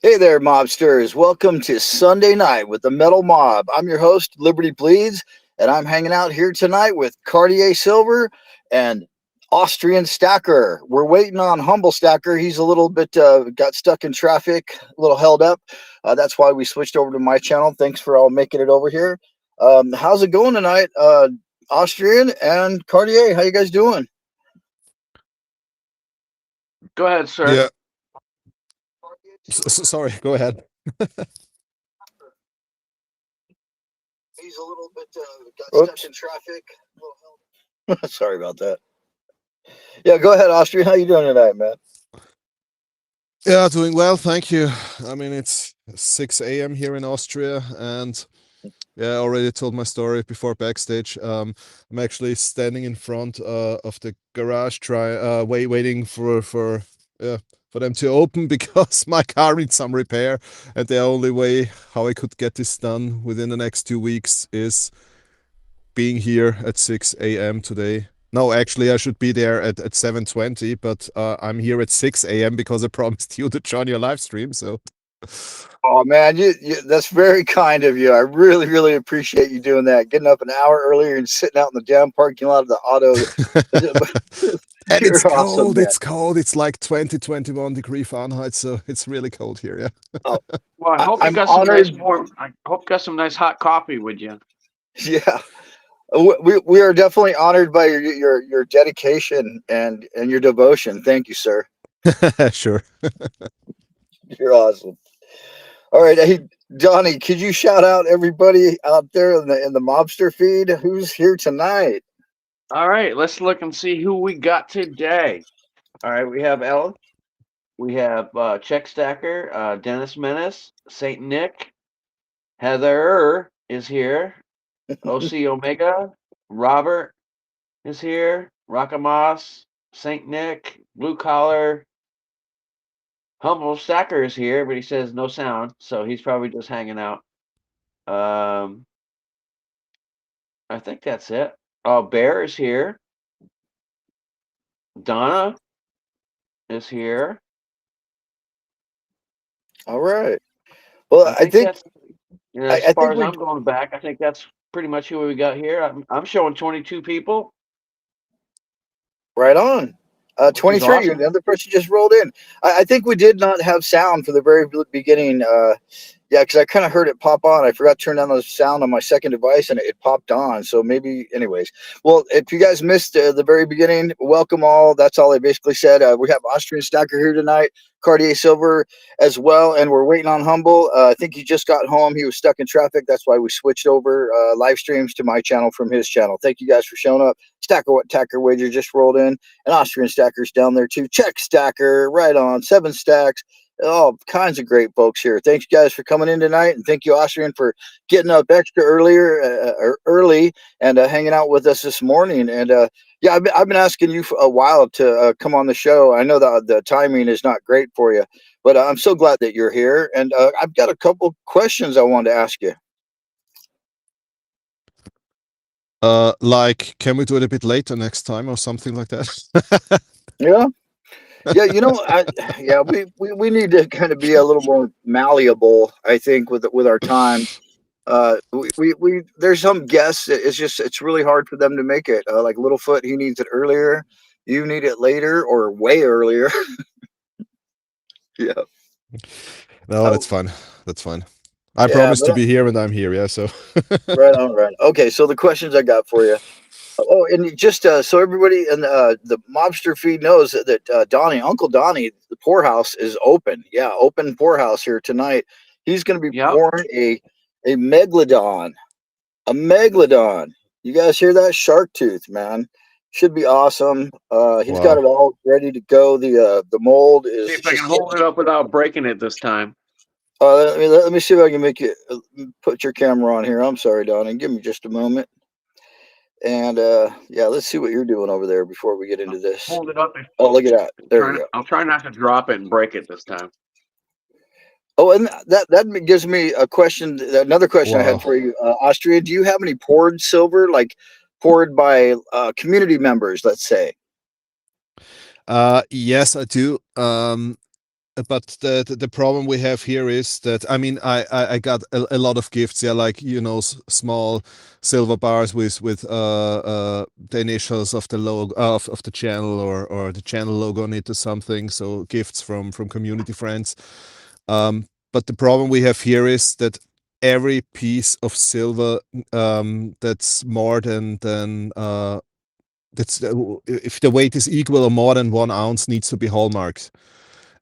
Hey there, mobsters. Welcome to Sunday Night with the Metal Mob. I'm your host, Liberty Bleeds, and I'm hanging out here tonight with Cartier Silver and Austrian Stacker. We're waiting on Humble Stacker. He's a little bit got stuck in traffic, a little held up. That's why we switched over to my channel. Thanks for all making it over here. How's it going tonight, Austrian and Cartier? How you guys doing? Go ahead, sir. Yeah, sorry, go ahead. He's a little bit got stuck in traffic. Sorry about that. Yeah, go ahead, Austrian. How you doing tonight, man? Yeah, doing well, thank you. I mean, it's 6 a.m. here in Austria, and yeah, I already told my story before backstage. I'm actually standing in front of the garage, waiting for them to open because my car needs some repair, and the only way how I could get this done within the next 2 weeks is being here at 6 a.m. today. No, actually, I should be there at 7:20, but I'm here at 6 a.m. because I promised you to join your live stream. So, Oh man, that's very kind of you. I really, really appreciate you doing that. Getting up an hour earlier and sitting out in the damn parking lot of the auto. and it's You're awesome, cold. man. It's cold. It's like 21 degree Fahrenheit, so it's really cold here. Yeah. Oh, Well, I hope you I'm got some nice honored. warm. I hope you got some nice hot coffee with you. Yeah, we are definitely honored by your dedication and your devotion. Thank you, sir. Sure. You're awesome. All right, hey Donnie, could you shout out everybody out there in the mobster feed who's here tonight? All right, let's look and see who we got today. All right, we have Ellen. We have Check Stacker, Dennis Menace, Saint Nick, Heather is here, OC Omega, Robert is here, Rockamoss, Saint Nick, Blue Collar, Humble Stacker is here, but he says no sound, so he's probably just hanging out. Um, I think that's it. Oh, Bear is here. Donna is here. All right. Well, I think that's, as I far think as we I'm going back, I think that's pretty much who we got here. I'm showing 22 people, right on. which is 23. awesome. Another person just rolled in. I think we did not have sound for the very beginning. Yeah, because I kind of heard it pop on. I forgot to turn down the sound on my second device, and it popped on. So maybe, anyways. Well, if you guys missed the very beginning, welcome all. That's all I basically said. We have Austrian Stacker here tonight, Cartier Silver as well, and we're waiting on Humble. I think he just got home. He was stuck in traffic. That's why we switched over live streams to my channel from his channel. Thank you guys for showing up. Stacker What Tacker Wager just rolled in, and Austrian Stacker's down there too. Check Stacker, right on, 7 stacks. All kinds of great folks here. Thanks, guys, for coming in tonight, and thank you, Austrian, for getting up extra early and hanging out with us this morning. And yeah, I've been asking you for a while to come on the show. I know that the timing is not great for you, but I'm so glad that you're here. And I've got a couple questions I wanted to ask you. Like, can we do it a bit later next time or something like that? Yeah. Yeah, yeah, we need to kind of be a little more malleable, I think, with our time. We there's some guests. It's really hard for them to make it. Like Littlefoot, he needs it earlier. You need it later or way earlier. Yeah. No, Oh, that's fine. That's fine. I yeah, promised to be here, and I'm here. Yeah, so. right on, right. Okay, so the questions I got for you. Oh, and just so everybody in the mobster feed knows that Donnie, Uncle Donnie, the poorhouse is open. Yeah, open poorhouse here tonight. He's going to be Yep. pouring a megalodon, a megalodon. You guys hear that? Shark tooth, man. Should be awesome. He's got Wow. it all ready to go. The mold See is if I can just. hold it up without breaking it this time. Let me see if I can make you put your camera on here. I'm sorry, Donnie. Give me just a moment. And yeah, let's see what you're doing over there before we get into this. Hold it up. Oh, look at that. There you go. I'll try not to drop it and break it this time. Oh, and that gives me a question. Another question I had Wow. for you, Austria. Do you have any poured silver, like poured by community members? Let's say. Yes, I do. but the problem we have here is that, I mean, I got a lot of gifts, yeah, like, small silver bars with the initials of the logo of the channel, or the channel logo on it or something. So gifts from community friends. But the problem we have here is that every piece of silver that's more than that's if the weight is equal or more than 1 ounce, needs to be hallmarked.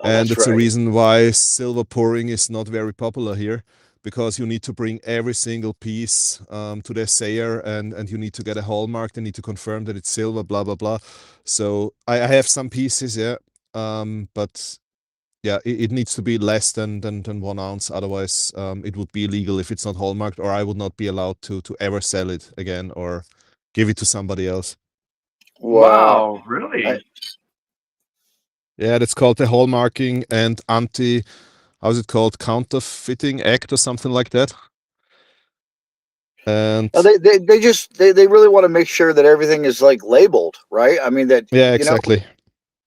Oh, And that's it's the right. reason why silver pouring is not very popular here, because you need to bring every single piece to the assayer, and you need to get a hallmark. They need to confirm that it's silver, blah blah blah. So I have some pieces, yeah, but yeah, it needs to be less than 1 ounce. Otherwise, it would be illegal if it's not hallmarked, or I would not be allowed to ever sell it again or give it to somebody else. Wow. Wow, really? Yeah, that's called the hallmarking and how's it called? Counterfeiting Act or something like that. And Now, they really want to make sure that everything is like labeled, right? I mean that yeah, exactly.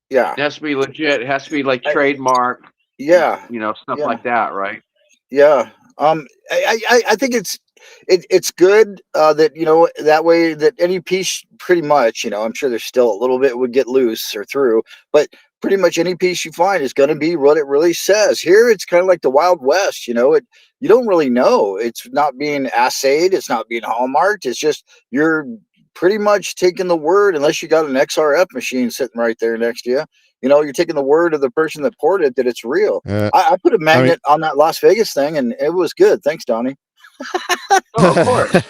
yeah, It has to be legit. It has to be like I- trademark, yeah, stuff yeah. like that, right? Yeah. I think it's good that that way that any piece pretty much I'm sure there's still a little bit would get loose or through, but pretty much any piece you find is going to be what it really says. Here it's kind of like the Wild West. You don't really know. It's not being assayed. It's not being hallmarked. It's just you're pretty much taking the word, unless you got an XRF machine sitting right there next to you. You're taking the word of the person that poured it that it's real. I put a I mean, magnet on that Las Vegas thing, and it was good. Thanks, Donnie. Oh, of course.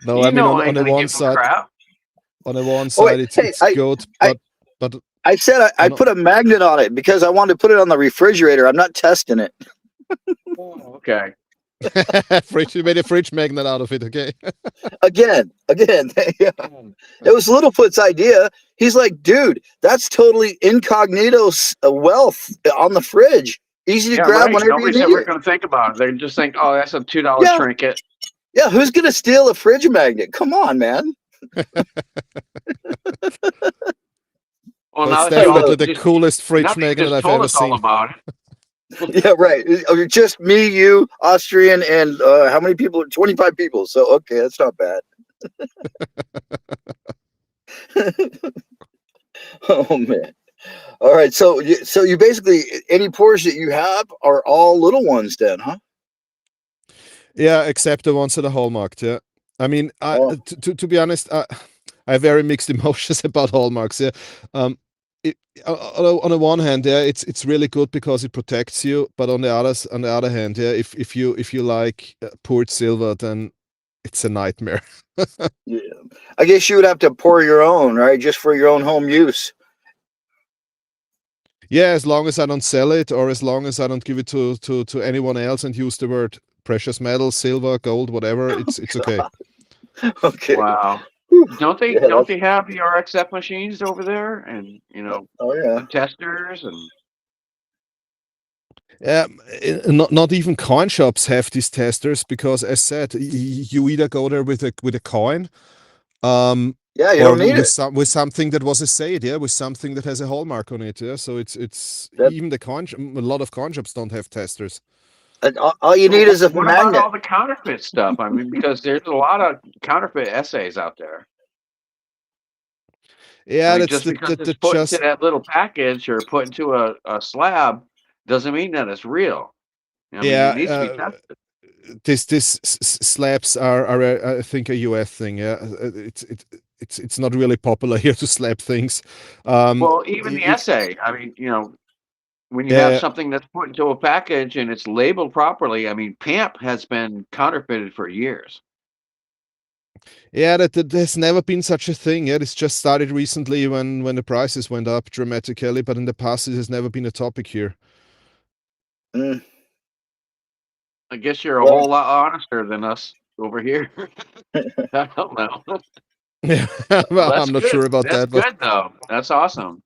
no, I mean, I on ain't the gonna one give them side, crap. Oh wait, it's hey, good, I, but I said I on put a magnet on it because I wanted to put it on the refrigerator. I'm not testing it. Oh, okay. fridge, you made a fridge magnet out of it, okay? Again. Yeah. It was Littlefoot's idea. He's like, dude, that's totally incognito wealth on the fridge. Easy to Yeah, grab right. whenever you Nobody's need ever it. gonna think about it. They just think, oh, that's a $2 Yeah, trinket. yeah. Who's gonna steal a fridge magnet? Come on, man. Well, But it's now that definitely the coolest fridge you magnet just I've told ever us all seen. about it. Yeah, right. Just me, you, Austrian, and how many people? 25 people. So okay, that's not bad. Oh man. All right. So you basically any pours that you have are all little ones then, huh? Yeah, except the ones that are hallmarked. Yeah, I mean, Oh, to be honest, I have very mixed emotions about hallmarks. Yeah, um, it, on the one hand, yeah, it's really good because it protects you, but on the other hand, yeah, if you like poured silver, then it's a nightmare. yeah. I guess you would have to pour your own, right? Just for your own home use. Yeah, as long as I don't sell it, or as long as I don't give it to anyone else and use the word precious metal, silver, gold, whatever, it's okay. Okay. Wow. Whew. Don't they Yeah, don't they have the RXF machines over there, and oh the yeah. testers and Not even coin shops have these testers because, as said, you either go there with a coin, Yeah, you or don't need it. with something that was assayed, yeah, with something that has a hallmark on it, yeah. So it's That even a lot of coin shops don't have testers. all you so need is a what about magnet. all the counterfeit stuff? I mean, because there's a lot of counterfeit essays out there. I Yeah, mean, that's just because it's the put into just that little package or put into a slab doesn't mean that it's real. I mean, it yeah. needs to be tested. This slabs are I think a US thing. Yeah, it's not really popular here to slap things. Well, even the It, essay. I mean, when you have yeah, something that's put into a package and it's labeled properly, I mean, PAMP has been counterfeited for years. yeah, that there's never been such a thing. Yeah, it's just started recently when the prices went up dramatically, but in the past it has never been a topic here. Mm, I guess you're a well, whole lot honester than us over here. I don't know. Yeah, Well, well, that's I'm not good. sure about That's that, but good though. That's awesome.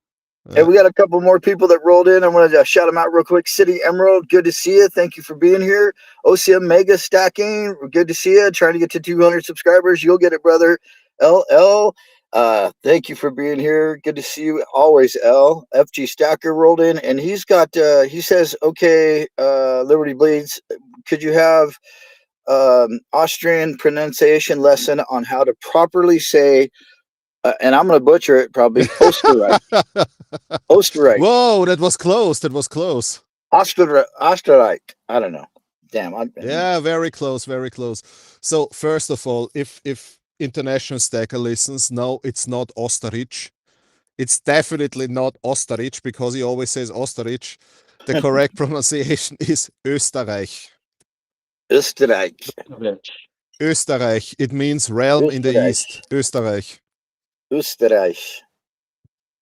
hey, we got a couple more people that rolled in. I want to shout them out real quick. City Emerald, good to see you. Thank you for being here. OCM Mega Stacking, good to see you. Trying to get to 200 subscribers. You'll get it, brother. LL, Thank you for being here. Good to see you always, L. FG Stacker rolled in, and he's got. He says, "Okay, Liberty Bleeds. Could you have Austrian pronunciation lesson on how to properly say?" And I'm going to butcher it probably. Österreich. Österreich. Whoa, that was close. That was close. Österreich. I don't know. Damn. Yeah, very close, very close. So first of all, if international stacker listens, no, it's not Osterich. It's definitely not Osterich because he always says Osterich. The correct pronunciation is Österreich. Österreich. Österreich. It means realm in the Österreich. east. Österreich. Österreich.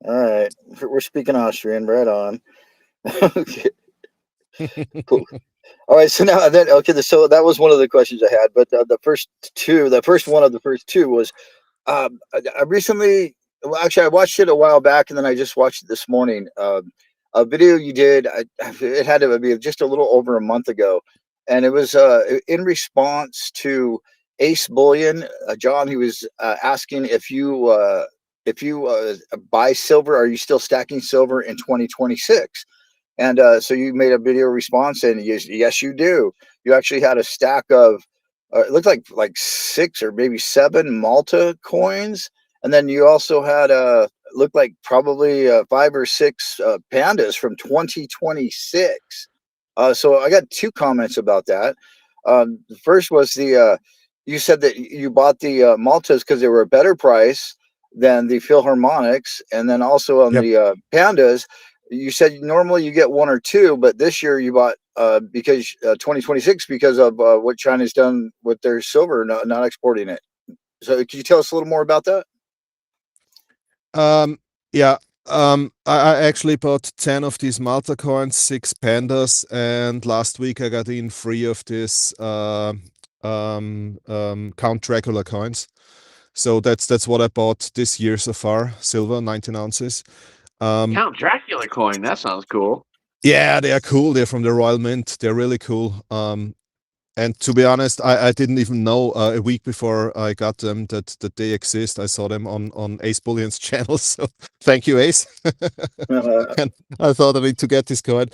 All right. We're speaking Austrian. Right on. Okay. Cool. All right. So now then, okay. So that was one of the questions I had, but the first one of the first two was, I recently, well, actually, I watched it a while back, and then I just watched it this morning. A video you did, it had to be just a little over a month ago, and it was in response to Ace Bullion. John, he was asking if you buy silver, are you still stacking silver in 2026? And so you made a video response, and yes, you do. You actually had a stack of, it looked like 6 or maybe 7 Malta coins, and then you also had looked like probably 5 or 6 pandas from 2026. So I got 2 comments about that. The first was you said that you bought the Maltas because they were a better price than the Philharmonics, and then also on Yep. the pandas. You said normally you get 1 or 2, but this year you bought because 2026 because of what China's done with their silver, not exporting it. So, can you tell us a little more about that? Yeah. I actually bought 10 of these Malta coins, 6 pandas, and last week I got in 3 of these Count Dracula coins. So that's what I bought this year so far. Silver, 19 ounces. Count Dracula coin. That sounds cool. Yeah, they are cool. They're from the Royal Mint. They're really cool. And to be honest, I didn't even know a week before I got them that they exist. I saw them on Ace Bullion's channel. So thank you, Ace. And I thought I need to get this coin.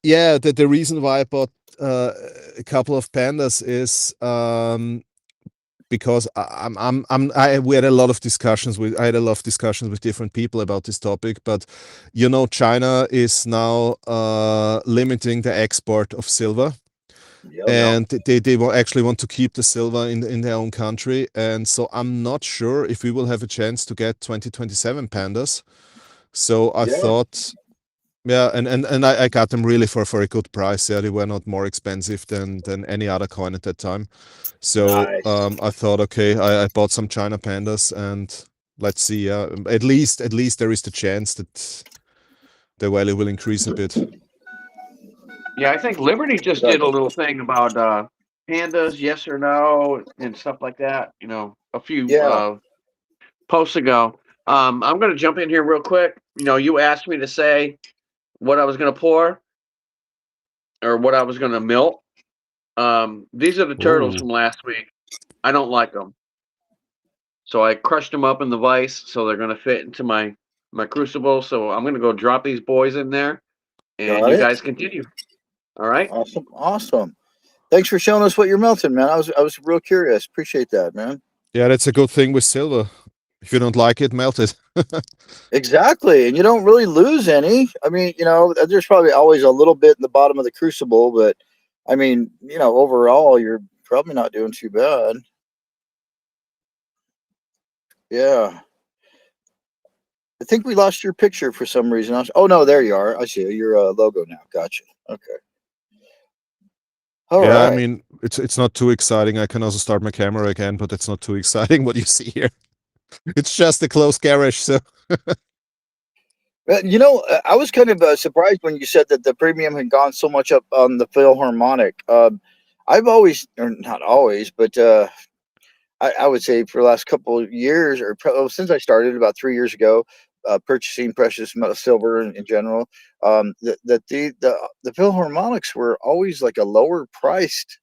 Yeah, the reason why I bought a couple of pandas is because we had a lot of discussions with different people about this topic, but China is now limiting the export of silver. And they actually want to keep the silver in their own country, and so I'm not sure if we will have a chance to get 2027 pandas. So I thought, yeah, and I got them really for a good price. Yeah, they were not more expensive than any other coin at that time. So Nice. I thought, okay, I bought some China pandas, and let's see. At least there is the chance that the value will increase a bit. Yeah, I think Liberty just did a little thing about pandas, yes or no, and stuff like that. A few posts ago. I'm going to jump in here real quick. You asked me to say what I was going to pour or what I was going to melt. These are the turtles from last week. I don't like them. So I crushed them up in the vise so they're going to fit into my crucible. So I'm going to go drop these boys in there, and you guys continue. All right. Awesome. Thanks for showing us what you're melting, man. I was real curious. Appreciate that, man. Yeah, that's a good thing with silver. If you don't like it, melt it. Exactly, and you don't really lose any. I mean, there's probably always a little bit in the bottom of the crucible, but I mean, overall, you're probably not doing too bad. Yeah. I think we lost your picture for some reason. Oh no, there you are. I see your logo now. Gotcha. Okay. All right. I mean, it's not too exciting. I can also start my camera again, but it's not too exciting what you see here. It's just a closed garage, so. I was kind of surprised when you said that the premium had gone so much up on the Philharmonic. I've always, or not always, but I would say for the last couple of years, or since I started about 3 years ago, purchasing precious metal silver in general, that the Philharmonics were always like a lower priced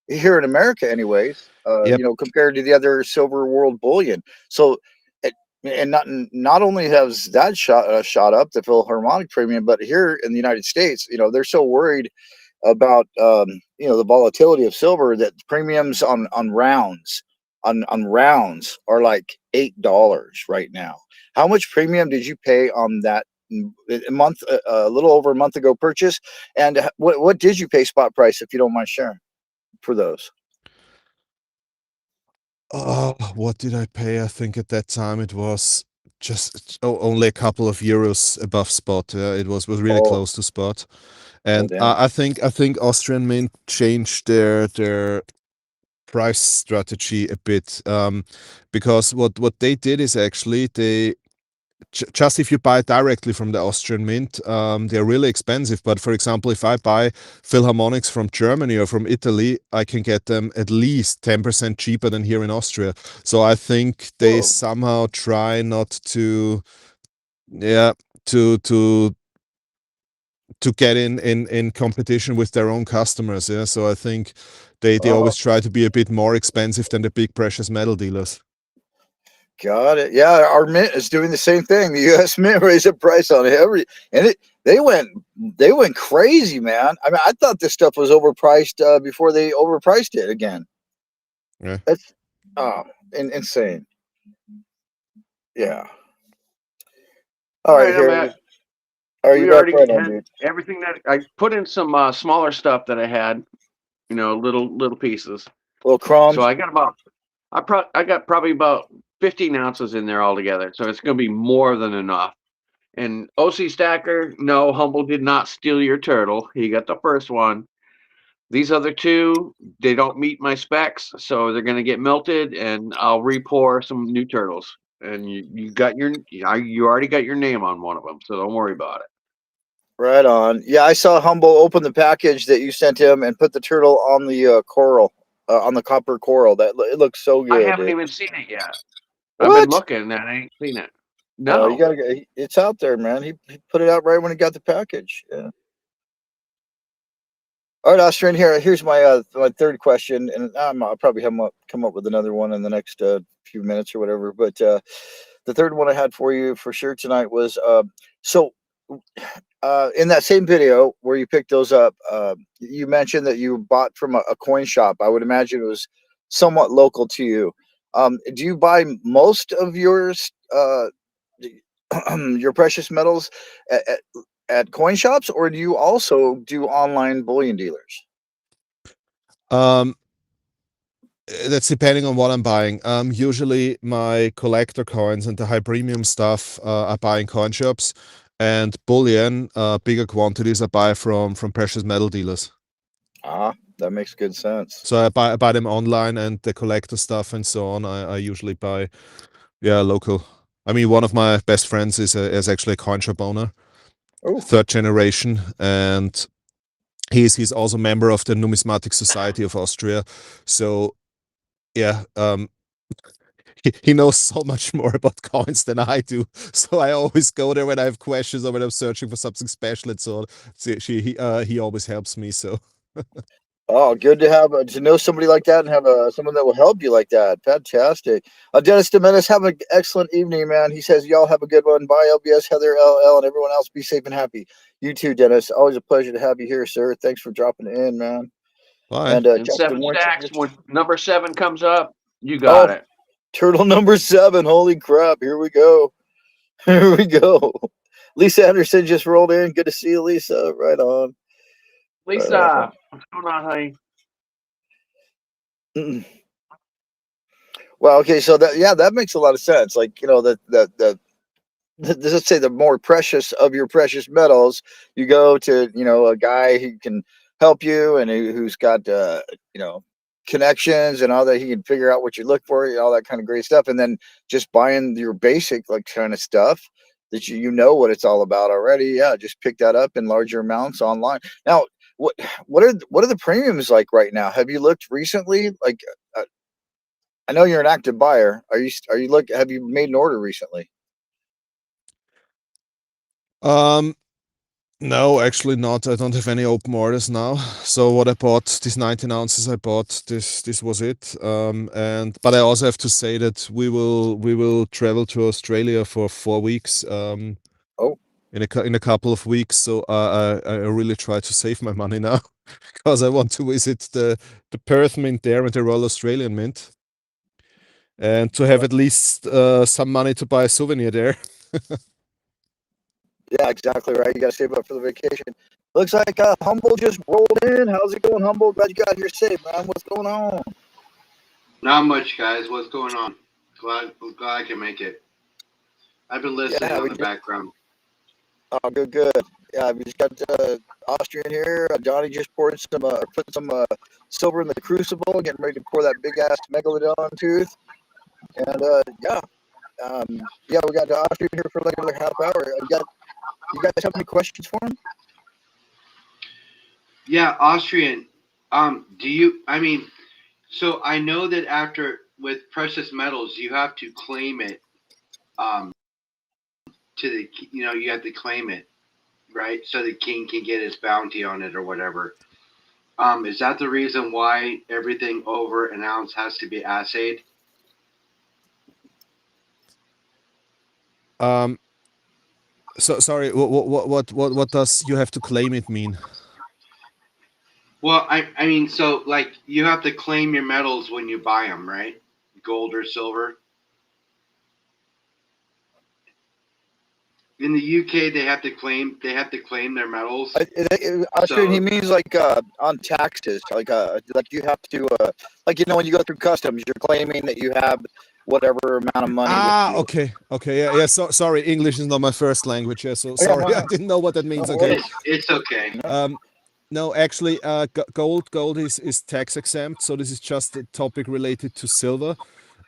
here in America, anyways. Yep. Compared to the other silver world bullion. So and not only has that shot up the Philharmonic premium, but here in the United States, they're so worried about the volatility of silver that premiums on rounds are like $8 right now. How much premium did you pay on that month, a little over a month ago purchase? And what did you pay spot price, if you don't mind sharing, for those? Oh, what did I pay? I think at that time it was just only a couple of euros above spot. It was really Oh, close to spot. oh, And damn. I think Austrian Mint changed their price strategy a bit, because what they did is actually they just if you buy directly from the Austrian Mint, they're really expensive. But for example, if I buy Philharmonics from Germany or from Italy, I can get them at least 10% cheaper than here in Austria. So I think they Whoa. somehow try not to, yeah, to to to get in competition with their own customers. Yeah, so I think they Oh, always try to be a bit more expensive than the big precious metal dealers. got it. Yeah, our mint is doing the same thing. The U.S. Mint raised the price on and they went crazy, man. I mean, I thought this stuff was overpriced before they overpriced it again. Yeah. That's oh, insane. Yeah. All All right, right, I'm here. at. All right, you We back already right on, had dude. everything that I put in some smaller stuff that I had, little pieces. Little So crumbs. I got probably about 15 ounces in there altogether. So it's going to be more than enough. And OC Stacker, no, Humble did not steal your turtle. He got the first one. These other two, they don't meet my specs, so they're going to get melted, and I'll re-pour some new turtles. And you already got your name on one of them, so don't worry about it. Right on. Yeah, I saw Humble open the package that you sent him and put the turtle on the coral, on the copper coral. It looks so I good, haven't dude. even seen it yet. I've been What? looking and I ain't seen it. You No. gotta get. It's out there, man. He put it out right when he got the package. Yeah. All right, Austrian. Here's my third question, and I'll probably come up with another one in the next few minutes or whatever. But the third one I had for you for sure tonight was so in that same video where you picked those up, you mentioned that you bought from a coin shop. I would imagine it was somewhat local to you. Do you buy most of yours, your precious metals, at, at, at coin shops, or do you also do online bullion dealers? Um, that's depending on what I'm buying. Usually my collector coins and the high premium stuff I buy in coin shops, and bullion, bigger quantities I buy from precious metal dealers. Ah, that makes good sense. So I buy them online, and the collector stuff and so on. I usually buy, yeah, local. I mean, one of my best friends is actually a coin shop owner, Oh, third generation, and he's also member of the Numismatic Society of Austria. So yeah, he knows so much more about coins than I do. So I always go there when I have questions or when I'm searching for something special and so on. So he always helps me. So oh, good to have to know somebody like that and have someone that will help you like that. Fantastic. Dennis Domenis, have an excellent evening, man. He says y'all have a good one. Bye, LBS, Heather, LL, and everyone else. Be safe and happy. You too, Dennis. Always a pleasure to have you here, sir. Thanks for dropping in, man. bye. And And Justin, seven weren't you stacks, just when number 7 comes up, you got oh it. turtle number 7? Holy crap! Here we go. Here we go. Lisa Anderson just rolled in. Good to see you, Lisa. Right on. Right on. Lisa, what's going on, honey? Mm. Well, okay, so that makes a lot of sense. Like let's say the more precious of your precious metals, you go to a guy who can help you and who's got you know connections and all that. He can figure out what you look for, all that kind of great stuff, and then just buying your basic like kind of stuff that you know what it's all about already. Yeah, just pick that up in larger amounts online. Now, what are the premiums like right now? Have you looked recently? Like, uh, I know you're an active buyer. Are you look? Have you made an order recently? Um, No, actually not. I don't have any open orders now. So what I bought, these 19 ounces I bought, this was it. But I also have to say that we will travel to Australia for 4 weeks. Oh, In a couple of weeks. So I really try to save my money now because I want to visit the Perth Mint there and the Royal Australian Mint, and to have at least some money to buy a souvenir there. yeah, exactly right. You got to save up for the vacation. Looks like Humble just rolled in. How's it going, Humble? Glad you got here safe, man. What's going on? Not much, guys. What's going on? Glad I can make it. I've been listening Yeah, on we the just, background. oh, good, good. Yeah, we just got Austrian here. Johnny just poured some, put some silver in the crucible, getting ready to pour that big ass megalodon tooth. And yeah, yeah, we got Austrian here for like another half hour. You guys have any questions for him? Yeah, Austrian. Do you? I mean, so I know that after with precious metals, you have to claim it. To the you have to claim it, right? So the king can get his bounty on it or whatever. Is that the reason why everything over an ounce has to be assayed? Um, so sorry, what does you have to claim it mean? Well, I mean, so like you have to claim your metals when you buy them, right? Gold or silver. In the UK, they have to claim their metals. Austrian, he So means like on taxes, like you have to like when you go through customs, you're claiming that you have whatever amount of money with Ah, you. okay, yeah. So sorry, English is not my first language. Yeah, so Oh, yeah, sorry, I didn't know what that means. don't Okay. worry. it's okay. Um, no, actually, gold is tax exempt. So this is just a topic related to silver.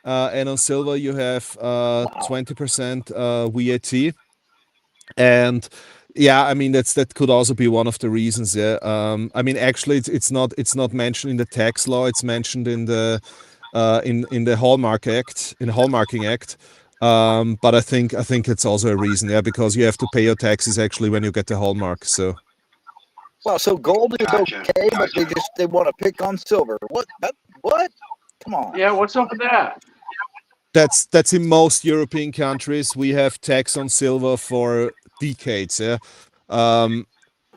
And on silver you have 20% VAT. And yeah, I mean that could also be one of the reasons. Yeah, I mean actually it's not mentioned in the tax law. It's mentioned in the in the Hallmarking Act. But I think it's also a reason. Yeah, because you have to pay your taxes actually when you get the hallmark. So Well, so gold is Gotcha. okay, but Gotcha. they want to pick on silver. What? Come on. Yeah, what's up with that? that's in most European countries. We have tax on silver for decades. Yeah. Um,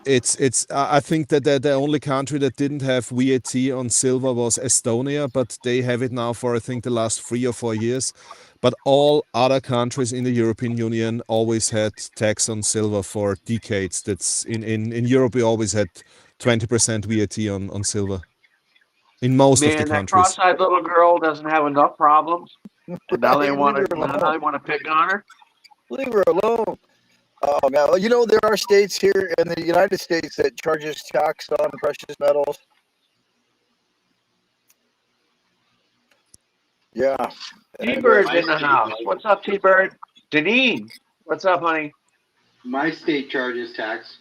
it's I think that the only country that didn't have VAT on silver was Estonia, but they have it now for I think the last 3 or 4 years. But all other countries in the European Union always had tax on silver for decades. That's in Europe we always had 20% VAT on silver in most of the Man, that countries. cross-eyed little girl doesn't have enough problems, and now they Right? want Leave her to now alone. they want to pick on her. Leave her alone. Oh man, well, there are states here in the United States that charges tax on precious metals. Yeah. And T-Bird's My in the state house. does. What's up, T-Bird? Deneen, what's up, honey? My state charges tax.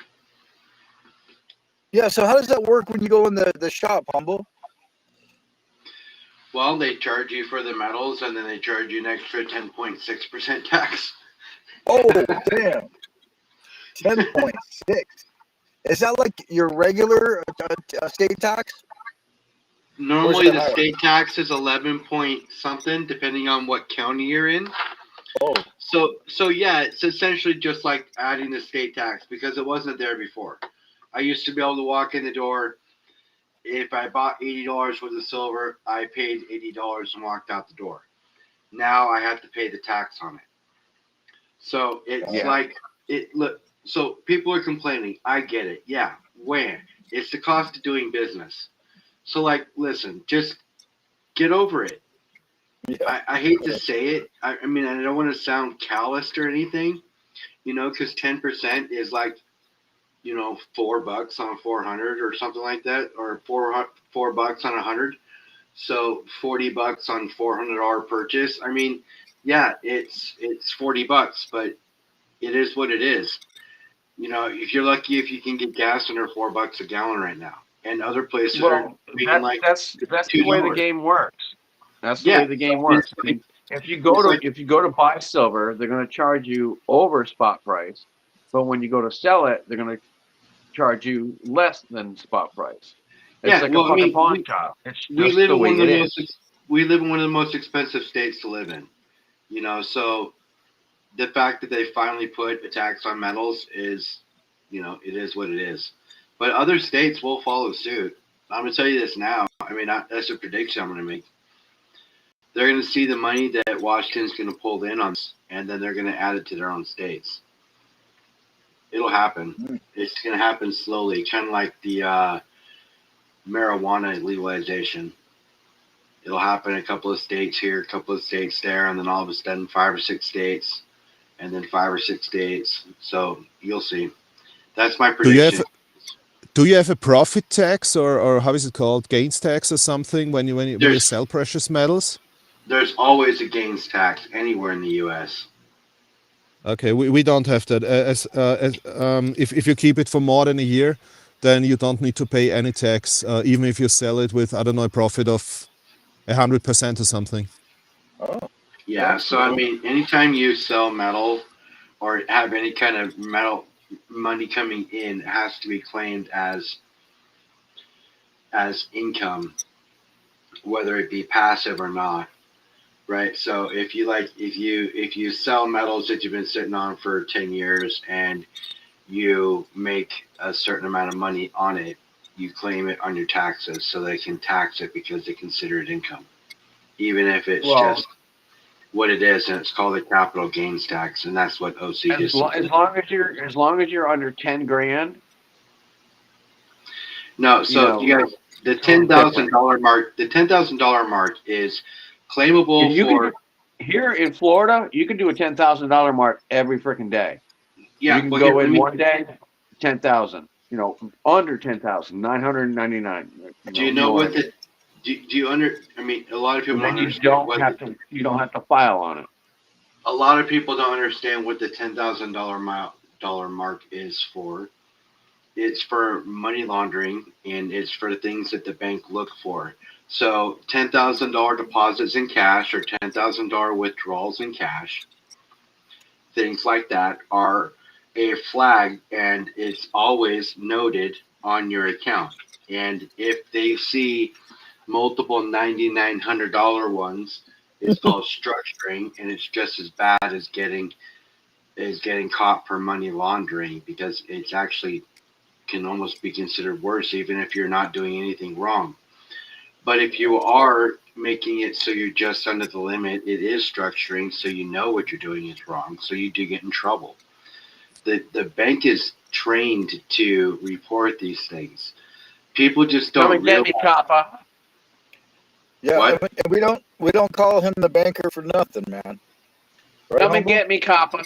yeah, so how does that work when you go in the shop, Humble? Well, they charge you for the metals, and then they charge you an extra 10.6% tax. Oh, damn. 10.6. Is that like your regular state tax? Or is Normally, that the higher? state tax is 11 point something, depending on what county you're in. Oh, So yeah, it's essentially just like adding the state tax because it wasn't there before. I used to be able to walk in the door. If I bought $80 worth of silver, I paid $80 and walked out the door. Now I have to pay the tax on it. So it's Yeah. like it look. So people are complaining. I get it. Yeah, when it's the cost of doing business. So like, listen, just get over it. yeah. I hate to say it. I mean, I don't want to sound calloused or anything, because 10% is like, $4 on 400 or something like that, or $4 on 100. So $40 on $400 purchase. I mean, yeah, it's $40, but it is what it is. If you're lucky, if you can get gas under $4 a gallon right now, and other places are Well, being like that's the way the $2. game works. That's the Yeah, way the game it's works. I like mean, if you it's go like to if you go to buy silver, they're going to charge you over spot price, but when you go to sell it, they're going to charge you less than spot price. It's Yeah, like well, a I fucking mean, pawn shop. It's we just live the in one way of it the is. we live in one of the most expensive states to live in. You know, so the fact that they finally put a tax on metals is, you know, it is what it is. But other states will follow suit. I'm gonna tell you this now. I mean, that's a prediction I'm gonna make. They're gonna see the money that Washington's gonna pull in on this, and then they're gonna add it to their own states. It'll happen. Mm. It's gonna happen slowly, kind of like the marijuana legalization. It'll happen in a couple of states here, a couple of states there, and then all of a sudden 5 or 6 states, and then 5 or 6 states. So you'll see. That's my Do you prediction. have do you have a profit tax or how is it called? Gains tax or something when you There's sell precious metals? there's always a gains tax anywhere in the U.S. Okay, we don't have that. If you keep it for more than a year, then you don't need to pay any tax, even if you sell it with, I don't know, a profit of 100% or something. Oh, Yeah. that's So I cool. mean, anytime you sell metal or have any kind of metal money coming in, it has to be claimed as income, whether it be passive or not. Right. So if you sell metals that you've been sitting on for 10 years and you make a certain amount of money on it, you claim it on your taxes so they can tax it because they consider it income, even if it's Well, just what it is, and it's called a capital gains tax, and that's what OC as, just lo- as said. long as you're under 10 grand, No, you so you know, guys, the it's a ten little thousand different. dollar mark, the $10,000 mark is claimable You can for. do here in Florida, you can do a $10,000 mark every freaking day. You Yeah. can Well, here, go let in me. one day, 10,000. Under 10,000, 999. Do you You know want what to, the? Do you under? I mean, a lot of people and don't then understand what the. you don't have to file on it. A lot of people don't understand what the $10,000 mark is for. It's for money laundering, and it's for the things that the bank look for. So $10,000 deposits in cash or $10,000 withdrawals in cash, things like that are a flag, and it's always noted on your account. And if they see multiple $9,900 ones, it's called structuring, and it's just as bad as getting caught for money laundering, because it's actually can almost be considered worse even if you're not doing anything wrong. But if you are making it so you're just under the limit, it is structuring, so you know what you're doing is wrong, so you do get in trouble. The bank is trained to report these things. People just Come don't and get realize me, copper. Yeah, what and we don't call him the banker for nothing, man. Right, Come and humble? get me, copper.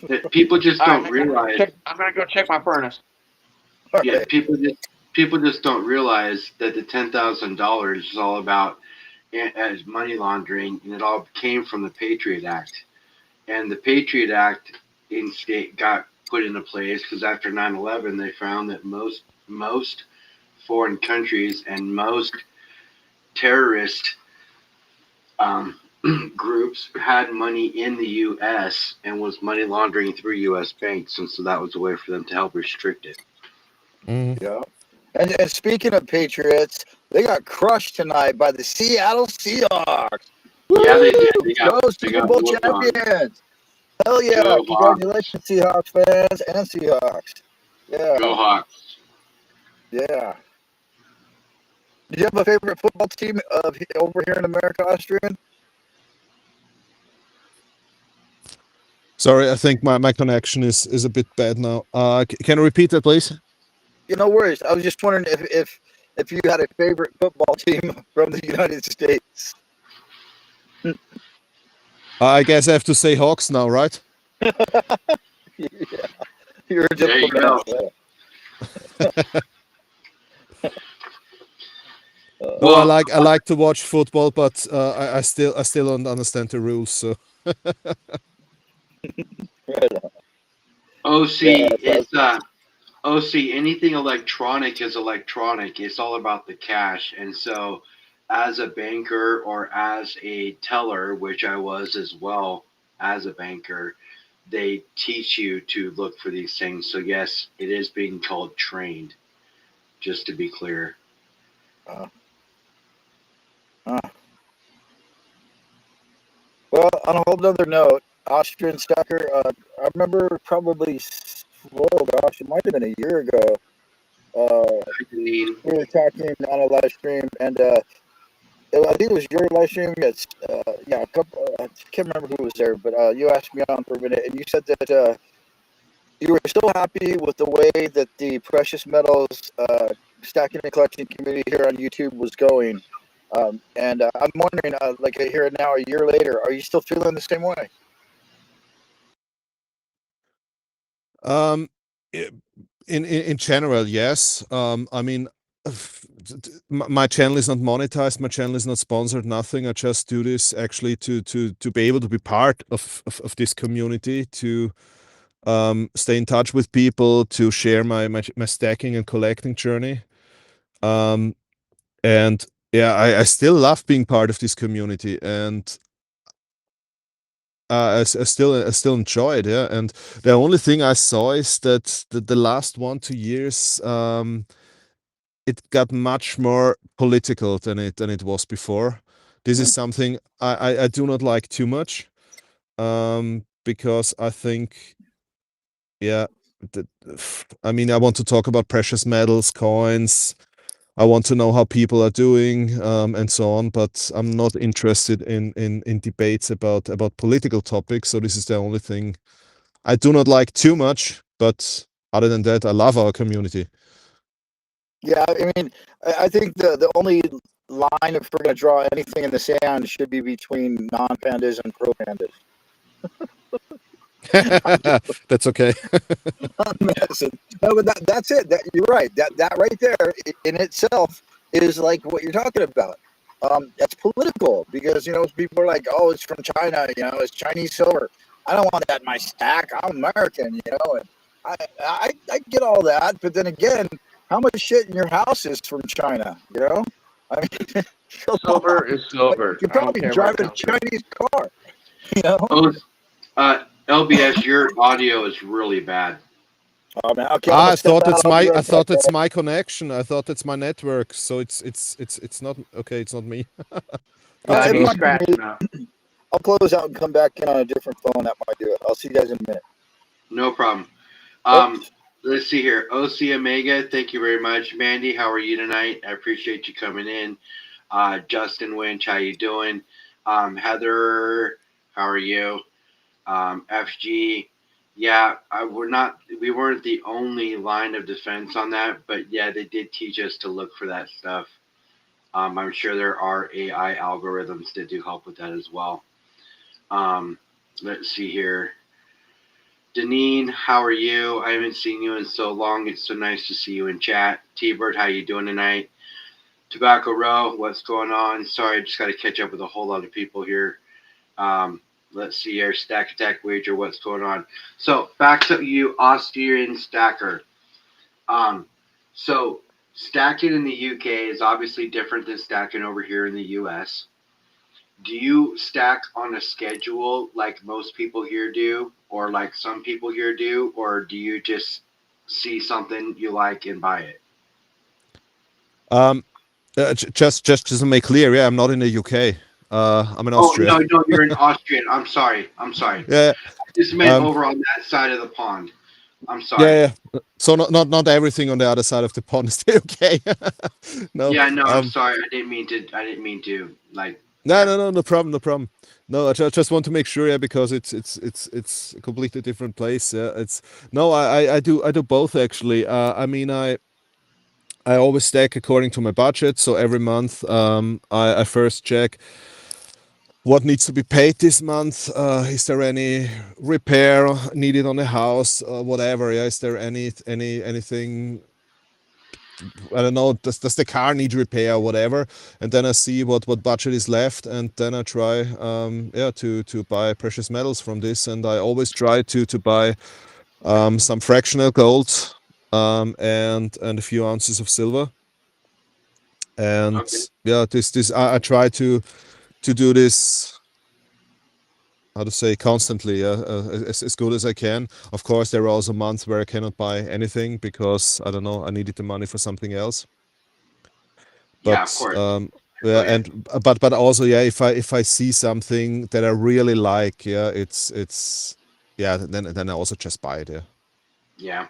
that people just All right, don't realize. I'm gonna go check my furnace. All Yeah, right. people just don't realize that the $10,000 is all about as money laundering, and it all came from the Patriot Act. And the Patriot Act in state got put into place because after 9/11, they found that most foreign countries and most terrorist um, groups had money in the U.S. and was money laundering through U.S. banks, and so that was a way for them to help restrict it. Mhm. Yeah. And speaking of Patriots, they got crushed tonight by the Seattle Seahawks. Yeah, they did. Woo! Go They Super got Bowl whooped on. champions. Hell yeah. Go Hawks. Congratulations, Seahawks fans and Seahawks. Yeah. Go Hawks. Yeah. Do you have a favorite football team over here in America, Austrian? Sorry, I think my connection is a bit bad now. Can you repeat that, please? No worries. I was just wondering if you had a favorite football team from the United States. I guess I have to say Hawks now, right? Yeah, you're a There you diplomat. go. Uh, No, Well, I like to watch football, but I still don't understand the rules. So right on. OC, Yeah, it's OC. Anything electronic is electronic. It's all about the cash, and so as a banker or as a teller, which I was as well as a banker, they teach you to look for these things. So yes, it is being called trained. Just to be clear. Uh, uh. Well, on a whole other note, Austrian stacker. I remember probably, oh gosh, it might have been a year ago. I mean, We were talking on a live stream, and I think it was your live stream. It's yeah, a couple. I can't remember who was there, but you asked me on for a minute, and you said that you were still happy with the way that the precious metals stacking and collecting community here on YouTube was going. And I'm wondering, like here and now, a year later, are you still feeling the same way? Um, in general, yes. I mean, my channel is not monetized. My channel is not sponsored. Nothing. I just do this actually to be able to be part of this community, to stay in touch with people, to share my stacking and collecting journey. And yeah, I still love being part of this community, and I still enjoy it. Yeah, and the only thing I saw is that the last 1 2 years, it got much more political than it was before. This is something I do not like too much, because I think, yeah, that, I mean, I want to talk about precious metals, coins. I want to know how people are doing, and so on. But I'm not interested in debates about political topics. So this is the only thing I do not like too much. But other than that, I love our community. Yeah, I mean, I think the only line, if we're going to draw anything in the sand, should be between non-pandas and pro-pandas. That's okay. No, but that's it. You're right. That right there in itself is like what you're talking about. That's political because people are like, oh, it's from China. It's Chinese silver. I don't want that in my stack. I'm American. And I get all that, but then again, how much shit in your house is from China? I mean, Silver is silver. you're I don't probably care where it driving a comes from. Chinese car. You know. LBS, your audio is really bad. Oh man. Okay, I'm gonna I step thought out. it's I'll be my right I thought back. it's my connection. I thought it's my network. So it's not okay. It's not me. Good to It He's know. might be me. scratching out. I'll close out and come back in on a different phone. That might do it. I'll see you guys in a minute. No problem. Oh, Let's see here. OC Omega, thank you very much. Mandy, how are you tonight? I appreciate you coming in. Justin Winch, how you doing? Heather, how are you? FG, yeah, we weren't the only line of defense on that, but yeah, they did teach us to look for that stuff. I'm sure there are AI algorithms that do help with that as well. Let's see here. Deneen, how are you? I haven't seen you in so long. It's so nice to see you in chat. T-Bird, how you doing tonight? Tobacco Row, what's going on? Sorry, I just got to catch up with a whole lot of people here. Let's see here. Stack Attack Wager, what's going on? So back to you, Austrian stacker. So stacking in the UK is obviously different than stacking over here in the US. Do you stack on a schedule like most people here do, or like some people here do, or do you just see something you like and buy it? Just to make clear, yeah, I'm not in the UK. I'm in Oh Austria. no, you're an Austrian. I'm sorry. Yeah. I just meant Um. over on that side of the pond. I'm sorry. Yeah. Yeah. So not everything on the other side of the pond is the UK. No. Yeah, no, I'm sorry. I didn't mean to. Like. No, Yeah. no, no, no problem, no problem. No, just want to make sure, yeah, because it's a completely different place. Yeah, it's no, I do both actually. I mean, I always stack according to my budget. So every month, I first check what needs to be paid this month. Is there any repair needed on the house, whatever? Yeah, is there anything? I don't know. Does the car need repair, or whatever? And then I see what budget is left, and then I try, yeah, to buy precious metals from this. And I always try to buy some fractional gold, and a few ounces of silver. And Okay. yeah, this I try to do this how to say, constantly, as good as I can. Of course, there are also months where I cannot buy anything because I don't know, I needed the money for something else. Yeah, of But course. yeah, Oh, yeah. and but also, yeah, if I see something that I really like, yeah, it's yeah, then I also just buy it. Yeah. Yeah.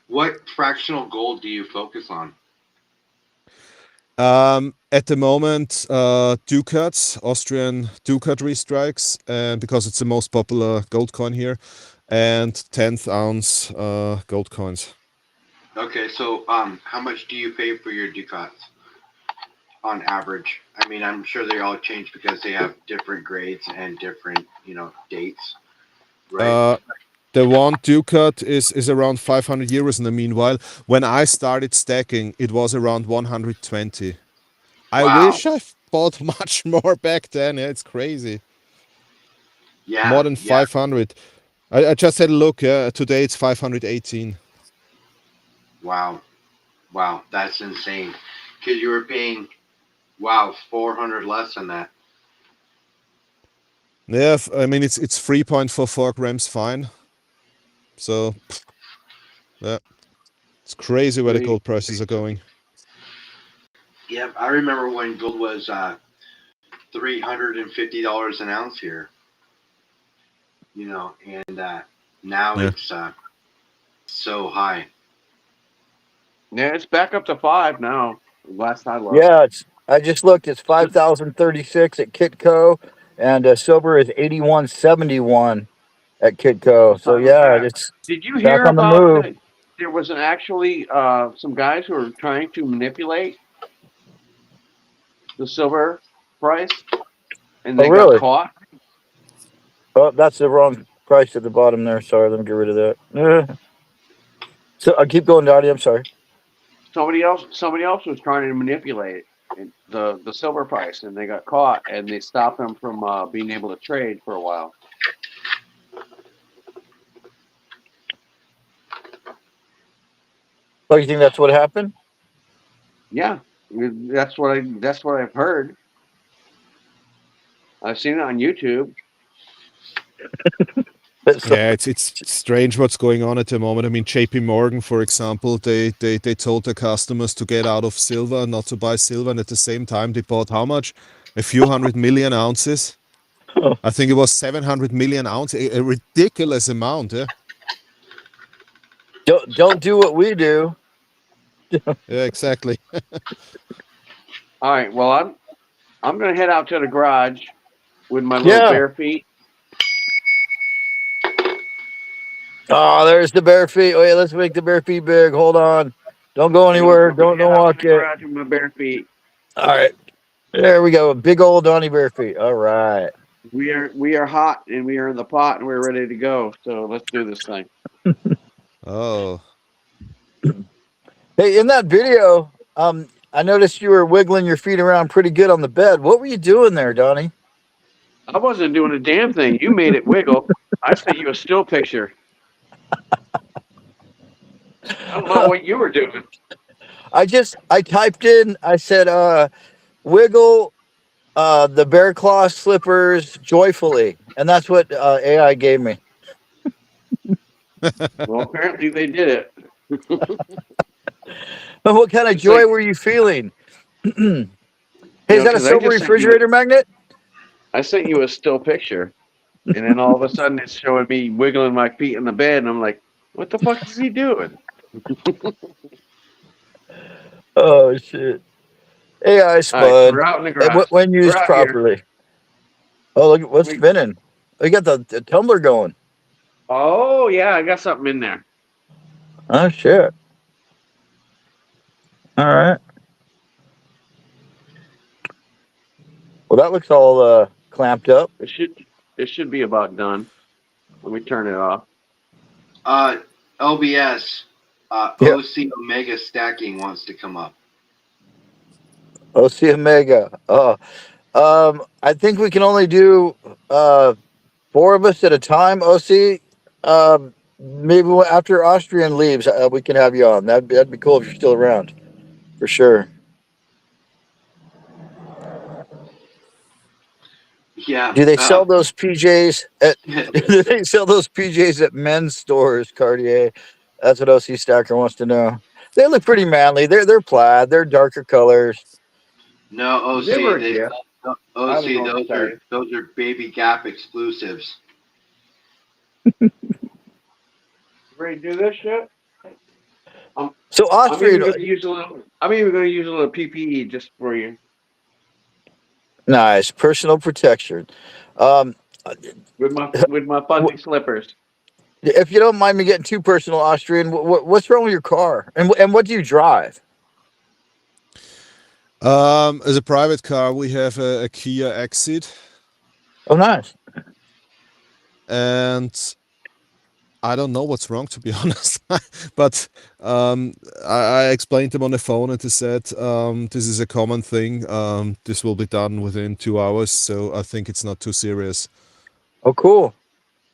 What fractional gold do you focus on? At the moment, Ducats, Austrian Ducat restrikes, and because it's the most popular gold coin here, and 10th ounce gold coins. Okay, so how much do you pay for your Ducats on average? I mean, I'm sure they all change because they have different grades and different, dates, right? Uh, the one Ducat is around 500 euros in the meanwhile. When I started stacking, it was around 120. I Wow. wish I bought much more back then. Yeah, it's crazy. More Yeah, than yeah. 500. I just had a look. Yeah, today it's 518. Wow. Wow. That's insane. Because you were paying, wow, 400 less than that. Yeah, I mean it's 3.44 grams fine. So yeah, it's crazy where the Three. gold prices are going. Yep, I remember when gold was $350 an ounce here, and now Yeah. it's so high. Yeah, it's back up to 5 now. Last I looked. Yeah, I just looked. It's 5,036 at Kitco, and silver is 81.71 at Kitco. What's So time is yeah, that? it's Did you back hear on the about move. that? There was actually some guys who were trying to manipulate the silver price, and Oh they got really? caught. Oh, that's the wrong price at the bottom there. Sorry, let me get rid of that. So I keep going, Dottie. I'm sorry. Somebody else was trying to manipulate the silver price, and they got caught, and they stopped them from being able to trade for a while. Oh, you think that's what happened? Yeah, that's what I've heard. I've seen it on YouTube. So, Yeah, it's strange what's going on at the moment. I mean, JP Morgan, for example, they told their customers to get out of silver, not to buy silver, and at the same time they bought how much? A few 100 million ounces. I think it was 700 million ounces, a ridiculous amount. Yeah, don't do what we do. yeah, exactly. All right, well I'm gonna head out to the garage with my little Yeah. bare feet. Oh, there's the bare feet. Wait, let's make the bare feet big. Hold on. Don't go I'm gonna, anywhere. I'm gonna Don't head out to walk the it. garage with my bare feet. All right. There we go. Big old Donnie bare feet. All right. We are hot and we are in the pot and we're ready to go. So let's do this thing. Oh, Hey, in that video, I noticed you were wiggling your feet around pretty good on the bed. What were you doing there, Donnie? I wasn't doing a damn thing. You made it wiggle. I sent you a still picture. I don't know what you were doing. I typed in, I said, wiggle the bear claw slippers joyfully. And that's what AI gave me. Well, apparently they did it. But what kind of It's joy like were you feeling? Hey, is that a because I silver just sent you refrigerator magnet? I sent you a still picture, and then all of a sudden it's showing me wiggling my feet in the bed, and I'm like, what the fuck is he doing? Oh, shit. AI All right, so spud. we're out in the garage. When We're used out here. properly. Oh, look at what's We, spinning. Oh, you got the tumbler going. oh yeah, I got something in there. Oh, shit. All right. Well, that looks all clamped up. It should be about done. Let me turn it off. Uh, LBS, Yeah. OC Omega Stacking wants to come up. OC Omega. I think we can only do four of us at a time. OC. Maybe after Austrian leaves, we can have you on. That'd be cool if you're still around, for sure. Yeah. Do they sell those PJs at? Do they sell those PJs at men's stores, Cartier? That's what OC Stacker wants to know. They look pretty manly. They're plaid. They're darker colors. No, They were OC. a gift. I OC. don't know what to tell you. Those are Baby Gap exclusives. Ready to do this shit? So I'm even Austrian, going to use a little. I'm even going to use a little PPE just for you. nice personal protection. Um, With my fuzzy slippers. if you don't mind me getting too personal, Austrian, what's wrong with your car? And what do you drive? As a private car, we have a Kia Exit, Oh, nice. and I don't know what's wrong, to be honest. But I explained them on the phone, and they said this is a common thing. This will be done within 2 hours, so I think it's not too serious. Oh, cool.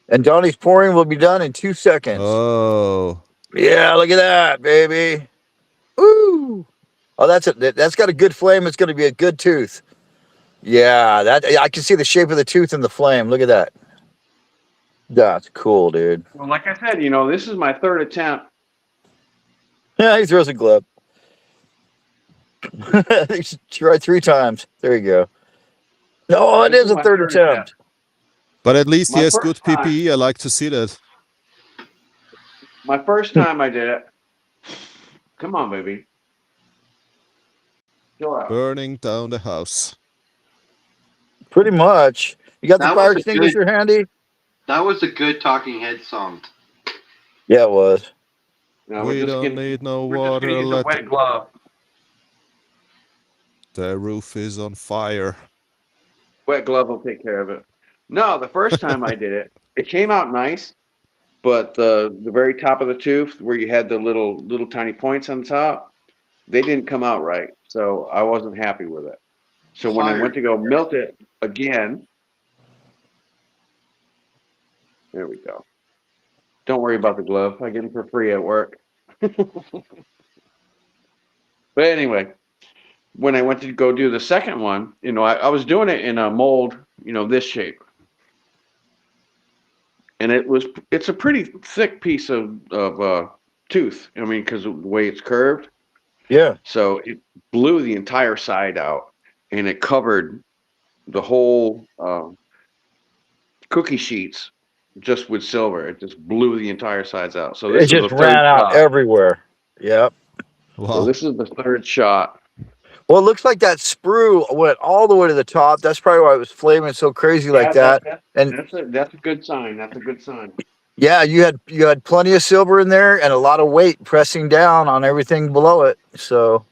And Donnie's pouring will be done in 2 seconds. Oh, Yeah, look at that, baby. Ooh. Oh, that's it. That's got a good flame. It's going to be a good tooth. Yeah, that I can see the shape of the tooth in the flame. Look at that. That's cool, dude. Well, like I said, this is my third attempt. Yeah, he throws a glove. Try 3 times. There you go. No, it This is a my third attempt. but at least he My has first good time. PPE. I like to see that. My first time I did it. Come on, baby. Chill out. Burning down the house. Pretty much. You got the That fire was a extinguisher handy? That was a good Talking Head song. Yeah, it was. No, We don't need no we're just water. gonna use a Let wet glove. the roof is on fire. Wet glove will take care of it. No, the first time I did it, it came out nice, but the very top of the tooth where you had the little tiny points on the top, they didn't come out right. So I wasn't happy with it. So when I Fire. went to go melt it again, there we go. Don't worry about the glove. I get them for free at work. But anyway, when I went to go do the second one, I was doing it in a mold, this shape. And it's a pretty thick piece of tooth. I mean, because of the way it's curved. Yeah. So it blew the entire side out, and it covered the whole cookie sheets just with silver. It just blew the entire sides out. So It this is just the third ran out shot. everywhere. Yep. So Wow. this is the third shot. Well, it looks like that sprue went all the way to the top. That's probably why it was flaming so crazy like that. And That's a good sign. That's a good sign. yeah, you had plenty of silver in there and a lot of weight pressing down on everything below it. So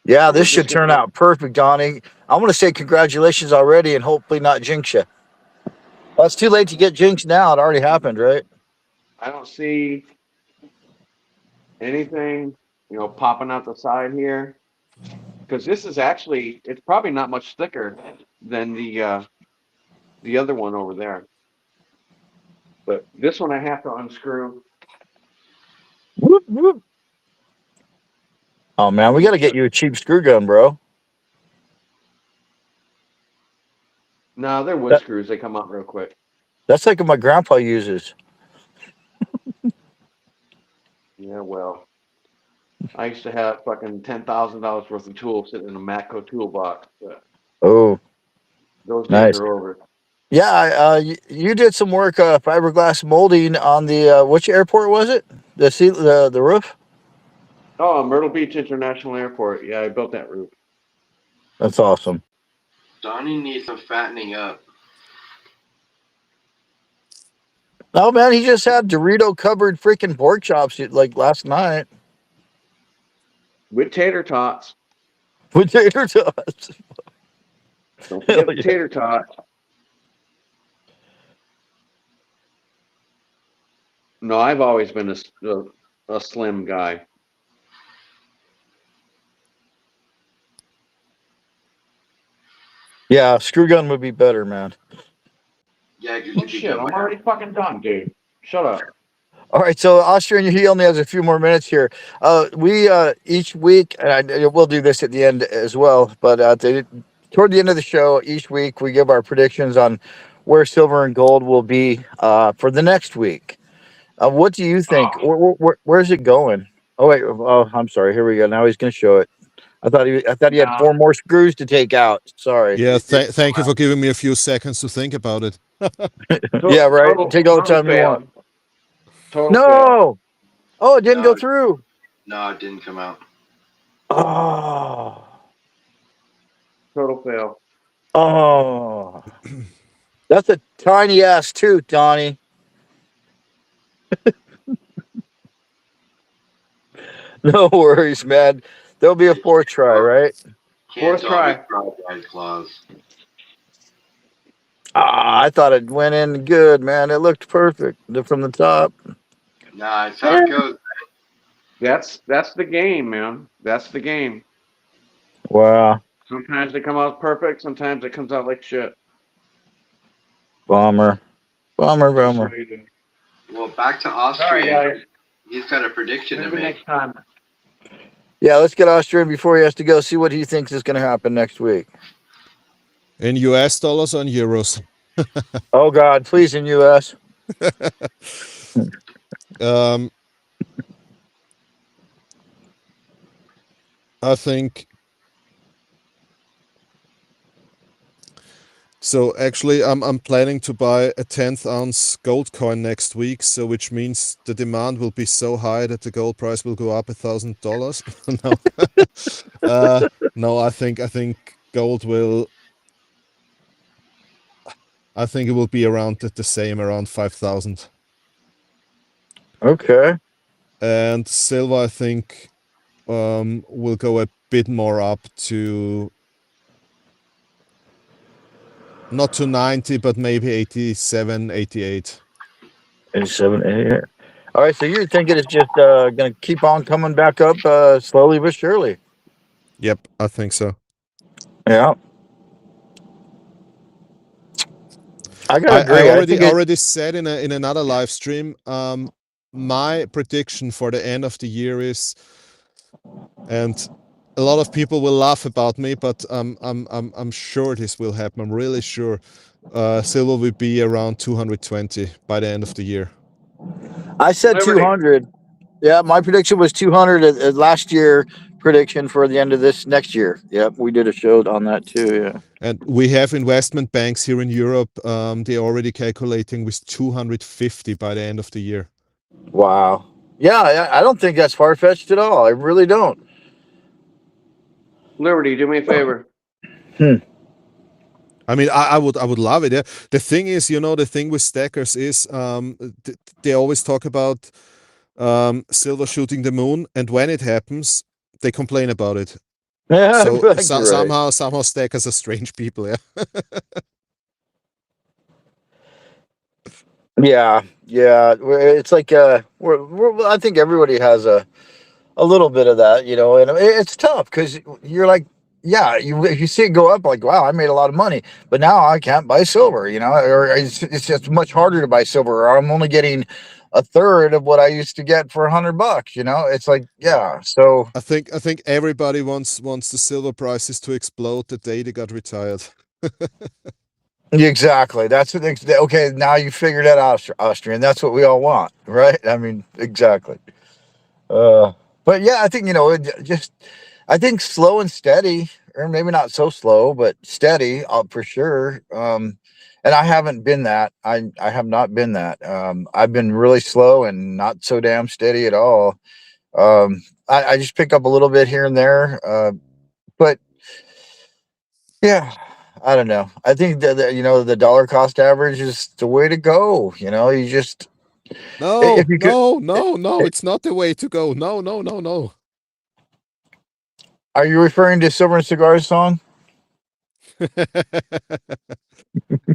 yeah, this should turn out perfect, Donnie. I want to say congratulations already and hopefully not jinx you. Well, it's too late to get jinxed now. It already happened, right? I don't see anything, popping out the side here. Because this is actually, it's probably not much thicker than the other one over there. But this one I have to unscrew. Whoop, whoop. Oh man, we got to get you a cheap screw gun, bro. No, they're wood screws. They come out real quick. That's like what my grandpa uses. Yeah, well, I used to have fucking $10,000 worth of tools sitting in a Matco toolbox. But Oh, those days nice. are over. Yeah, you did some work fiberglass molding on the which airport was it? The roof. Oh, Myrtle Beach International Airport. Yeah, I built that roof. That's awesome. Donnie needs some fattening up. Oh man, he just had Dorito covered freaking pork chops like last night With tater tots. with tater tots. Don't forget Hell the yeah. tater tots. No, I've always been a slim guy. Yeah, screw gun would be better, man. Yeah, because Oh, you'd be shit, good I'm by now. already fucking done, dude. Shut up. All right, so Austrian, he only has a few more minutes here. We each week, and we'll do this at the end as well. But toward the end of the show, each week we give our predictions on where silver and gold will be for the next week. What do you think? Oh, Where's it going? Oh wait, oh I'm sorry. Here we go. Now he's going to show it. I thought he had no. four more screws to take out. Sorry. Yeah, It didn't come thank you out. for giving me a few seconds to think about it. Yeah, right. Total, Take all the total time you want. fail. Total fail. No. Oh, it didn't No, go through. no, it didn't come out. Oh. Total fail. Oh. That's a tiny ass tooth, Donnie. No worries, man. There'll be a It fourth try, right? Fourth can't always try. draw bad claws. I thought it went in good, man. It looked perfect from the top. Nah, it's how Yeah. it goes. That's the game, man. That's the game. Wow. Sometimes they come out perfect. Sometimes it comes out like shit. Bummer. Bummer, That's the bummer. way it is. Well, back to Sorry, Austrian. guys. He's got a prediction to Maybe make. next time. Yeah, let's get Austrian before he has to go. See what he thinks is going to happen next week. In US dollars or in euros? Oh, God. Please, in U.S. um, I think so. Actually, I'm planning to buy a 10th ounce gold coin next week. So, which means the demand will be so high that the gold price will go up $1,000. No, no. I think gold will. I think it will be around the same, around 5,000. Okay. And silver, I think, will go a bit more up to not to 90, but maybe 87, 88. 87, 88. All right. So you're thinking it's just going to keep on coming back up slowly but surely. Yep, I think so. Yeah. I got to I agree. I think it. already said in another live stream, my prediction for the end of the year is, and a lot of people will laugh about me, but I'm sure this will happen. I'm really sure. Silver will be around 220 by the end of the year. I said Liberty. 200. Yeah, my prediction was 200 last year. Prediction for the end of this next year. Yep, we did a show on that too. Yeah. And we have investment banks here in Europe. They're already calculating with 250 by the end of the year. Wow. Yeah, I don't think that's far fetched at all. I really don't. Liberty, do me a favor. I mean, I would love it. Yeah. The thing is, the thing with stackers is they always talk about silver shooting the moon, and when it happens, they complain about it. Yeah, So, I think you're right. somehow stackers are strange people. Yeah. Yeah, yeah. It's like I think everybody has a little bit of that, and it's tough because you're like, yeah, if you see it go up, like, wow, I made a lot of money, but now I can't buy silver, or it's just much harder to buy silver, or I'm only getting a third of what I used to get for $100. It's like, yeah. So I think everybody wants the silver prices to explode the day they got retired. exactly, that's the thing. Okay, now you figured that out, Austrian. That's what we all want, right? I mean, exactly. Uh, but yeah, I think I think slow and steady, or maybe not so slow, but steady, for sure. And I haven't been that. I have not been that. I've been really slow and not so damn steady at all. I just pick up a little bit here and there. But yeah, I don't know. I think that the dollar cost average is the way to go. You just No, if you could. no, no, no. It's not the way to go. No, no, no, no. Are you referring to Silver and Cigars song?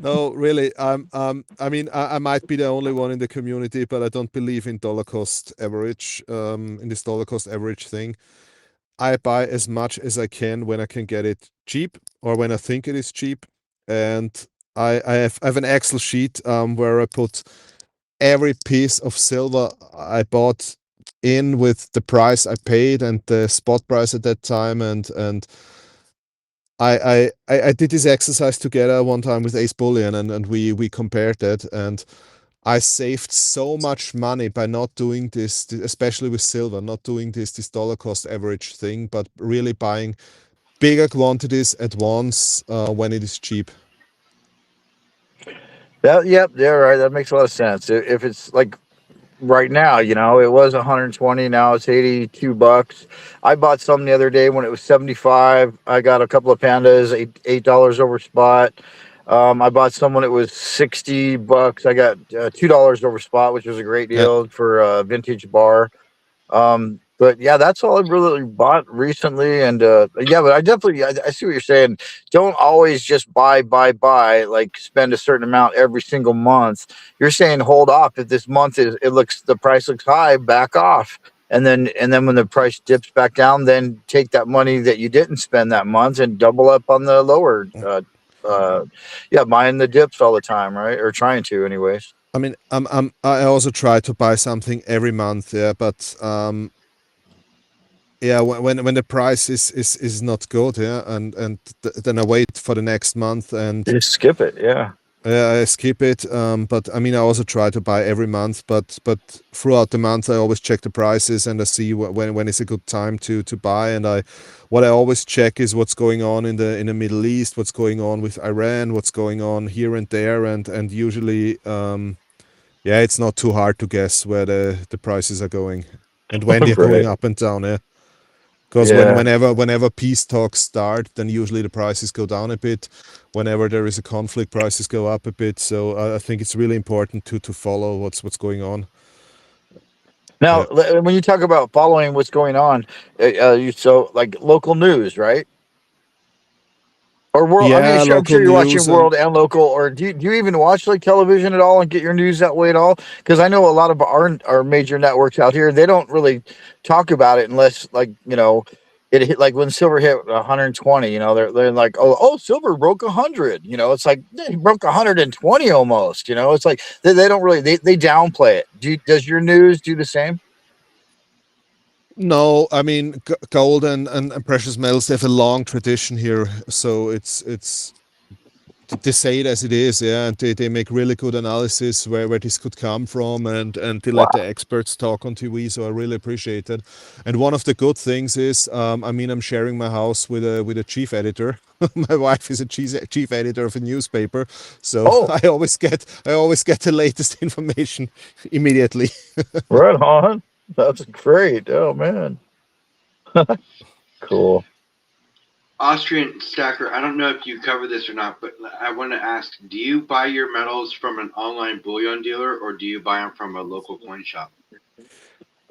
No, really. I mean, I might be the only one in the community, but I don't believe in dollar cost average. In this dollar cost average thing, I buy as much as I can when I can get it cheap or when I think it is cheap. And I have an Excel sheet where I put every piece of silver I bought in with the price I paid and the spot price at that time, and I did this exercise together one time with Ace Bullion, and we compared that, and I saved so much money by not doing this, especially with silver, not doing this dollar cost average thing, but really buying bigger quantities at once when it is cheap. Yep, yeah, right. That makes a lot of sense. If it's like right now, it was 120. Now it's 82 bucks. I bought some the other day when it was 75. I got a couple of pandas, $8 over spot. I bought some when it was 60 bucks. I got $2 over spot, which was a great Yeah. deal for a vintage bar. But yeah, that's all I've really bought recently. And yeah, but I see what you're saying. Don't always just buy, like spend a certain amount every single month. You're saying hold off. If this month the price looks high, back off. And then when the price dips back down, then take that money that you didn't spend that month and double up on the lower. Uh, yeah, buying the dips all the time, right? Or trying to, anyways. I mean, I also try to buy something every month, yeah, but yeah, when the price is not good, yeah, and then I wait for the next month, and Just skip it. Yeah. I skip it. But I mean, I also try to buy every month, but throughout the month, I always check the prices and I see when is a good time to buy. And what I always check is what's going on in the Middle East, what's going on with Iran, what's going on here and there, and usually, yeah, it's not too hard to guess where the prices are going and when they're going Right. up and down. Yeah. Because Yeah. whenever peace talks start, then usually the prices go down a bit. Whenever there is a conflict, prices go up a bit. So I think it's really important to follow what's going on. Now, Yeah. when you talk about following what's going on, so like local news, right? Or world? I mean, Yeah, I'm local sure you're watching news world and local. Or do you even watch like television at all and get your news that way at all? Because I know a lot of our major networks out here, they don't really talk about it unless like it hit like when silver hit 120. They're like, oh, silver broke 100. It's like he broke 120 almost. It's like they don't really they downplay it. Does your news do the same? No, I mean gold and precious metals, they have a long tradition here. So it's they say it as it is, yeah, and they make really good analysis where this could come from, and they let the experts talk on TV. So I really appreciate it. And one of the good things is, I mean, I'm sharing my house with a chief editor. My wife is a chief editor of a newspaper, so Oh, I always get the latest information immediately. right on. That's great. Oh man, cool. Austrian Stacker, I don't know if you cover this or not, but I want to ask: do you buy your metals from an online bullion dealer, or do you buy them from a local coin shop?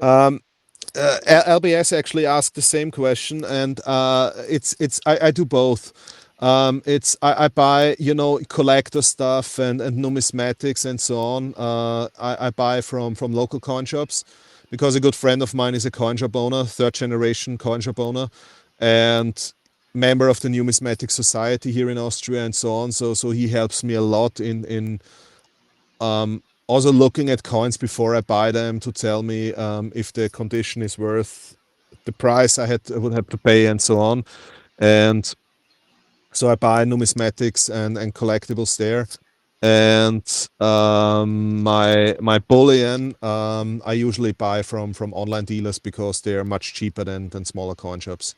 Um, LBS actually asked the same question, and it's I do both. It's I buy collector stuff and numismatics and so on. I buy from local coin shops because a good friend of mine is a coin shop owner, third generation coin shop owner, and member of the numismatic society here in Austria and so on. So he helps me a lot in also looking at coins before I buy them to tell me if the condition is worth the price I would have to pay and so on. And so I buy numismatics and collectibles there. And my bullion I usually buy from online dealers because they're much cheaper than smaller coin shops.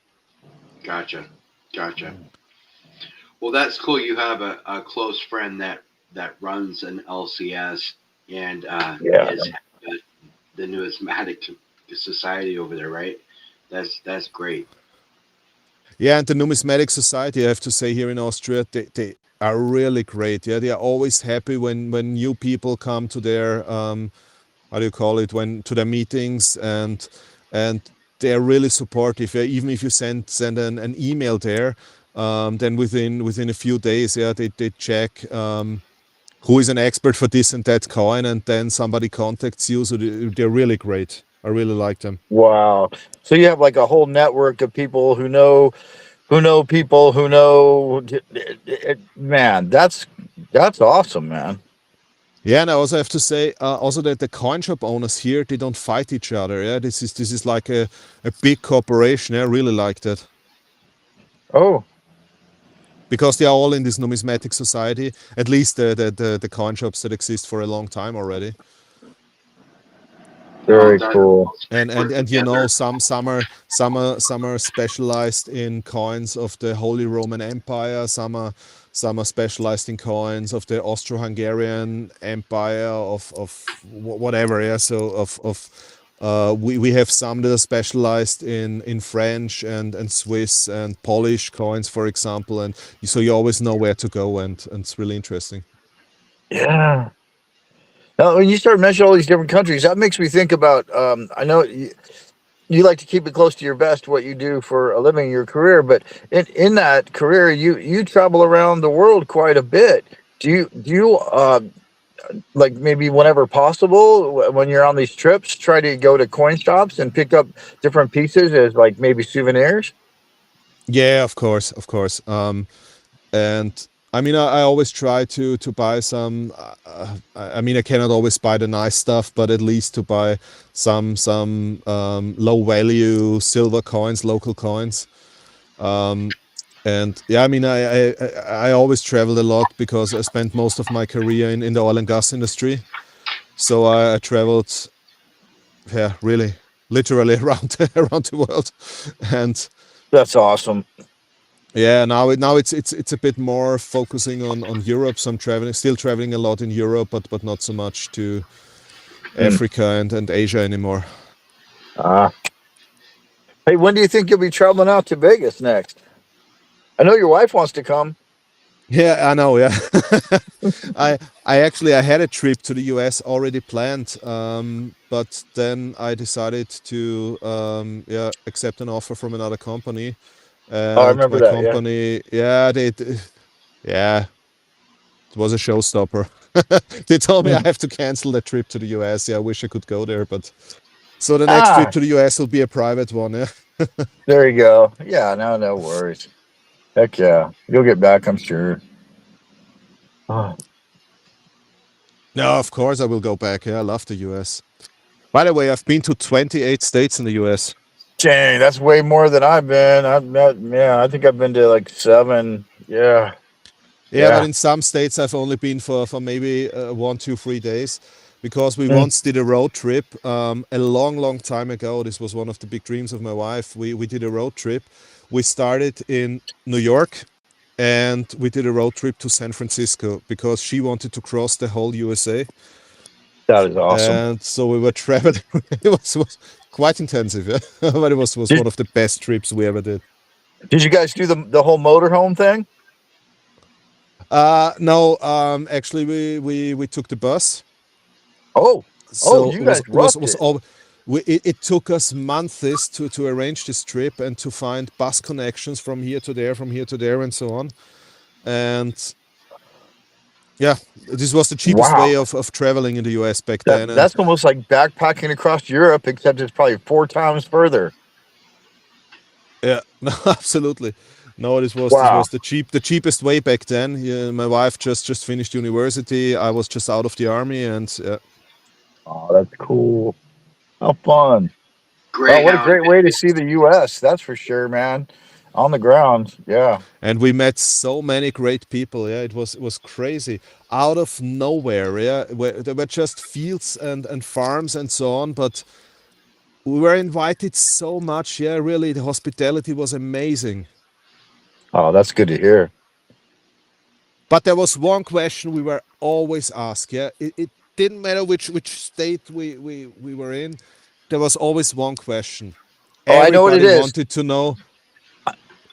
Gotcha, gotcha. Well, that's cool. You have a close friend that runs an LCS and Yeah. is the numismatic society over there, right? That's great. Yeah, and the numismatic society, I have to say, here in Austria, they are really great. Yeah, they are always happy when new people come to their how do you call it, when to their meetings, and they are really supportive. Yeah, even if you send an email there, then within a few days, yeah, they check who is an expert for this and that coin, and then somebody contacts you. So they're really great. I really like them. Wow. So you have like a whole network of people who know people who know. Man, that's awesome, man. Yeah, and I also have to say, also that the coin shop owners here, they don't fight each other. Yeah, this is like a big corporation. I really like that. Oh, because they are all in this numismatic society. At least the coin shops that exist for a long time already. They're all Very done. cool. And you know, some are specialized in coins of the Holy Roman Empire. Some are specialized in coins of the Austro-Hungarian Empire of whatever. Yeah, so we have some that are specialized in French and Swiss and Polish coins, for example, and so you always know where to go, and it's really interesting. Yeah. Now, when you start mentioning all these different countries, that makes me think about. I know you like to keep it close to your vest what you do for a living, your career, but in that career, you travel around the world quite a bit. Do you like maybe whenever possible when you're on these trips, try to go to coin shops and pick up different pieces as like maybe souvenirs? Yeah, of course, of course. And I mean, I always try to buy some. I mean, I cannot always buy the nice stuff, but at least to buy some low value silver coins, local coins. And yeah, I mean, I always traveled a lot because I spent most of my career in the oil and gas industry. So I traveled, yeah, really, literally around the world, and That's awesome. yeah, now it's a bit more focusing on Europe. So I'm still traveling a lot in Europe, but not so much to Hmm. Africa and Asia anymore. Ah. Hey, when do you think you'll be traveling out to Vegas next? I know your wife wants to come. Yeah, I know. Yeah, I I had a trip to the US already planned, but then I decided to yeah, accept an offer from another company, Oh, I and remember my that. Yeah. company, yeah, yeah, it was a showstopper. They told me I Hmm. have to cancel the trip to the US. Yeah, I wish I could go there, but so the next trip Ah, to the US will be a private one. Yeah. there you go. Yeah, no worries. Heck yeah, you'll get back, I'm sure. Oh, No, of course I will go back. Yeah, I love the US. By the way, I've been to 28 states in the US. dang, that's way more than I've been. Yeah, I think I've been to like seven. Yeah, Yeah, but yeah. in some states I've only been for maybe 1, 2, 3 days, because we Mm, once did a road trip a long time ago. This was one of the big dreams of my wife. We did a road trip. We started in New York and we did a road trip to San Francisco because she wanted to cross the whole USA. that is awesome. And so we were traveling. It was quite intensive, yeah? But it was Did one of the best trips we ever did. Did you guys do the whole motorhome thing? No, actually, we took the bus. Oh, oh, So you guys it roughed was it. all. It took us months to arrange this trip and to find bus connections from here to there, from here to there, and so on. And yeah, this was the cheapest Wow, way of traveling in the US back that then. And that's almost like backpacking across Europe, except it's probably four times further. yeah, no, absolutely. No, this Wow. was the cheapest way back then. Yeah, my wife just finished university. I was just out of the army, and Oh, that's cool. How fun. Oh, what a Greyhound. great way to see the U.S. That's for sure, man. On the ground. Yeah. we met so many great people. Yeah, it was crazy. Out of nowhere, yeah, where there were just fields and farms and so on, but we were invited so much. Yeah, really, the hospitality was amazing. Oh, that's good to hear. But there was one question we were always asked. Yeah, it didn't matter which state we were in. There was always one question. Oh, I know what it Everybody is. wanted to know.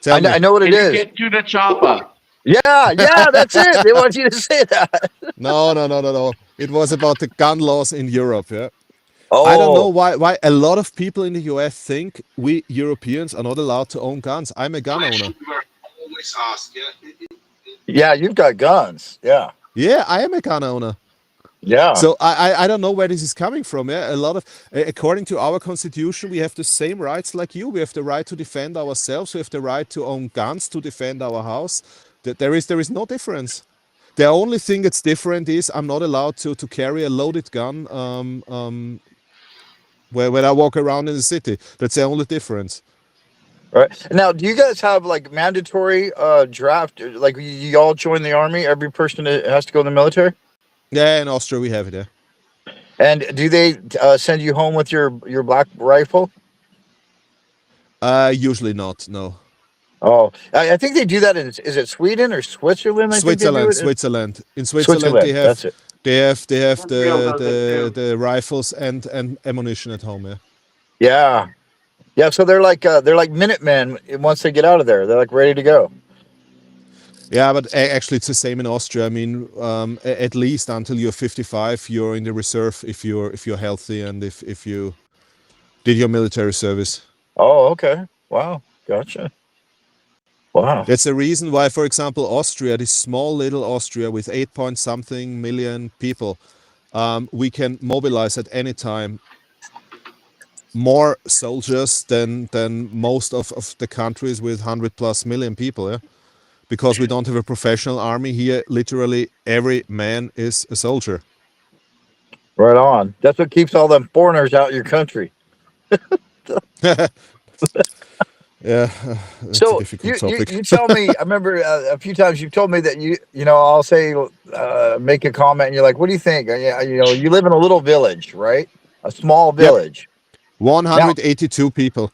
Tell I me. know what it Can you is. get to the chopper? Yeah, yeah, that's it. They want you to say that. No, no, no, no, no. It was about the gun laws in Europe. Yeah. I don't know Oh, why a lot of people in the US think we Europeans are not allowed to own guns. I'm a gun owner. Question we were always asked. Yeah. yeah, you've got guns. Yeah, Yeah, I am a gun owner. yeah. So I don't know where this is coming from. Yeah, a lot of according to our constitution, we have the same rights like you. We have the right to defend ourselves. We have the right to own guns to defend our house. There is no difference. The only thing that's different is I'm not allowed to carry a loaded gun when I walk around in the city. That's the only difference. Right now, do you guys have like mandatory draft? Like you all join the army? Every person that has to go in the military. Yeah, in Austria we have it. Yeah. And do they send you home with your black rifle? Usually not. No. Oh, I think they do that in, is it Sweden or Switzerland? I think they do Switzerland, it in Switzerland. In Switzerland, Switzerland. That's it. Israel does it too. the rifles and ammunition at home. Yeah. Yeah, yeah. So they're like Minutemen once they get out of there. They're like ready to go. Yeah, but actually, it's the same in Austria. I mean, at least until you're 55, you're in the reserve if you're healthy and if you did your military service. Oh, okay. Wow, gotcha. Wow. That's the reason why, for example, Austria, this small little Austria with 8 point something million people, we can mobilize at any time more soldiers than most of the countries with 100 plus million people. Yeah, because we don't have a professional army here. Literally, every man is a soldier. Right on. That's what keeps all them foreigners out of your country. Yeah, that's a So difficult topic. you tell me. I remember a few times you've told me that you know I'll say make a comment and you're like, what do you think? Yeah, you know, you live in a little village, right? A small Yep, village. Now 182 people.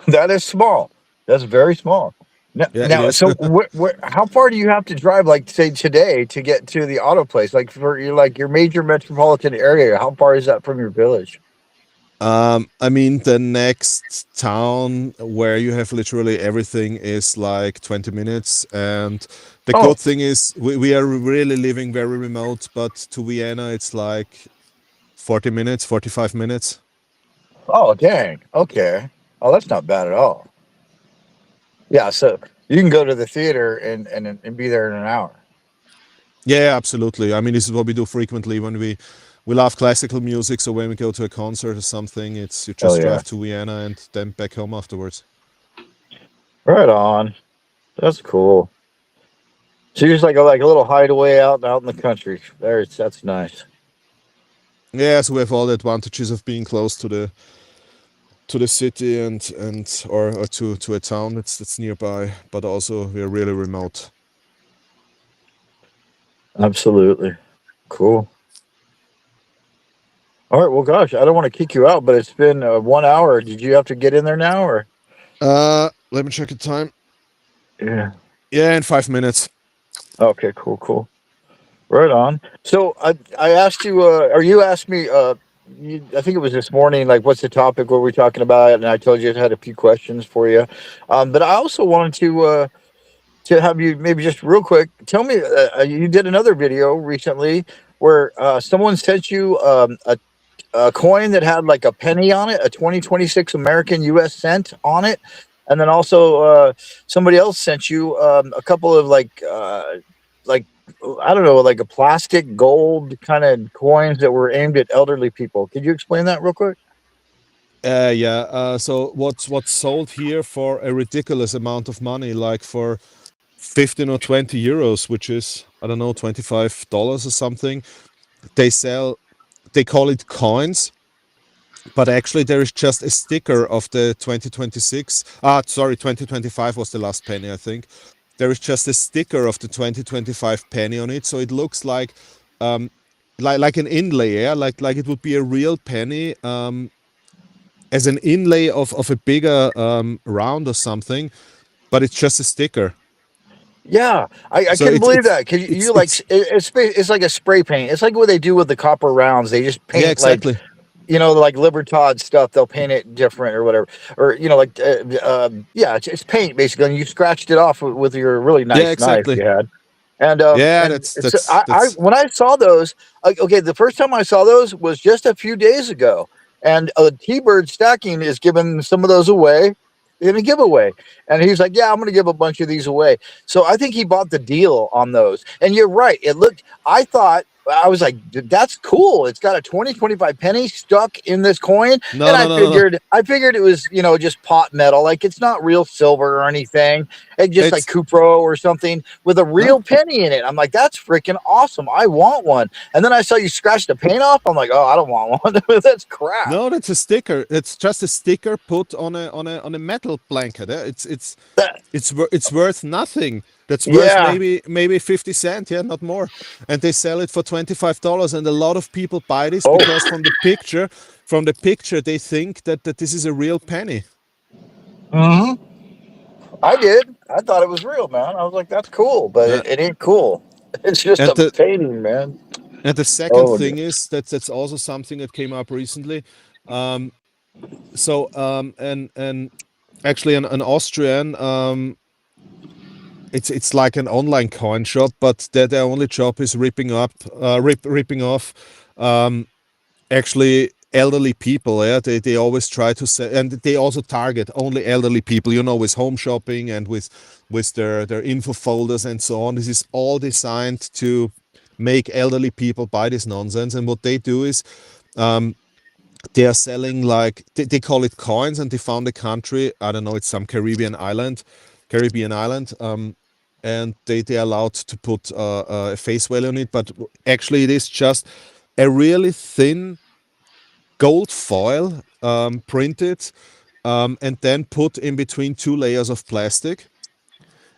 that is small. That's very small. Yeah, it Now, is. so how far do you have to drive, like say today, to get to the auto place? Like for your major metropolitan area, how far is that from your village? I mean, the next town where you have literally everything is like 20 minutes. And the Oh, good thing is we are really living very remote, but to Vienna, it's like 40 minutes, 45 minutes. oh, dang. Okay. Oh, that's not bad at all. Yeah, so you can go to the theater and be there in an hour. Yeah, absolutely. I mean, this is what we do frequently when we love classical music. So when we go to a concert or something, it's you Oh just yeah. drive to Vienna and then back home afterwards. Right on. That's cool. So you're just like a little hideaway out in the country. That's nice. Yeah, so we have all the advantages of being close to the city or to a town that's nearby, but also we're really remote. Absolutely. Cool. All right. Well, gosh, I don't want to kick you out, but it's been 1 hour. Did you have to get in there now, or? Let me check the time. Yeah. Yeah, in 5 minutes. Okay. Cool. Cool. Right on. So I asked you, or you asked me. I think it was this morning. Like, what's the topic? What we're talking about? And I told you I had a few questions for you. But I also wanted to have you maybe just real quick tell me. You did another video recently where someone sent you a coin that had like a penny on it, a 2026 American US cent on it. And then also somebody else sent you a couple of like I don't know, like a plastic gold kind of coins that were aimed at elderly people. Could you explain that real quick? Yeah. So what's sold here for a ridiculous amount of money, like for 15 or 20 euros, which is I don't know, $25 or something. They call it coins, but actually there is just a sticker of the 2026. Sorry, 2025 was the last penny, I think. There is just a sticker of the 2025 penny on it, so it looks um, like an inlay, yeah, like it would be a real penny, as an inlay of a bigger round or something, but it's just a sticker. Yeah, I So couldn't believe that because it's you like it's like a spray paint. It's like what they do with the copper rounds. They just yeah, paint like exactly. like Libertad stuff. They'll paint it different or whatever, or like yeah, it's paint basically. And you scratched it off with your really Yeah, nice knife exactly. you had. Yeah, And that's so that's I that's when I saw those, okay, the first time I saw those was just a few days ago, and T-Bird Stacking is giving some of those away in a giveaway, and he's like, "Yeah, I'm going to give a bunch of these away." So I think he bought the deal on those. And you're right; it looked. I thought. I was like, that's cool. It's got a 25 penny stuck in this coin. No, And no, no, no, no. I figured it was, just pot metal. Like it's not real silver or anything. It's just like It's Cupro or something with a no, real penny in it. I'm like, that's freaking awesome. I want one. And then I saw you scratch the paint off. I'm like, oh, I don't want one. That's crap. no. That's a sticker. It's just a sticker put on a metal blanket. That- It's worth nothing. That's worth yeah. maybe 50 cents, yeah, not more. And they sell it for $25, and a lot of people buy this Oh, because from the picture they think that this is a real penny. hmm I did. I thought it was real, man. I was like, that's cool, but Uh, it ain't cool. It's just and a the painting, man. and the second Oh, thing is that's also something that came up recently. Um, and actually an Austrian, it's like an online coin shop, but their only job is ripping off um, actually elderly people. Yeah, they always try to sell, and they also target only elderly people, with home shopping and with their info folders and so on. This is all designed to make elderly people buy this nonsense. And what they do is um, they are selling, like, they call it coins, and they found a country, I don't know, it's some Caribbean island, and they allowed to put a face value on it, but actually it is just a really thin gold foil, printed, and then put in between two layers of plastic.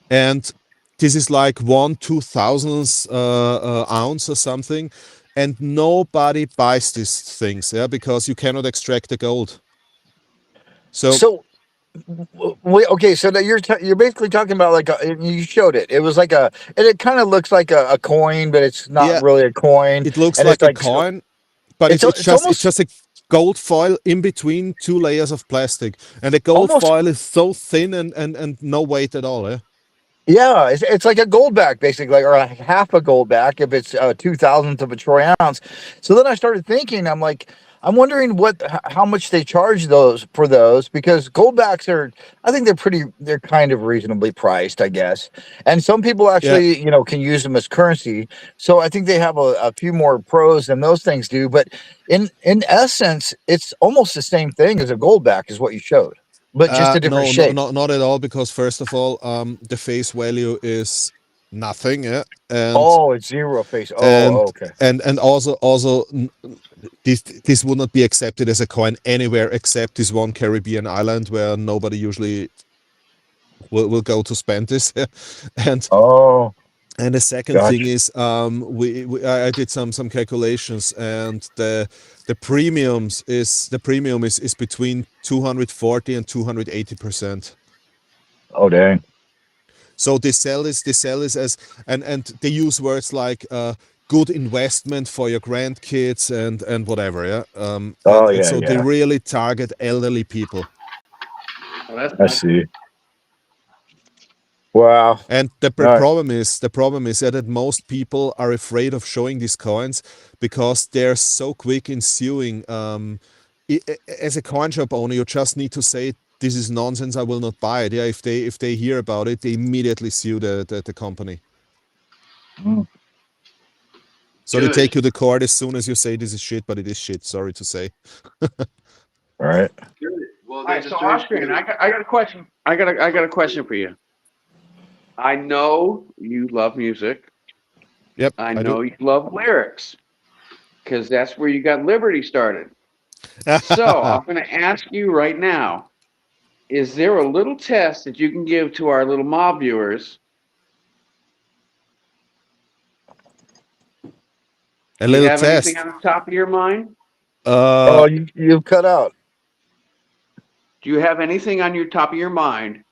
And this is like 1/2000th ounce or something, and nobody buys these things, yeah, because you cannot extract the gold. So so wait, okay, so that you're basically talking about like you showed it. It was like and it kind of looks like a coin, but it's not yeah, really a coin, it looks and it's like a like coin, but it's it's almost just a gold foil in between two layers of plastic, and the gold almost foil is so thin and no weight at all. Yeah, yeah, it's like a gold back basically, like, or a half a gold back if it's 2,000th of a troy ounce. So then I started thinking, I'm like, I'm wondering how much they charge those for those, because goldbacks are, I think they're kind of reasonably priced, I guess. And some people yeah. actually, can use them as currency. So I think they have a few more pros than those things do. But in essence, it's almost the same thing as a goldback, is what you showed, but just a different No, no, shape. not at all. Because first of all, the face value is nothing, yeah, Oh, it's zero face. and Oh, okay. and also this would not be accepted as a coin anywhere except this one Caribbean island where nobody usually will go to spend this. and Oh, and the second thing gotcha. is, I did some calculations, and the premium is between 240 and 280%. Oh, dang. So they sell this as, and they use words like good investment for your grandkids and whatever, yeah. And Oh, and yeah, so they yeah. really target elderly people. Oh, that's I nice. see. Wow. And the All right. problem is that most people are afraid of showing these coins because they're so quick in suing. As a coin shop owner, you just need to say, this is nonsense, I will not buy it. Yeah, if they hear about it, they immediately sue the company. Mm, So they Good. take you to court as soon as you say this is shit, but it is shit. Sorry to say. all right. Good. Well, All they right, so deserve Austrian, to. I got a question. I got a question for you. I know you love music. Yep, I I do. know you love lyrics because that's where you got Liberty started. So I'm going to ask you right now: is there a little test that you can give to our little mob viewers? A Do you little have anything test. on the top of your mind? Uh, Oh, you've cut out. Do you have anything on your top of your mind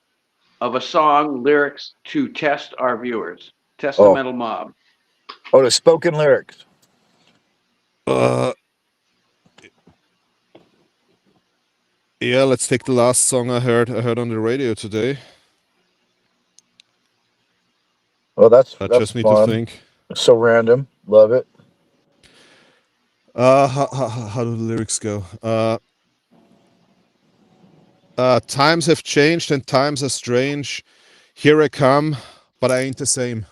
of a song lyrics to test our viewers? Test the Oh, metal mob. the spoken lyrics. uh, yeah. Let's take the last song I heard. On the radio today. Oh, I that's just need to fun. think. So random. Love it. How do the lyrics go? Times have changed and times are strange. Here I come, but I ain't the same.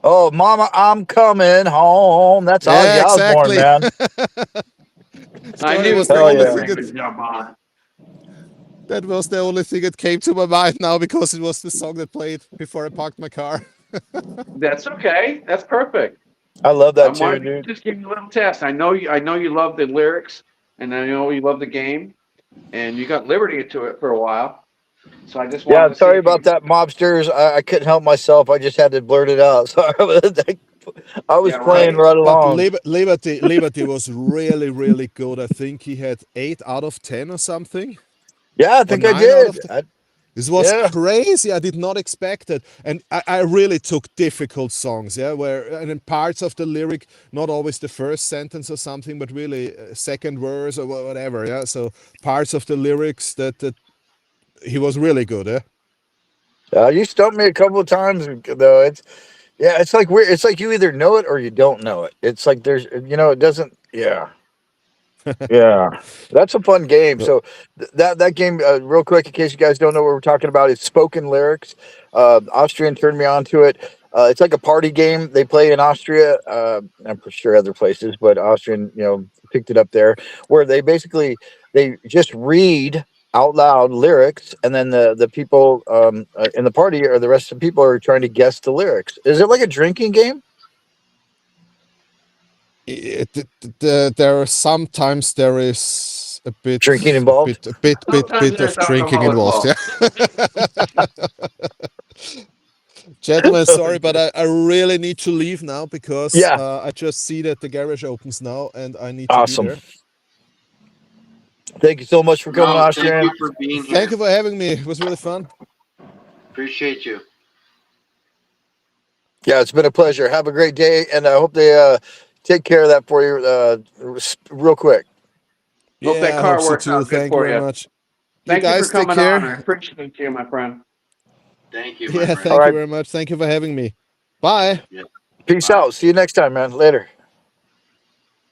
Oh, Mama, I'm coming home. That's Ozzy Yeah, Osbourne, exactly. man. I Story knew was you the Hell were only doing yeah. thing a that good job on it. that was the only thing that came to my mind now because it was the song that played before I parked my car. That's okay. That's perfect. I love I that tune, wanted to dude. just give you a little test. I know you. I know you love the lyrics, and I know you love the game, and you got liberty to it for a while. So I just Yeah, wanted to see sorry if you. about that, mobsters. I couldn't help myself. I just had to blurt it out. Sorry, I was Yeah, playing right. right But along. Liberty was really, really good. I think he had 8 out of 10 or something, Yeah, I or think I 9 out of did. 10. This was Yeah, crazy. I did not expect it. And I really took difficult songs, yeah, where, and in parts of the lyric, not always the first sentence or something, but really second verse or whatever, yeah. So parts of the lyrics that he was really good, yeah. you stumped me a couple of times though. It's like weird. It's like you either know it or you don't know it. It's like there's, it doesn't. Yeah. Yeah, that's a fun game. No, So that game, real quick, in case you guys don't know what we're talking about, is spoken lyrics. Austrian turned me on to it. It's like a party game they play in Austria. I'm for sure other places, but Austrian, picked it up there, where they just read out loud lyrics, and then the people in the party or the rest of the people are trying to guess the lyrics. Is it like a drinking game? there are sometimes there is a Drinking bit, a involved? bit, a bit, bit, Sometimes bit of there's drinking alcohol involved. involved. Yeah, gentlemen, sorry, but I really need to leave now because Yeah, I just see that the garage opens now and I need to be awesome. there. Thank you so much for coming, No, thank Austrian. you for being Thank here. you for having me. It was really fun. Appreciate you. Yeah, it's been a pleasure. Have a great day, and I hope they take care of that for you real quick. Hope that Yeah, I hope car so works too. out good Thank you for very you. much. You Thank you for guys take coming on. care. I appreciate you, my friend. Thank you, my Yeah, friend. All thank you right, very much. Thank you for having me. Bye. Yeah. peace Bye. out. See you next time, man. Later.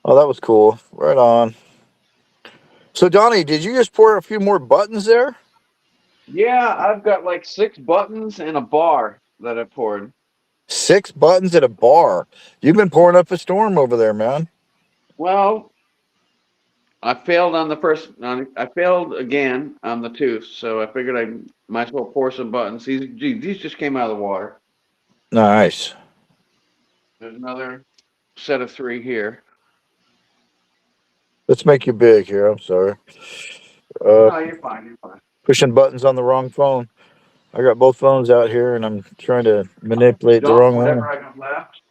Oh, that was cool. Right on. So, Donnie, did you just pour a few more buttons there? Yeah, I've got like 6 buttons and a bar that I poured. 6 buttons at a bar. You've been pouring up a storm over there, man. Well, I failed on the first. I failed again on the tooth, so I figured I might as well pour some buttons. These just came out of the water. Nice. There's another set of 3 here. Let's make you big here. I'm sorry. Uh, No, you're fine. You're fine. pushing buttons on the wrong phone. I got both phones out here, and I'm trying to manipulate the Dump wrong whatever one. I got left.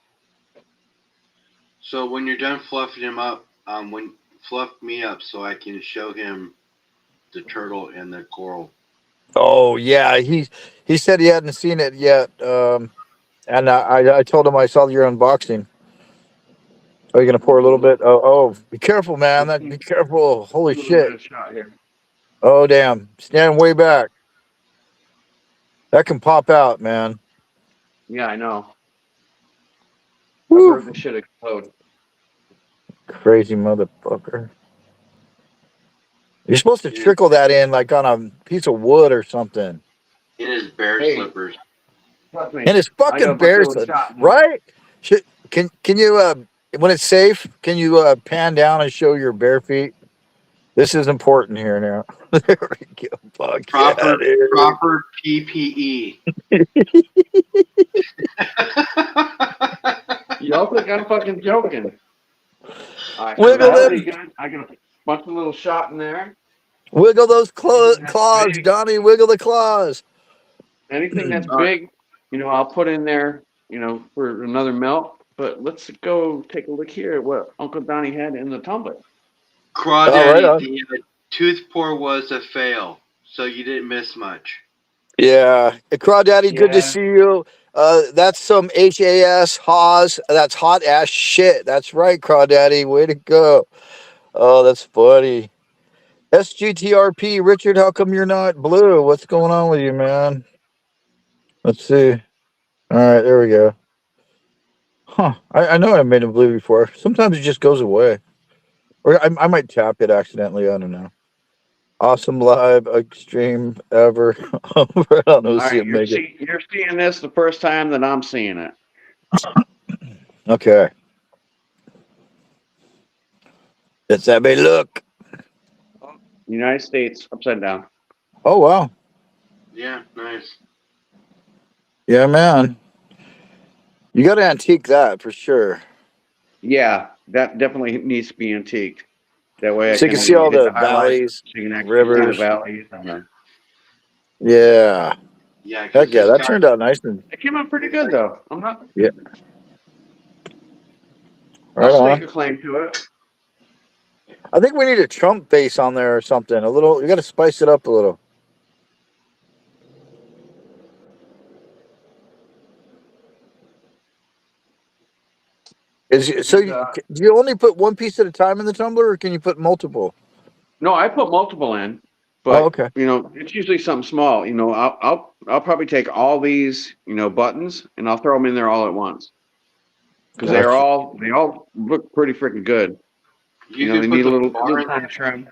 So when you're done fluffing him up, when fluff me up so I can show him the turtle and the coral. Oh yeah, he said he hadn't seen it yet. And I told him I saw your unboxing. Are you gonna pour a little Mm-hmm. bit? Oh, be careful, man. Let's That see. be careful. A Holy little bit shit. of shot here. Oh damn. Stand way back. That can pop out, man. Yeah, I know. I've Woo. heard this shit explode. Crazy motherfucker. You're supposed to In his, trickle that in like on a piece of wood or something. in his bear Hey, slippers. trust me, And it's I got fucking a bunch of bears, little shot in there. right? Can you when it's safe, can you pan down and show your bare feet? This is important here now. There we go. Fuck yeah, Proper dude. proper PPE. Y'all think I'm fucking joking? All right, so Wiggle now you them. guys, I got a bunch of little shot in there. Wiggle those Anything that's claws, big, Donnie. Wiggle the claws. anything that's All right. big, I'll put in there, for another melt. But let's go take a look here at what Uncle Donnie had in the tumbler. All right Crawdaddy, on. the tooth pour was a fail, so you didn't miss much. Yeah. Crawdaddy, good to Yeah, see you. That's some HAS Haas. That's hot ass shit. That's right, Crawdaddy. Way to go. Oh, that's funny. SGTRP, Richard, how come you're not blue? What's going on with you, man? Let's see. All right, there we go. Huh. I know I made him blue before. Sometimes it just goes away. Or I might tap it accidentally. I don't know. Awesome live extreme ever. I don't know. all See right, it make it. you're seeing this the first time that I'm seeing it. Okay. Let's have a look. United States upside down. Oh wow. Yeah, nice. Yeah, man. You got to antique that for sure. Yeah, that definitely needs to be antiqued. That way I So you can can see all hit the the highlights. valleys, So you can actually see the rivers. valleys. And Yeah. Yeah, Heck because yeah, this that car, turned out nice. And it came out pretty good though. I'm not. yeah, I'll right stake on. a claim to it. I think we need a Trump face on there or something. A little. You got to spice it up a little. So? And, Do you only put one piece at a time in the tumbler, or can you put multiple? no, I put multiple in, Oh, but okay. it's usually something small. I'll probably take all these buttons and I'll throw them in there all at once because they Gotcha. all look pretty freaking good. you They could put need a the little bar in time there. to trim.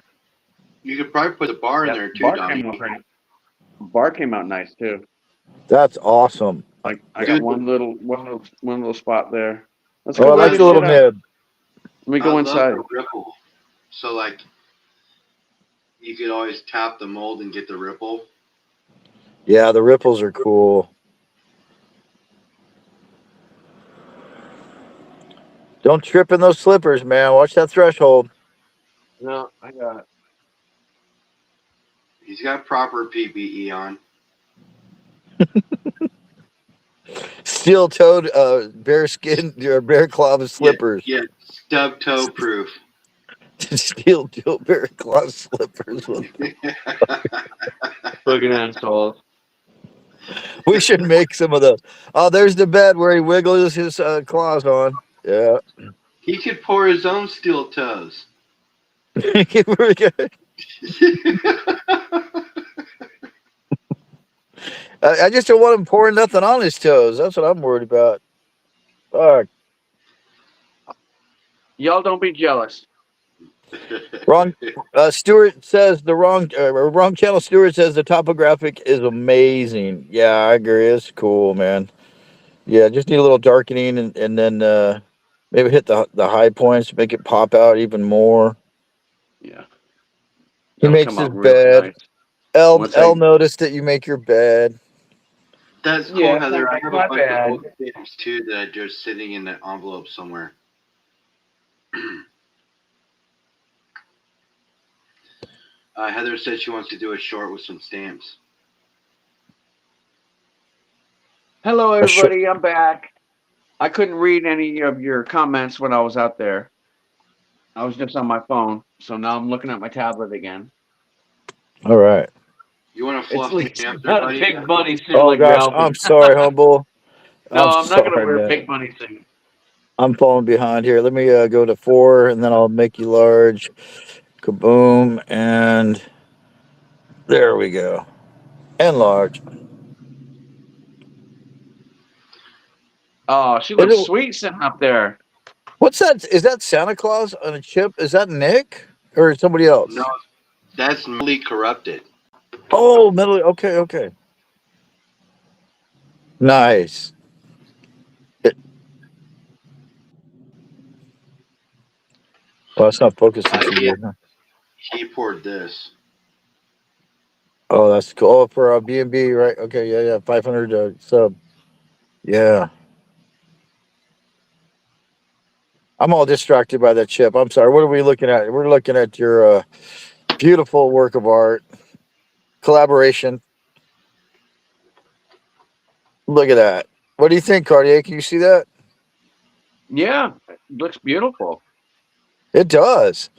You could probably put the bar in Yep, there too, bar Donnie. came out pretty. Bar came out nice too. That's awesome. Like I got Dude, one little spot there. Let's Oh, go I light like I the this little shit love up. nib. Let me I go love inside. the ripple. So like you could always tap the mold and get the ripple. Yeah, the ripples are cool. Don't trip in those slippers, man. Watch that threshold. No, I got it. He's got proper PPE on. Steel-toed, bear skin or bear claw Yeah, slippers. yeah, stub toe proof. Steel-toed bear claw slippers. Fucking assholes. We should make some of the. Oh, there's the bed where he wiggles his claws on. Yeah. He could pour his own steel toes. Very good. I just don't want him pouring nothing on his toes. That's what I'm worried about. Fuck. Y'all don't be jealous. Wrong. Stewart says the wrong channel. Stewart says the topographic is amazing. Yeah, I agree. It's cool, man. Yeah, just need a little darkening and then maybe hit the high points, make it pop out even more. Yeah, He that'll makes come his out really bed. nice. Once L noticed that you make your bed. That's cool, yeah, Heather. I that's have a not bunch of bad. old stamps too that are just sitting in the envelope somewhere. Heather said she wants to do a short with some stamps. Hello, A sh- everybody. I'm back. I couldn't read any of your comments when I was out there. I was just on my phone, so now I'm looking at my tablet again. All right. You want to It's fluff me like up there, not a buddy? big bunny suit Oh like gosh, Ralphie. I'm sorry, humble. No, I'm I'm not gonna sorry, wear a man. big bunny suit. I'm falling behind here. Let me go to 4, and then I'll make you large. Kaboom, and there we go. And large. Oh, she looks It'll, sweet sitting up there. what's that? Is that Santa Claus on a chip? Is that Nick or somebody No, else? that's mentally corrupted. Oh, metal. Okay, okay. Nice. It, well, it's not focusing too good. Huh? He poured this. Oh, that's cool. Oh, for B&B, right? Okay, yeah, yeah. 500 sub. Yeah. I'm all distracted by that chip. I'm sorry. What are we looking at? We're looking at your beautiful work of art collaboration. Look at that. What do you think, Cartier? Can you see that? Yeah, it looks beautiful. It does.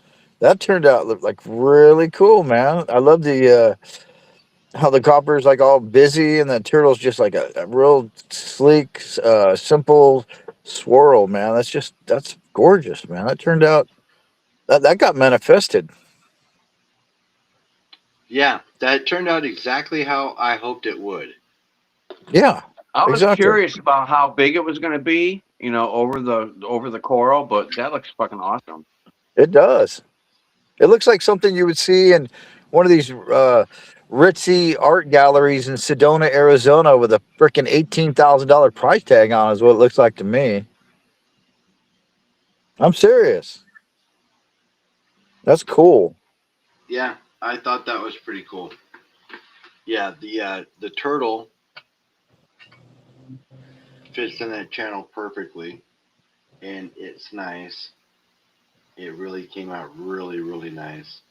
That turned out look like really cool, man. I love the how the copper's like all busy and the turtle's just like a real sleek, simple swirl, man. That's gorgeous, man. That turned out that got manifested. Yeah, that turned out exactly how I hoped it would. Yeah, I was exactly. curious about how big it was going to be, over the coral, but that looks fucking awesome. It does. It looks like something you would see in one of these ritzy art galleries in Sedona, Arizona, with a freaking $18,000 price tag on, is what it looks like to me. I'm serious. That's cool. Yeah, I thought that was pretty cool. Yeah, the turtle fits in that channel perfectly, and it's nice. It really came out really, really nice.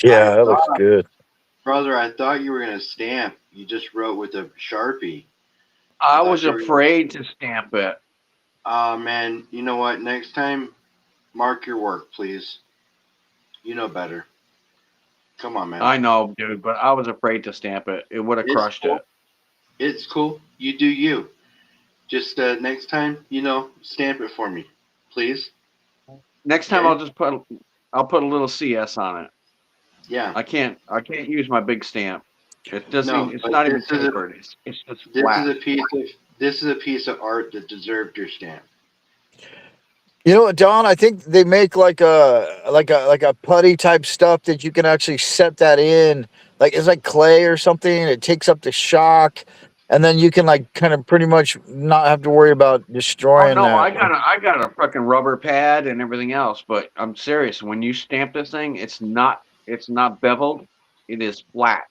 I Yeah, that looks thought, good. brother, I thought you were gonna stamp. You just wrote with a Sharpie. I I thought was you were gonna. afraid to stamp it. Man, you know what? Next time, mark your work, please. You know better. Come on, man. I know, dude, but I was afraid to stamp it. It would have It's crushed cool. it. It's cool. You do you. Just next time, stamp it for me, please. Next time Okay? I'll put a little CS on it. Yeah. I can't use my big stamp. It doesn't No, even, it's but not even tapered. It's just this is flat. a piece of this is a piece of art that deserved your stamp. You know what, Don? I think they make like a putty type stuff that you can actually set that in. Like it's like clay or something. It takes up the shock, and then you can like kind of pretty much not have to worry about Oh destroying no, that. I got a fucking rubber pad and everything else, but I'm serious. When you stamp this thing, it's not beveled. It is flat.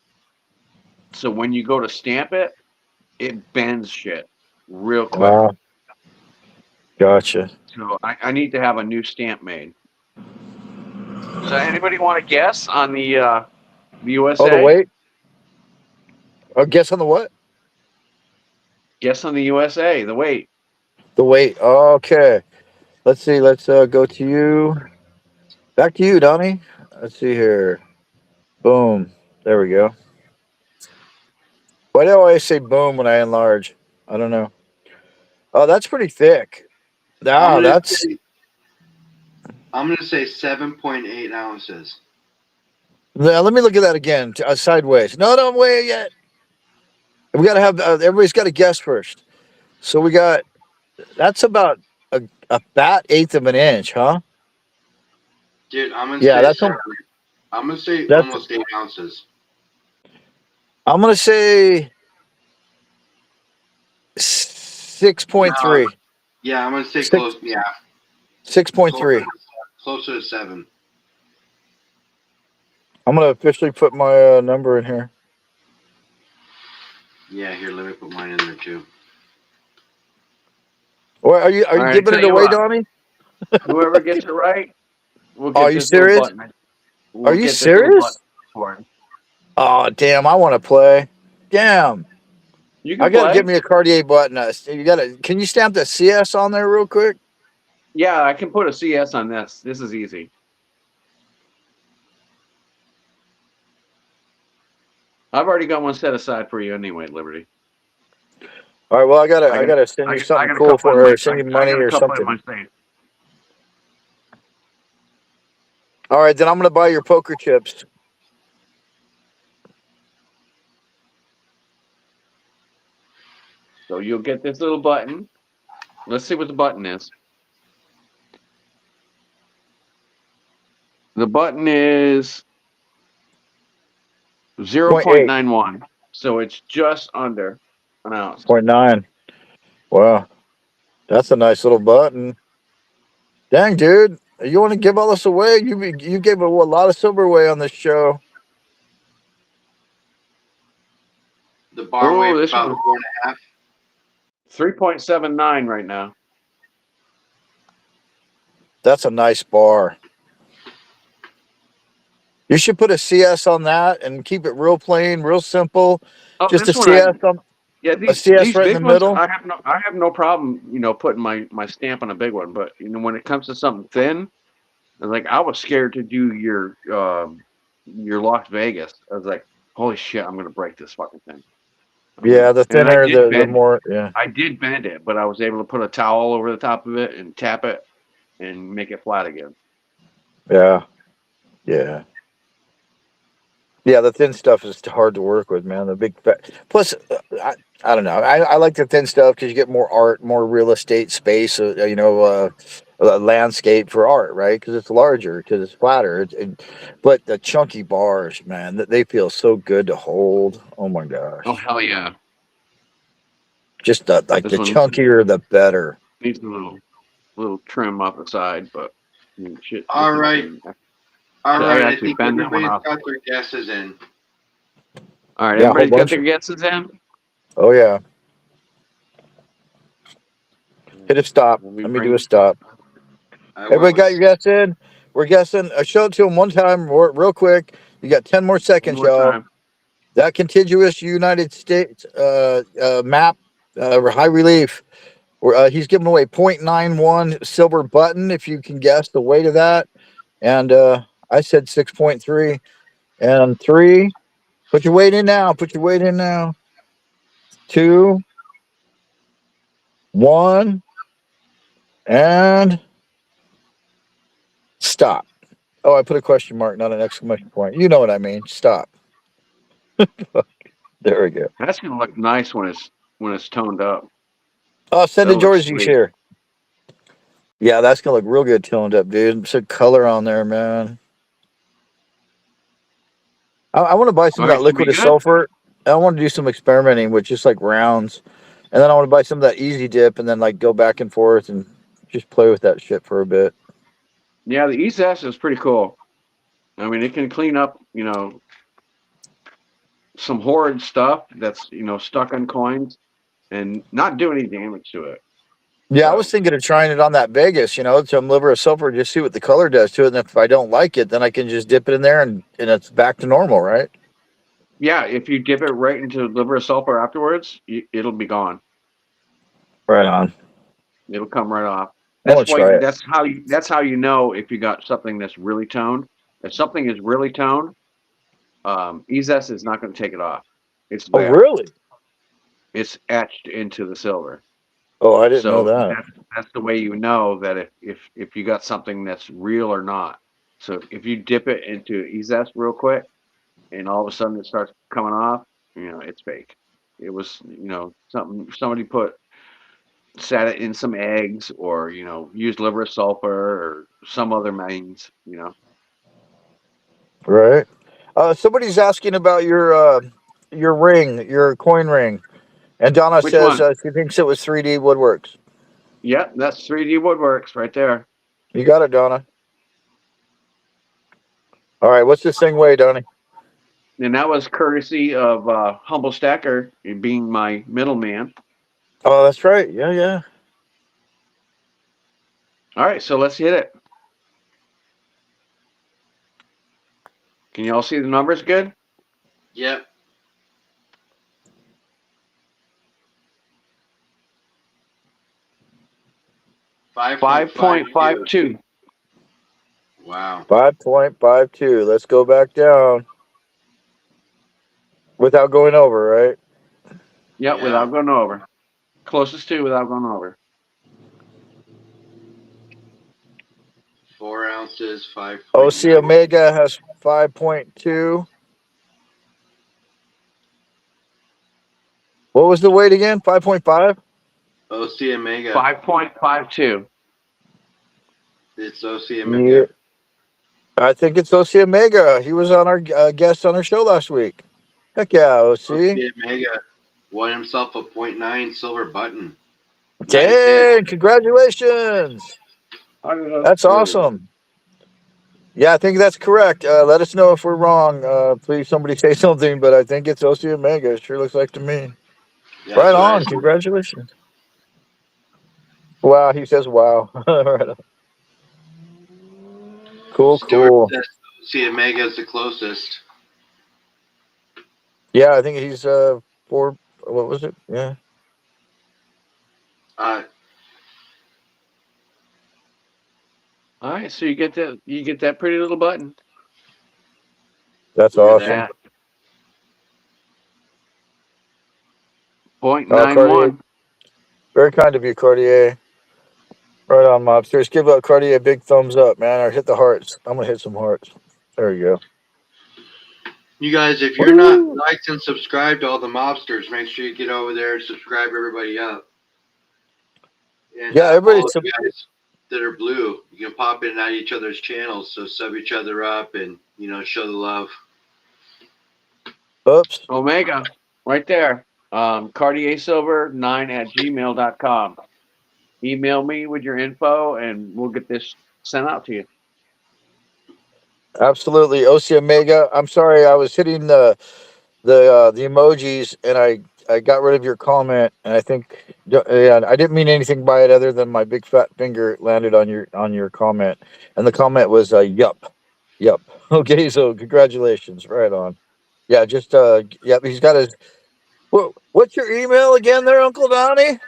So when you go to stamp it, it bends shit real quick. Oh, gotcha. So I need to have a new stamp made. So anybody want to guess on the Oh, the USA? weight. Oh, guess on the what? Guess on the USA, the weight. The weight. Okay. Let's see. Let's go to you. Back to you, Donnie. Let's see here. Boom. There we go. Why do I always say boom when I enlarge? I don't know. Oh, that's pretty thick. I'm Ah, gonna that's. say I'm gonna say 7.8 ounces. Now, let me look at that again, sideways. No, don't weigh it yet. We got to have everybody's got to guess first. So we got that's about a fat eighth of an inch, huh? Dude, I'm gonna Yeah, say that's seven. I'm gonna say that's. almost 8 ounces. I'm gonna say 6.3. Yeah, I'm gonna say Six close. Yeah, six point closer three. to, closer to 7. I'm gonna officially put my number in here. Yeah, here, let me put mine in there too. Or are you All right, giving tell it you away, what. Donnie? Whoever gets it right, we'll Are get you this little serious? button. Are We'll you get this little button serious? for him. Oh, damn! I want to play. Damn! You I can gotta get play. me a Cartier button. You gotta. Can you stamp the CS on there real quick? Yeah, I can put a CS on this. This is easy. I've already got one set aside for you anyway, Liberty. All right. Well, I gotta. I I got gotta send I you got I something got a cool couple in for, my or send you I money got a or couple in something. my safe. All right, then I'm gonna buy your poker chips. So you'll get this little button. Let's see what the button is. The button is Point eight. 0.91. So it's just under an ounce. 0.9. Wow, that's a nice little button. Dang, dude, you want to give all this away? You gave a lot of silver away on this show. The bar Oh, weighs this about one 4.5. 3.79 right now. That's a nice bar. You should put a CS on that and keep it real plain, real simple. Oh, Just a this one I CS on yeah, a these CS these right in the big ones middle. I have no problem, putting my stamp on a big one, but when it comes to something thin, like I was scared to do your Las Vegas. I was like, holy shit, I'm gonna break this fucking thing. Yeah, the And I thinner, did the bend it. more. Yeah, I did bend it, but I was able to put a towel over the top of it and tap it and make it flat again. yeah, yeah. Yeah, the thin stuff is hard to work with, man. The big fat. Plus, I don't know. I like the thin stuff because you get more art, more real estate space. landscape for art, right? Because it's larger, because it's flatter. But the chunky bars, man, they feel so good to hold. Oh my Oh gosh, hell yeah! just like This the one chunkier, the better. needs a little trim off the side, but I mean, shit, this All is right, clean. all Should I right. I actually think bend that one everybody's off? got their guesses in. All right, Yeah, a whole everybody's got bunch their of. guesses in. Oh yeah, hit a stop. Let me Let me do a bring. stop. I went Everybody with got your guess in? We're guessing. Show it to them one time, real quick. You got 10 more One seconds, more y'all. time. That contiguous United States map, high relief. He's giving away 0.91 silver button, if you can guess the weight of that. And I said 6.3. And 3, put your weight in now. Put your weight in now. 2, 1, and stop. Oh, I put a question mark, not an exclamation point. You know what I mean. Stop. There we go. That's gonna look nice when it's toned up. Oh, send to That'll look George sweet. share. Yeah, that's gonna look real good toned up, dude. Some color on there, man. I want to buy some All of that right, should liquid be of good. sulfur. I want to do some experimenting with just like rounds, and then I want to buy some of that easy dip, and then like go back and forth and just play with that shit for a bit. Yeah, the ESS is pretty cool. I mean, it can clean up, some horrid stuff that's stuck on coins and not do any damage to it. Yeah, I was So thinking of trying it on that Vegas, some liver of sulfur, just see what the color does to it, and if I don't like it, then I can just dip it in there, and it's back to normal, right? yeah, if you dip it right into liver sulfur afterwards, it'll be gone. Right on. It'll come right off. I want to try it. That's how you know if you got something that's really toned. If something is really toned, ESS is not going to take it off. It's Oh, there. really? It's etched into the silver. Oh, I didn't know So that. that's the way you know that if you got something that's real or not. So if you dip it into ESS real quick and all of a sudden it starts coming off, it's fake. It was, something somebody sat it in some eggs or, used liver sulfur or some other means. Right. Somebody's asking about your ring, your coin ring, and Donna Which says one? she thinks it was 3D Woodworks. Yep, that's 3D Woodworks right there. You got it, Donna. All right, what's this thing weigh, Donnie? And that was courtesy of Humble Stacker being my middleman. Oh, that's right. Yeah, yeah. All right, so let's hit it. Can you all see the numbers good? Yep. 5.52. 5.52. Wow. 5.52. Let's go back down without going over, right? Yep, Yeah. without going over. Closest to without going over. 4 ounces, OC 5.9. Omega has 5.2. What was the weight again? 5.5? OC Omega. 5.52. It's OC Yeah. Omega. I think it's OC Omega. He was on our guest on our show last week. Heck yeah, OC OC. Omega won himself a .9 silver button. Nice hit. Dang, congratulations. That's awesome. Yeah, I think that's correct. Let us know if we're wrong. Please, somebody say something, but I think it's OC Omega. It sure looks like to me. That's Right what I on. said. Congratulations. Wow, he says wow. Right on. Cool, Stuart cool. says OC Omega is the closest. Yeah, I think he's 4. What was it? Yeah, Uh, All right, so you get that pretty little button. that's look at awesome. that. Cartier, 0.91. very kind of you, Cartier. Right on, mobsters. Give Cartier a big thumbs up, man, or hit the hearts. I'm gonna hit some hearts. There you go. You guys, if you're not Woo! liked and subscribed to all the mobsters, make sure you get over there and subscribe everybody up. And Yeah, all everybody. of you guys, that are blue. You can pop in and out of each other's channels, so sub each other up and show the love. Oops. Omega, right there. Cartier Silver 9@gmail.com. Email me with your info, and we'll get this sent out to you. Absolutely. OC Omega. I'm sorry, I was hitting the emojis, and I got rid of your comment, and I think, yeah, I didn't mean anything by it other than my big fat finger landed on your comment, and the comment was yup, yup. Okay, so congratulations, right on. Yeah, just yeah, he's got his. What's your email again, there, Uncle Donnie?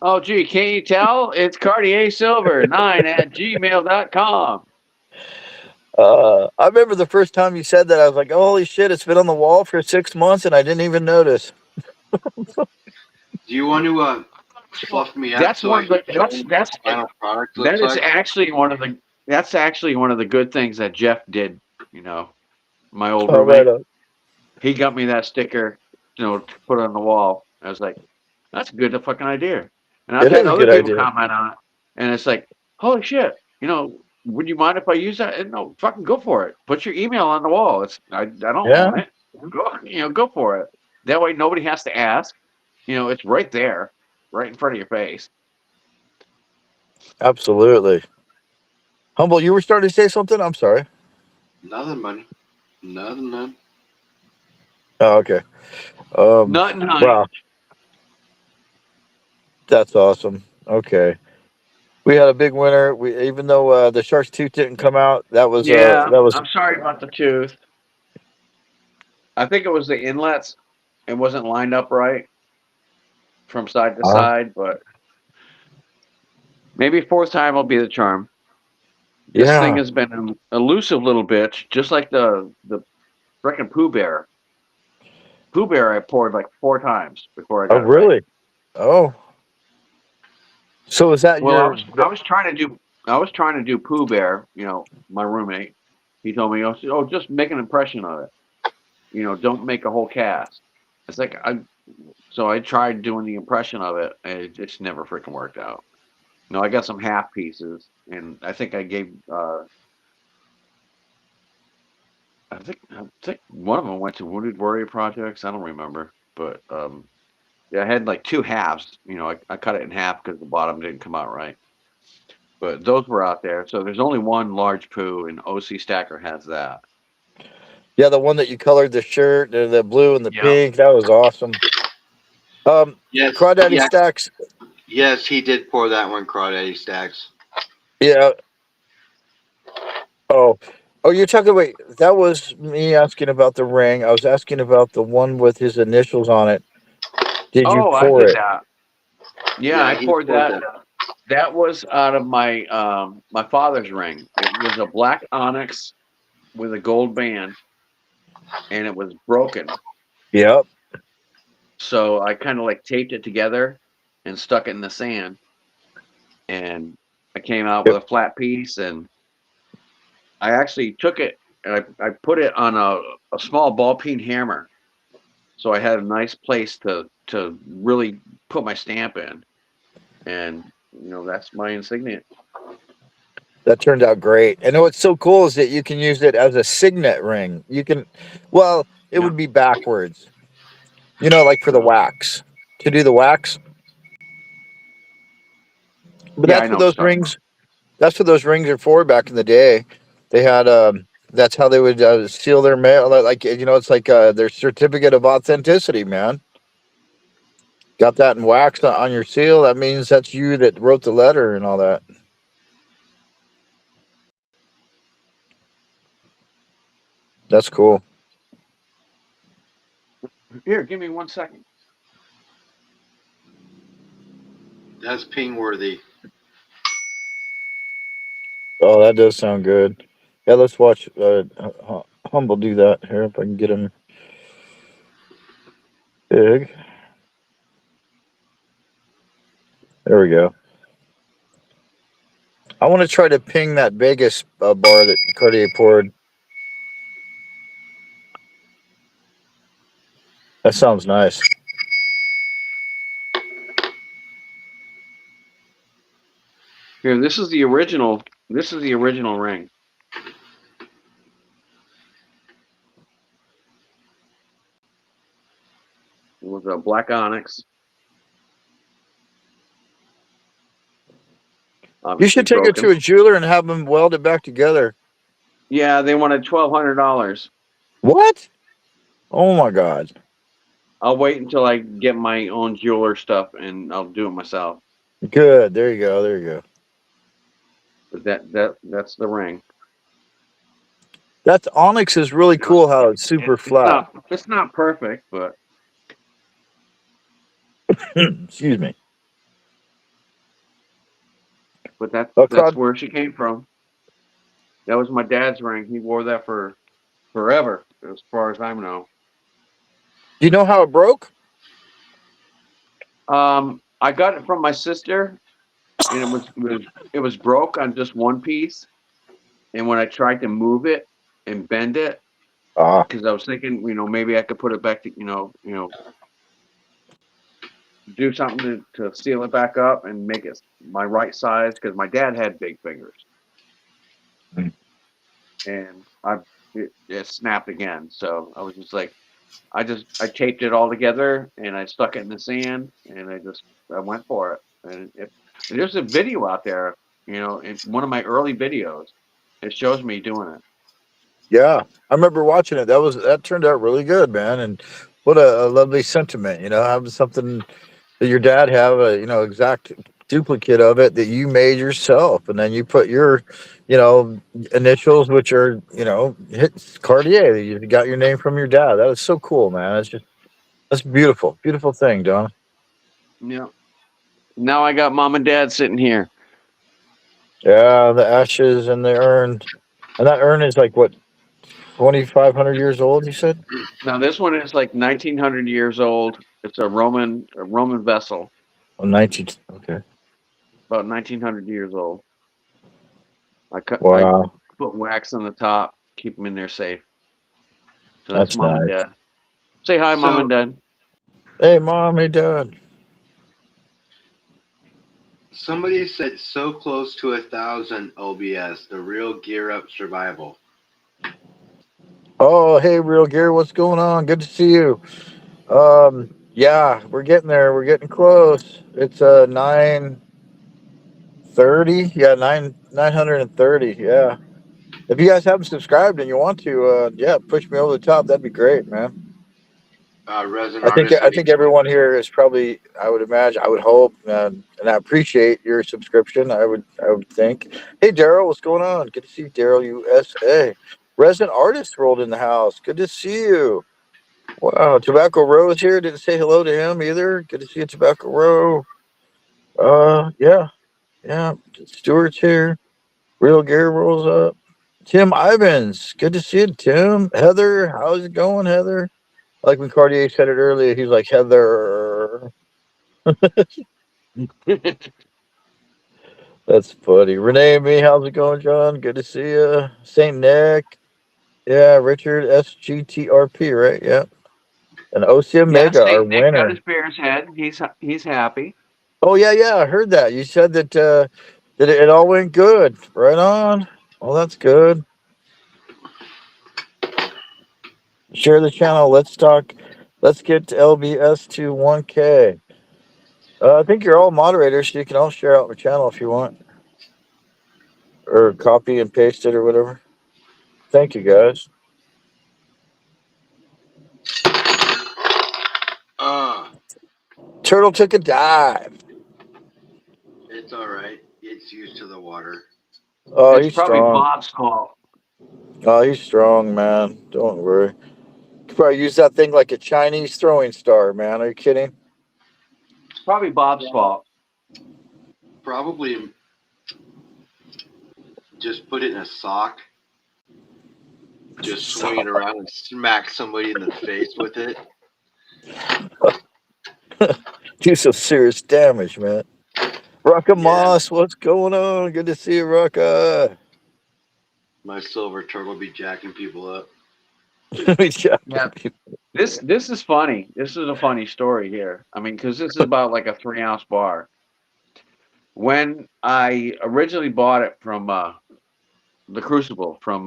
Oh, gee, can't you tell? It's Cartier Silver 9@gmail.com. I remember the first time you said that, I was like, holy shit, it's been on the wall for 6 months, and I didn't even notice. Do you want to fluff me up That's so one I of can the show them what the final product looks that is like? actually one of the that's actually one of the good things that Jeff did. My old Oh, right roommate, on. he got me that sticker, to put on the wall. I was like, that's a good fucking idea. And I've It had is a other good people idea. comment on it, and it's like, holy shit, would you mind if I use that? And no, fucking go for it. Put your email on the wall. I don't Yeah, own it. Go for it. That way nobody has to ask. It's right there, right in front of your face. absolutely. Humble, you were starting to say something? I'm sorry. Nothing, buddy. Nothing. Oh, okay. Um, Nut and honey. wow, that's awesome. Okay. We had a big winner. We even though the shark's tooth didn't come out, Yeah, that was I'm sorry about the tooth. I think it was the inlets. It wasn't lined up right from side to uh, side, but maybe fourth time will be the charm. This thing yeah. has been an elusive little bitch, just like the frickin' Pooh Bear. Pooh Bear I poured like 4 times before I Oh, got it right. really? Oh, so is that Well, I your? was I was trying to do Pooh Bear. My roommate. He told me, oh, just make an impression of it. Don't make a whole cast. It's like so I tried doing the impression of it, and it just never freaking worked out. No, I got some half pieces, and I think I gave. I think one of them went to Wounded Warrior Projects. I don't remember, but yeah, I had like two halves. I cut it in half because the bottom didn't come out right. But those were out there. So there's only one large poo, and OC Stacker has that. Yeah, the one that you colored the shirt, the blue and the Yep. pink. That was awesome. Yes, Crawdaddy yes, Stacks. yes. He did pour that one, Crawdaddy Stacks. Yeah. Oh, oh, you're talking. Wait, that was me asking about the ring. I was asking about the one with his initials on it. Did you Oh, I pour did it? that. Yeah, Yeah, I he poured poured that. that. That was out of my father's ring. It was a black onyx with a gold band, and it was broken. Yep. So I kind of like taped it together and stuck it in the sand, and I came out with Yep. a flat piece, and I actually took it and I put it on a small ball peen hammer, so I had a nice place to really put my stamp in, and that's my insignia. That turned out great. And what's so cool is that you can use it as a signet ring. You can, well, it Yeah, would be backwards, like for the wax, to do the wax. But yeah, I know what you're talking about. that's what those rings are for back in the day. They had, that's how they would seal their mail. Like, it's like their certificate of authenticity, man. Got that in wax on your seal. That means that's you that wrote the letter and all that. That's cool. Here, give me 1 second. That's ping worthy. Oh, that does sound good. Yeah, let's watch Humble do that here if I can get him big. There we go. I want to try to ping that Vegas bar that Cartier poured. That sounds nice. Here, this is the original. This is the original ring. It was a black onyx. You should Obviously take it to broken. a jeweler and have them weld it back together. Yeah, they wanted $1,200. What? Oh my God. I'll wait until I get my own jeweler stuff and I'll do it myself. Good. There you go. There you go. But that's the ring. That's onyx is really You know, cool. How it's super flat. it's not perfect, but Excuse me. that's Oh, that's Claude, where she came from. That was my dad's ring. He wore that for forever, as far as I know. do you know how it broke? I got it from my sister, and it was broke on just one piece. And when I tried to move it and bend it, Ah, because I was thinking, maybe I could put it back to, do something to seal it back up and make it my right size. Because my dad had big fingers, Mm. and it snapped again. So I was just like, I taped it all together and I stuck it in the sand and I went for it. And there's a video out there, in one of my early videos. It shows me doing it. yeah. I remember watching it. That turned out really good, man. And what a lovely sentiment. Having something that your dad have a exact duplicate of it that you made yourself, and then you put your you know initials, which are hit Cartier. You got your name from your dad. That is so cool, man. That's beautiful, beautiful thing, Don. Yeah. Now I got mom and dad sitting here. Yeah, the ashes and the urn, and that urn is like what 2,500 years old. You said Now this one is like 1900 years old. It's a Roman vessel, 19. Okay, about 1900 years old. I wow, put wax on the top, keep them in there safe. So that's that's mom and nice. dad. Say hi, mom and So dad. Hey, mom, hey, dad. somebody said so close to 1,000 OBS, the real gear up survival. Oh, hey, real Gary, what's going on? Good to see you. Yeah, we're getting there. We're getting close. It's 930. Yeah, 930. Yeah. If you guys haven't subscribed and you want to, yeah, push me over the top. That'd be great, man. Resin I think artist I said think everyone here is probably. I would imagine. I would hope, and I appreciate your subscription. I would think. Hey, Daryl, what's going on? Good to see you, Daryl, USA. Resident artist rolled in the house. Good to see you. Wow, Tobacco Row is here. Didn't say hello to him either. Good to see you, Tobacco Row. Yeah, yeah. Stuart's here. Real Gary rolls up. Tim Ivans. Good to see you, Tim. Heather, how's it going, Heather? Like when Cartier said it earlier, he's like Heather. That's funny. Renee, me, how's it going, John? Good to see you. Saint Nick. Yeah, Richard SGTRP, right? Yeah. And OC Yeah, Omega, our Saint Nick got winner. his bear's head. He's happy. Oh yeah, I heard that. You said that it all went good. Right on. Well, that's good. Share the channel. Let's talk. Let's get to LBS to 1K. I think you're all moderators, so you can all share out my channel if you want, or copy and paste it or whatever. Thank you, guys. Uh, Turtle took a dive. it's all right. It's used to the water. Oh, It's he's probably strong. Bob's fault. Oh, he's strong, man. Don't worry. You could probably use that thing like a Chinese throwing star, man. Are you kidding? It's probably Bob's fault. Probably just put it in a sock, just swing it around and smack somebody in the face with it. Do some serious damage, man. Rocka Yeah, Moss, what's going on? Good to see you, Rocka. my silver turtle be jacking people up. Yeah. This is funny. This is a funny story here. I mean, because this is about like a 3-ounce bar. when I originally bought it from the Crucible from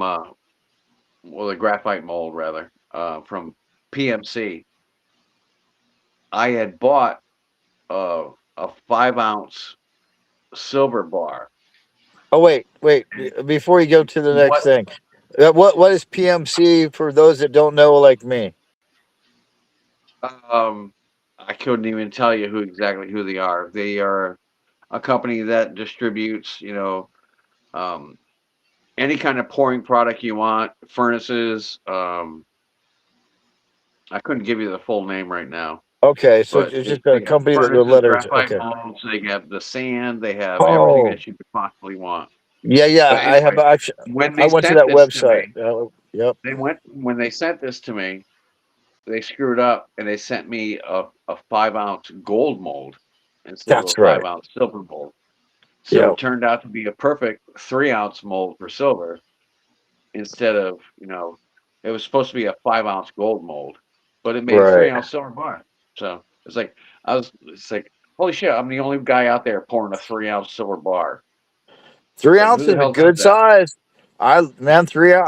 the graphite mold rather from PMC, I had bought a 5 ounce silver bar. Oh wait. Before you go to the next What thing, what is PMC for those that don't know, like me? um I couldn't even tell you who they are. They are a company that distributes, um, any kind of pouring product you want, furnaces. I couldn't give you the full name right now, Okay, so but it's just they a have company that the furnaces, letters. graphite Okay. molds, they have the sand, they have everything Oh, that you could possibly want. yeah. But I have anyway, actually. when I they went to sent that this to website. me, Yep, when they sent this to me, they screwed up and they sent me a 5 ounce gold mold instead of a that's right. 5 ounce silver mold. So Yep, it turned out to be a perfect 3 ounce mold for silver instead of, it was supposed to be a 5 ounce gold mold, but it made a three right. ounce silver bar. So it's like, holy shit, I'm the only guy out there pouring a 3 ounce silver bar. Three Like, who ounce the is a hell does good that? size. I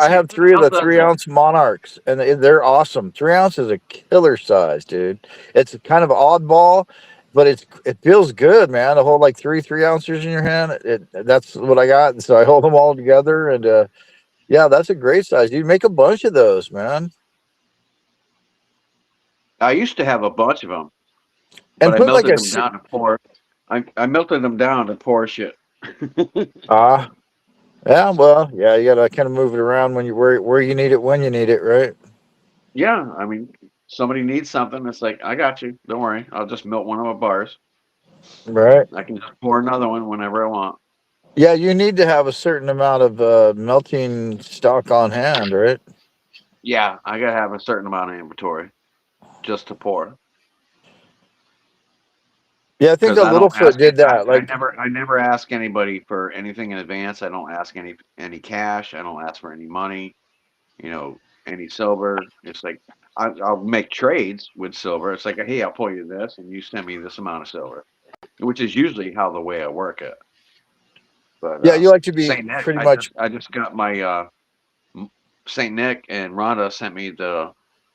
Yeah, have who the three of hell the does 3 ounce monarchs, and they're awesome. 3 ounce is a killer size, dude. It's kind of oddball, but it feels good, man. To hold like three ounces in your hand, that's what I got, and so I hold them all together, and yeah, that's a great size. You make a bunch of those, man, I used to have a bunch of them, but and I put like melted them down to pour. I melted them down to pour shit. ah. Yeah, well, yeah, you gotta kind of move it around when you where you need it when you need it, right? Yeah, I mean, somebody needs something. It's like, I got you. Don't worry. I'll just melt one of my bars. Right. I can just pour another one whenever I want. Yeah, you need to have a certain amount of melting stock on hand, right? Yeah, I gotta have a certain amount of inventory just to pour Yeah, I think because the I don't Littlefoot ask it. did that. Like, I never ask anybody for anything in advance. I don't ask any cash. I don't ask for any money. You know, any silver. It's like I'll make trades with silver. It's like, hey, I'll pour you this, and you send me this amount of silver, which is usually how the way I work it. But yeah, you like to be Saint Nick, pretty much. I just got my Saint Nick and Rhonda sent me the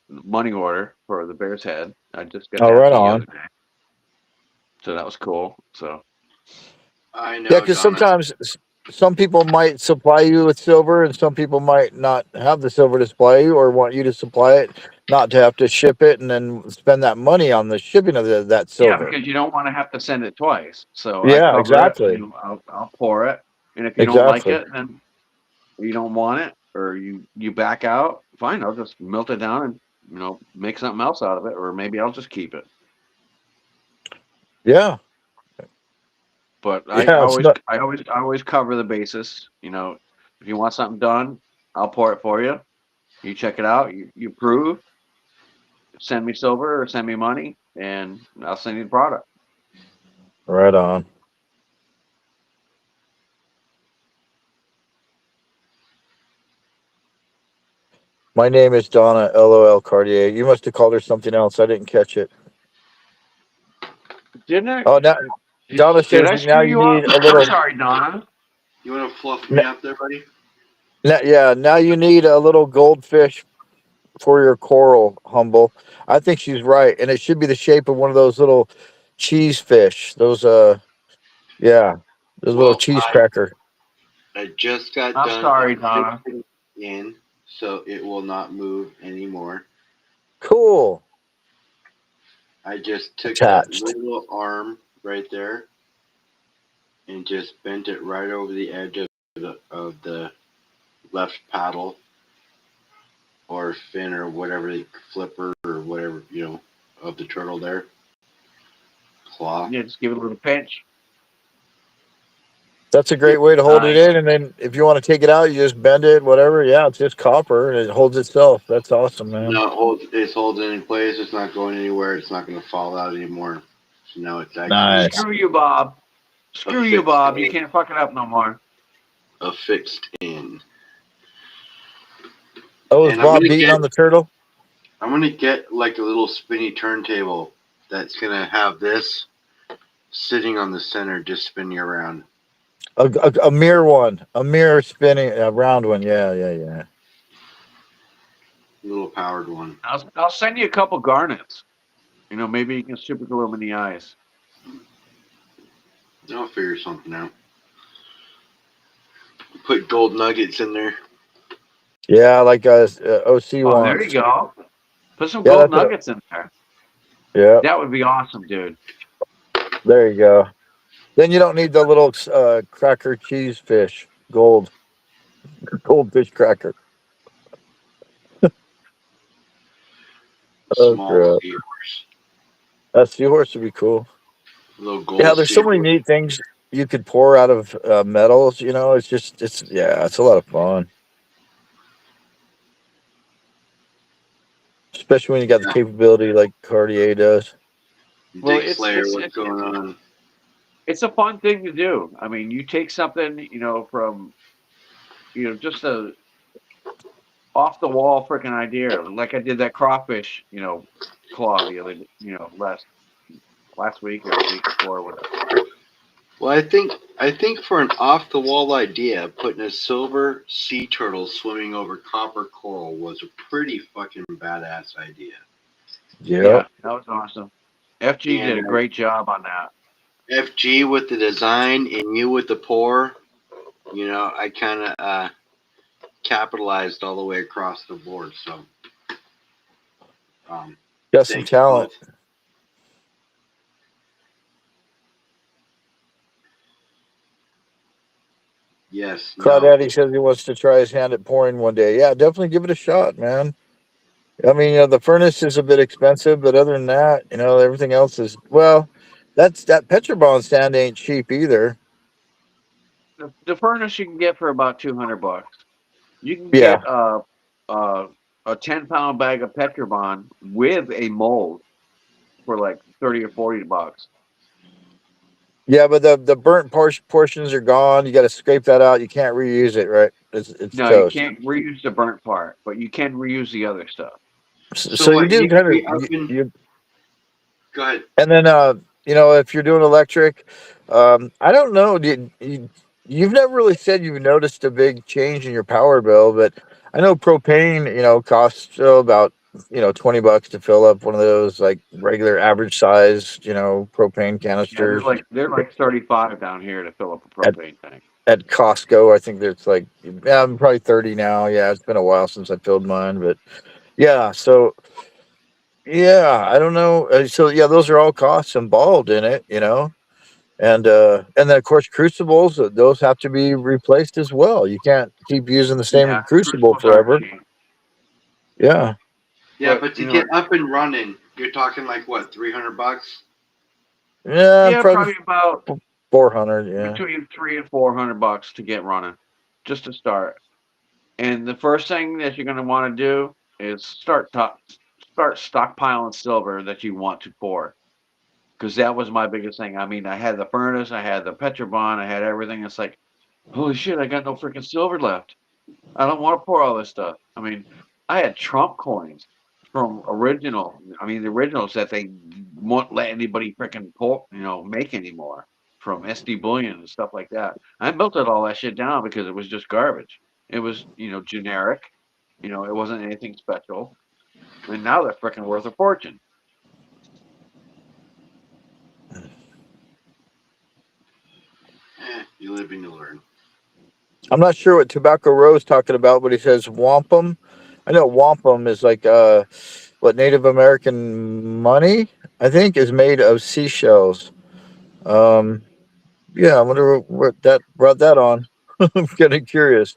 money order for the Bear's Head. I just got Oh, that right the other on. day, so that was cool. So I Yeah, know, because Donna. sometimes some people might supply you with silver, and some people might not have the silver to supply you, or want you to supply it, not to have to ship it and then spend that money on the shipping of that yeah, silver. because you don't want to have to send it twice. So I Yeah, cover it. exactly, I'll pour it, and if you don't like exactly. it, then you don't want it, or you back out. Fine, I'll just melt it down and make something else out of it, or maybe I'll just keep it. Yeah, But yeah. It's not I always cover the basis. If you want something done, I'll pour it for you. You check it out. You approve. Send me silver or send me money, and I'll send you the product. right on. My name is Donna LOL Cartier. You must have called her something else. I didn't catch it. Didn't I? Oh, now Donna Did says I now screw you you up? need a I'm little. sorry, Donna. You want to fluff n- me up there, buddy? Yeah, now you need a little goldfish for your coral, humble. I think she's right, and it should be the shape of one of those little cheese fish. Those yeah, those little Well, cheese cracker. I just got I'm done sorry, Donna. fixing it in, so it will not move anymore. Cool. I just took that Attached. little arm right there and just bent it right over the edge of the left paddle or fin or whatever the flipper or whatever of the turtle there claw. Yeah, just give it a little pinch. That's a great Yep. way to hold it Nice. in, and then if you want to take it out, you just bend it, whatever. Yeah, it's just copper, and it holds itself. That's awesome, man. No, it's holding in place. It's not going anywhere. It's not going to fall out anymore. So now it's actually Nice. Screw you, Bob. Screw you, affixed Bob. You in. can't fuck it up no more. Affixed in. Oh, is And I'm Bob gonna beating get on the turtle? I'm gonna get like a little spinny turntable that's gonna have this sitting on the center, just spinning around. A mirror one, a mirror spinning, a round one. Yeah. Little powered one. I'll send you a couple garnets. Maybe you can super glue them in the eyes. I'll figure something out. Put gold nuggets in there. Yeah, like OC Oh, there wants. you go. Put some Yeah, gold that's nuggets in there. Yeah, That would be awesome, dude. there you go. Then you don't need the little cracker cheese fish, goldfish cracker. Oh Small crap, seahorse. that seahorse would be cool. Little Yeah, gold there's so many seahorse. neat things you could pour out of metals. It's a lot of fun, especially when you got the Yeah. capability like Cartier does. Well, Dick Slayer, what's going on? it's a fun thing to do. I mean, you take something, from just a off the wall freaking idea, like I did that crawfish, claw the other, last week or the week before, or whatever. Well, I think for an off the wall idea, putting a silver sea turtle swimming over copper coral was a pretty fucking badass idea. Yep. Yeah, that was awesome. FG did a And great job on that. FG with the design and you with the pour, I kind of capitalized all the way across the board. So, Got some thank you talent. both. Yes. No. Crawdaddy says he wants to try his hand at pouring one day. Yeah, definitely give it a shot, man. I mean, the furnace is a bit expensive, but other than that, everything else is that Petrobond stand ain't cheap either. The furnace you can get for about $200. You can Yeah, get a 10-pound bag of Petrobon with a mold for like $30 or $40. yeah, but the burnt portions are gone. You got to scrape that out. You can't reuse it, right? It's No, you toast. can't reuse the burnt part, but you can reuse the other stuff. So So you what? do You could kind be of up in. you Go ahead. and then if you're doing electric, I don't know. You've never really said you've noticed a big change in your power bill, but I know propane, costs about $20 to fill up one of those like regular average size, propane Yeah, canisters they're like 35 down here to fill up a at propane tank. at Costco. I think there's like I'm probably 30 now. Yeah, it's been a while since I filled mine, but yeah. So yeah, I don't know. So yeah, those are all costs involved in it, and then of course crucibles, those have to be replaced as well. You can't keep using the same Yeah, crucible crucibles aren't forever. cheap, Yeah, Yeah, but but to get up and running, you're talking like what, $300? yeah, yeah, probably probably about 400. Yeah, between $300 and $400 to get running, just to start. And the first thing that you're going to want to do is start stockpiling silver that you want to pour, because that was my biggest thing. I mean, I had the furnace, I had the Petrobond, I had everything. It's like, holy shit, I got no freaking silver left. I don't want to pour all this stuff. I mean, I had Trump coins from the originals that they won't let anybody freaking pull, make anymore, from SD Bullion and stuff like that. I melted all that shit down because it was just garbage. It was, generic. It wasn't anything special. And now they're freaking worth a fortune. You live and you learn. I'm not sure what Tobacco Row's talking about, but he says wampum. I know wampum is like what Native American money I think is made of seashells. Um, yeah, I wonder what that brought that on. I'm getting curious.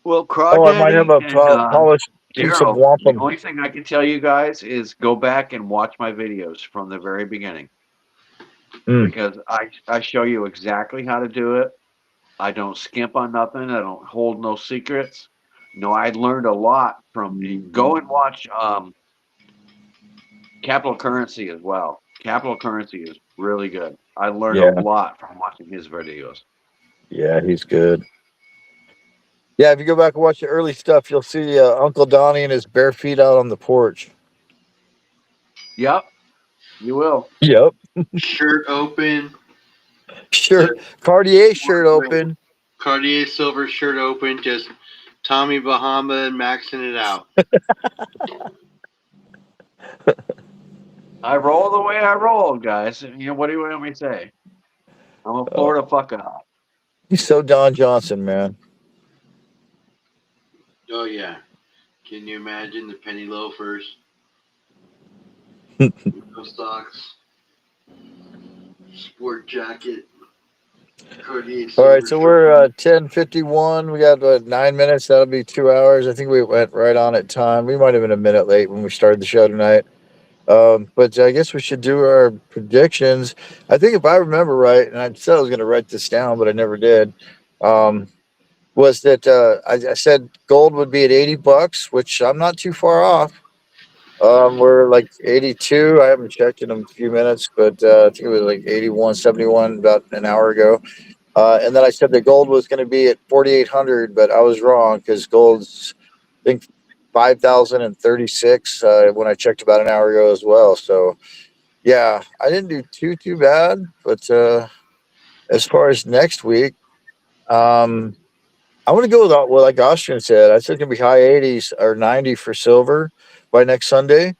Well, Oh, I might have Crawdaddy a and polished piece of Daryl, the wampum. only thing I can tell you guys is go back and watch my videos from the very beginning, Mm, because I show you exactly how to do it. I don't skimp on nothing. I don't hold no secrets. No, I learned a lot from. Go and watch Capital Currency as well. Capital Currency is really good. I learned a yeah, lot from watching his videos. yeah, he's good. Yeah, if you go back and watch the early stuff, you'll see Uncle Donnie and his bare feet out on the porch. Yep. You will. Yep. Shirt open. Shirt, The Cartier shirt open. Cartier silver shirt open. Just Tommy Bahama and maxing it out. I roll the way I roll, guys. What do you want me to say? I'm a Oh, Florida fuck up. he's so Don Johnson, man. Oh yeah. Can you imagine the penny loafers, no socks, sport jacket, Cartier All right, silver so shirt? we're 10:51. We got 9 minutes. That'll be 2 hours. I think we went right on at time. We might have been a minute late when we started the show tonight. But I guess we should do our predictions. I think if I remember right, and I said I was going to write this down, but I never did. Um, was that I said gold would be at $80, which I'm not too far off. We're like 82. I haven't checked in a few minutes, but I think it was like 81.71 about an hour ago. And then I said the gold was going to be at 4,800, but I was wrong because gold's, I think, 5,036 when I checked about an hour ago as well. So, yeah, I didn't do too bad. But as far as next week, um, I want to go with what like Austrian said. I said it's going to be high 80s or 90 for silver by next Sunday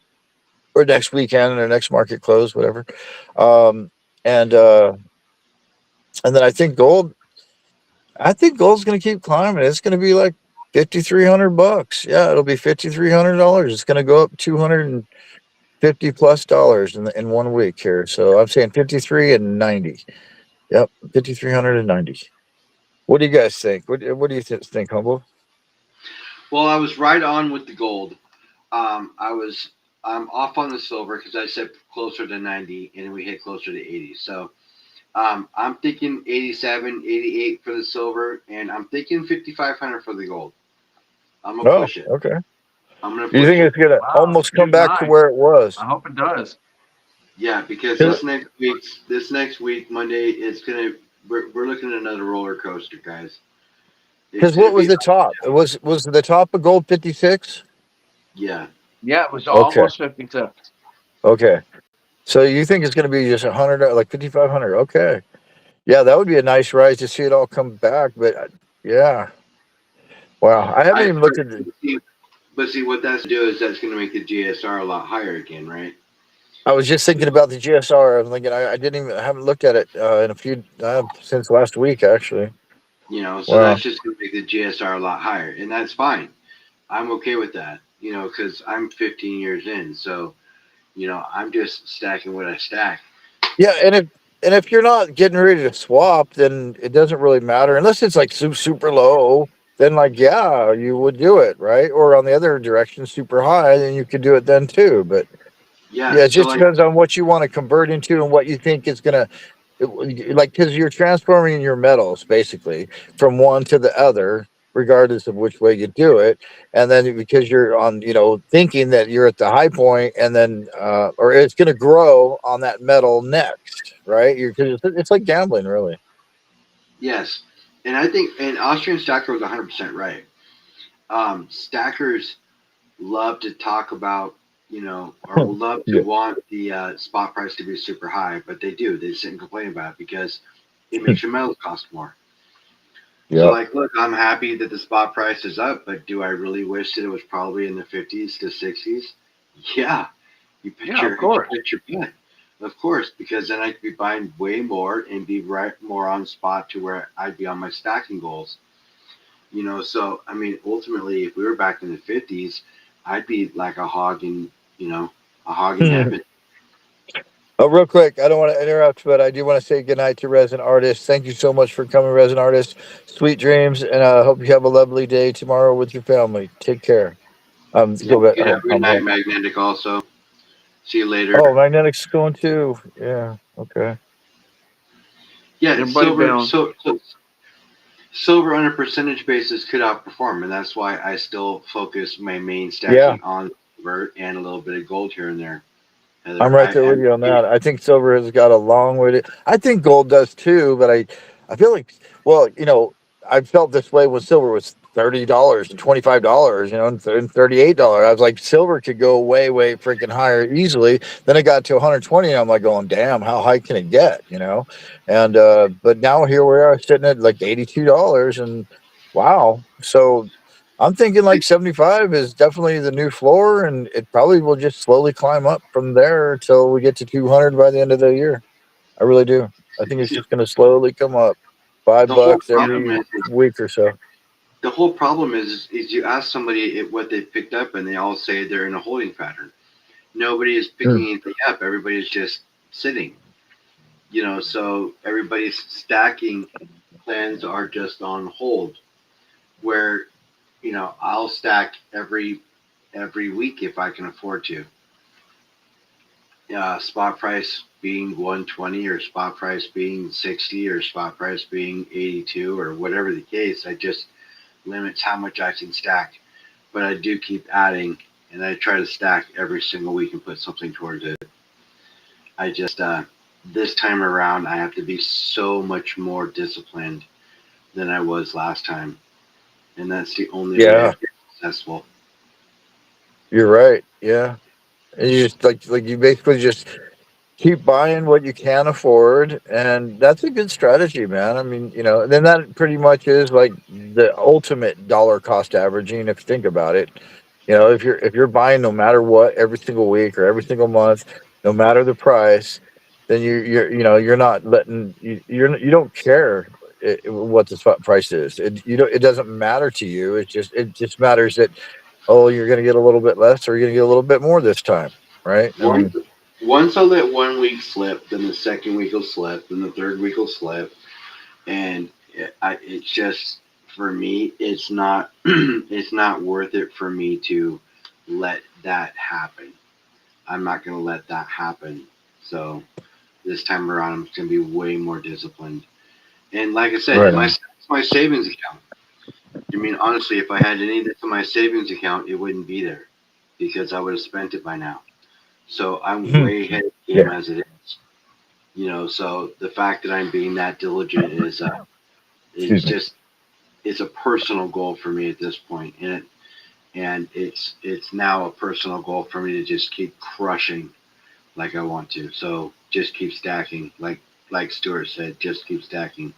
or next weekend or next market close, whatever. Um, and uh, and then I think gold's going to keep climbing. It's going to be like $5,300. Yeah, it'll be $5,300. It's going to go up 250 plus dollars in 1 week here. So I'm saying 53 and 90. Yep, 5,390. What do you guys think? What do you think, Humble? Well, I was right on with the gold. I'm off on the silver because I said closer to 90 and we hit closer to 80. So I'm thinking 87, 88 for the silver, and I'm thinking 5,500 for the gold. I'm gonna Oh, push it. okay. I'm gonna You push think it. it's going to Wow, almost come too back to nice. where it was? I hope it does. Yeah, because 'Cause this next week Monday it's gonna we're looking at another roller coaster, guys. It's what gonna was be the top? Was the top of gold 56? yeah. Yeah, it was Okay. almost 56. Okay. So you think it's going to be just 100, like 5,500? Okay. Yeah, that would be a nice rise to see it all come back. But yeah, wow. I haven't I even looked at the. but see what that's gonna do is that's gonna make the GSR a lot higher again, right? I was just thinking about the GSR. I'm thinking I didn't even I haven't looked at it in a few since last week actually. So Wow. that's just gonna make the GSR a lot higher, and that's fine. I'm okay with that, because I'm 15 years in, so I'm just stacking what I stack. Yeah, and if you're not getting ready to swap, then it doesn't really matter unless it's like super low. Then like yeah, you would do it right, or on the other direction, super high, then you could do it then too. But Yeah, yeah, it so just like depends on what you want to convert into and what you think is gonna like because you're transforming your metals basically from one to the other, regardless of which way you do it. And then because you're on, thinking that you're at the high point, and then or it's gonna grow on that metal next, right? You're 'cause it's like gambling, really. yes, and I think and Austrian Stacker was 100% right. Stackers love to talk about, or will love to Yeah. want the spot price to be super high, but they do. They sit and complain about it because it makes your metals cost more. So, Yeah. like, look, I'm happy that the spot price is up, but do I really wish that it was probably in the 50s to 60s? Yeah, Yeah, of you course. bet your butt, of course, because then I could be buying way more and be right more on spot to where I'd be on my stacking goals. So I mean, ultimately, if we were back in the 50s, I'd be like a hog in heaven. Oh, real quick, I don't want to interrupt, but I do want to say goodnight to Resin Artist. Thank you so much for coming, Resin Artist. Sweet dreams, and I hope you have a lovely day tomorrow with your family. Take care. Yeah, Go back. you have a good night, Home. Magnetic. Also, see you later. Oh, Magnetic's going too. Yeah. Okay. Yeah, Everybody bound. silver on a percentage basis could outperform, and that's why I still focus my main Yeah, stacking on silver and a little bit of gold here and there. I'm Heather, right there with you on that. I think silver has got a long way to. I think gold does too, but I feel like, well, I felt this way when silver was $30 and $25, and $38. I was like, silver could go way, way freaking higher easily. Then it got to 120, and I'm like, going, damn, how high can it get? And but now here we are sitting at like $82, and wow. So I'm thinking like 75 is definitely the new floor, and it probably will just slowly climb up from there until we get to 200 by the end of the year. I really do. I think it's just going to slowly come up, The whole $5 problem every is week or so. the whole problem is you ask somebody what they picked up, and they all say they're in a holding pattern. Nobody is picking anything up. Everybody's just sitting. So everybody's stacking plans are just on hold. Where I'll stack every week if I can afford to. Spot price being 120 or spot price being 60 or spot price being 82 or whatever the case, I just limits how much I can stack. But I do keep adding, and I try to stack every single week and put something towards it. I just this time around I have to be so much more disciplined than I was last time, and that's the only way Yeah, I've been successful. you're right. Yeah. And you just like you basically just keep buying what you can afford, and that's a good strategy, man. I mean, then that pretty much is like the ultimate dollar cost averaging if you think about it. If you're buying no matter what every single week or every single month, no matter the price, then you're not letting you don't care what the spot price is. It doesn't matter to you. It just matters that, oh, you're going to get a little bit less or you're going to get a little bit more this time, right? I Once mean, once I'll let 1 week slip, then the second week will slip, then the third week will slip, and it's just for me, it's not it's not worth it for me to let that happen. I'm not going to let that happen. So this time around, I'm going to be way more disciplined. And like I said, right my on. my savings account. I mean, honestly, if I had any of this in my savings account, it wouldn't be there because I would have spent it by now. So I'm way ahead of the game Yeah. as it is. So the fact that I'm being that diligent is Excuse me. just it's a personal goal for me at this point, and it's now a personal goal for me to just keep crushing like I want to. So just keep stacking, like Stuart said, just keep stacking.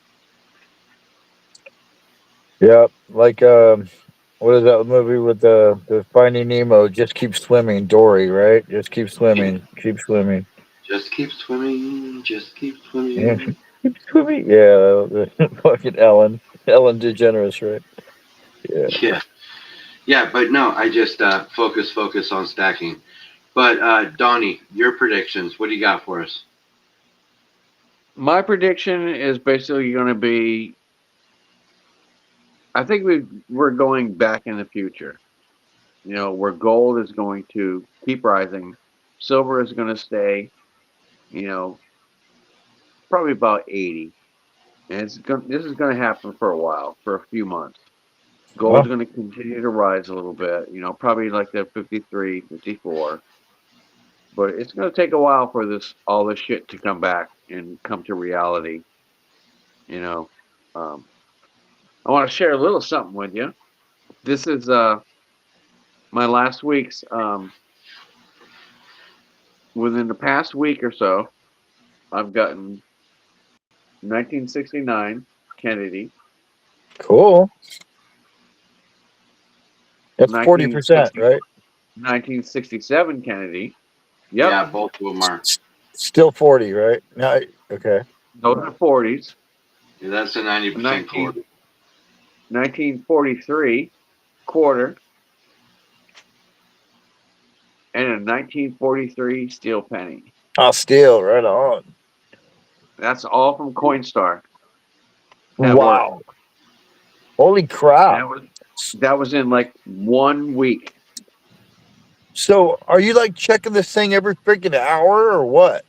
Yeah, like what is that movie with the Finding Nemo? Just keep swimming, Dory, right? Just keep swimming, keep swimming. Just keep swimming, just keep Yeah, swimming. keep swimming. Yeah, fucking Ellen DeGeneres, right? Yeah. Yeah, yeah, but no, I just focus on stacking. But Donnie, your predictions. What do you got for us? My prediction is basically going to be I think we're going back in the future. Where gold is going to keep rising, silver is going to stay, you know, probably about 80. And this is going to happen for a while, for a few months. Gold's Well, going to continue to rise a little bit, probably like the 53, 54. But it's going to take a while for all this shit to come back and come to reality, you know. Um, I want to share a little something with you. This is my last week's within the past week or so, I've gotten 1969 Kennedy, cool. That's 40%, 1960, right? 1967 Kennedy. Yep, Yeah, both of them are. Still 40, right? No, okay. those are 40s. Yeah, that's a 90% 19, quarter. 1943 quarter and a 1943 steel penny. Oh, still right on. That's all from Coinstar at work. Wow. Holy And crap. that was in like 1 week. So, are you like checking this thing every freaking hour or what?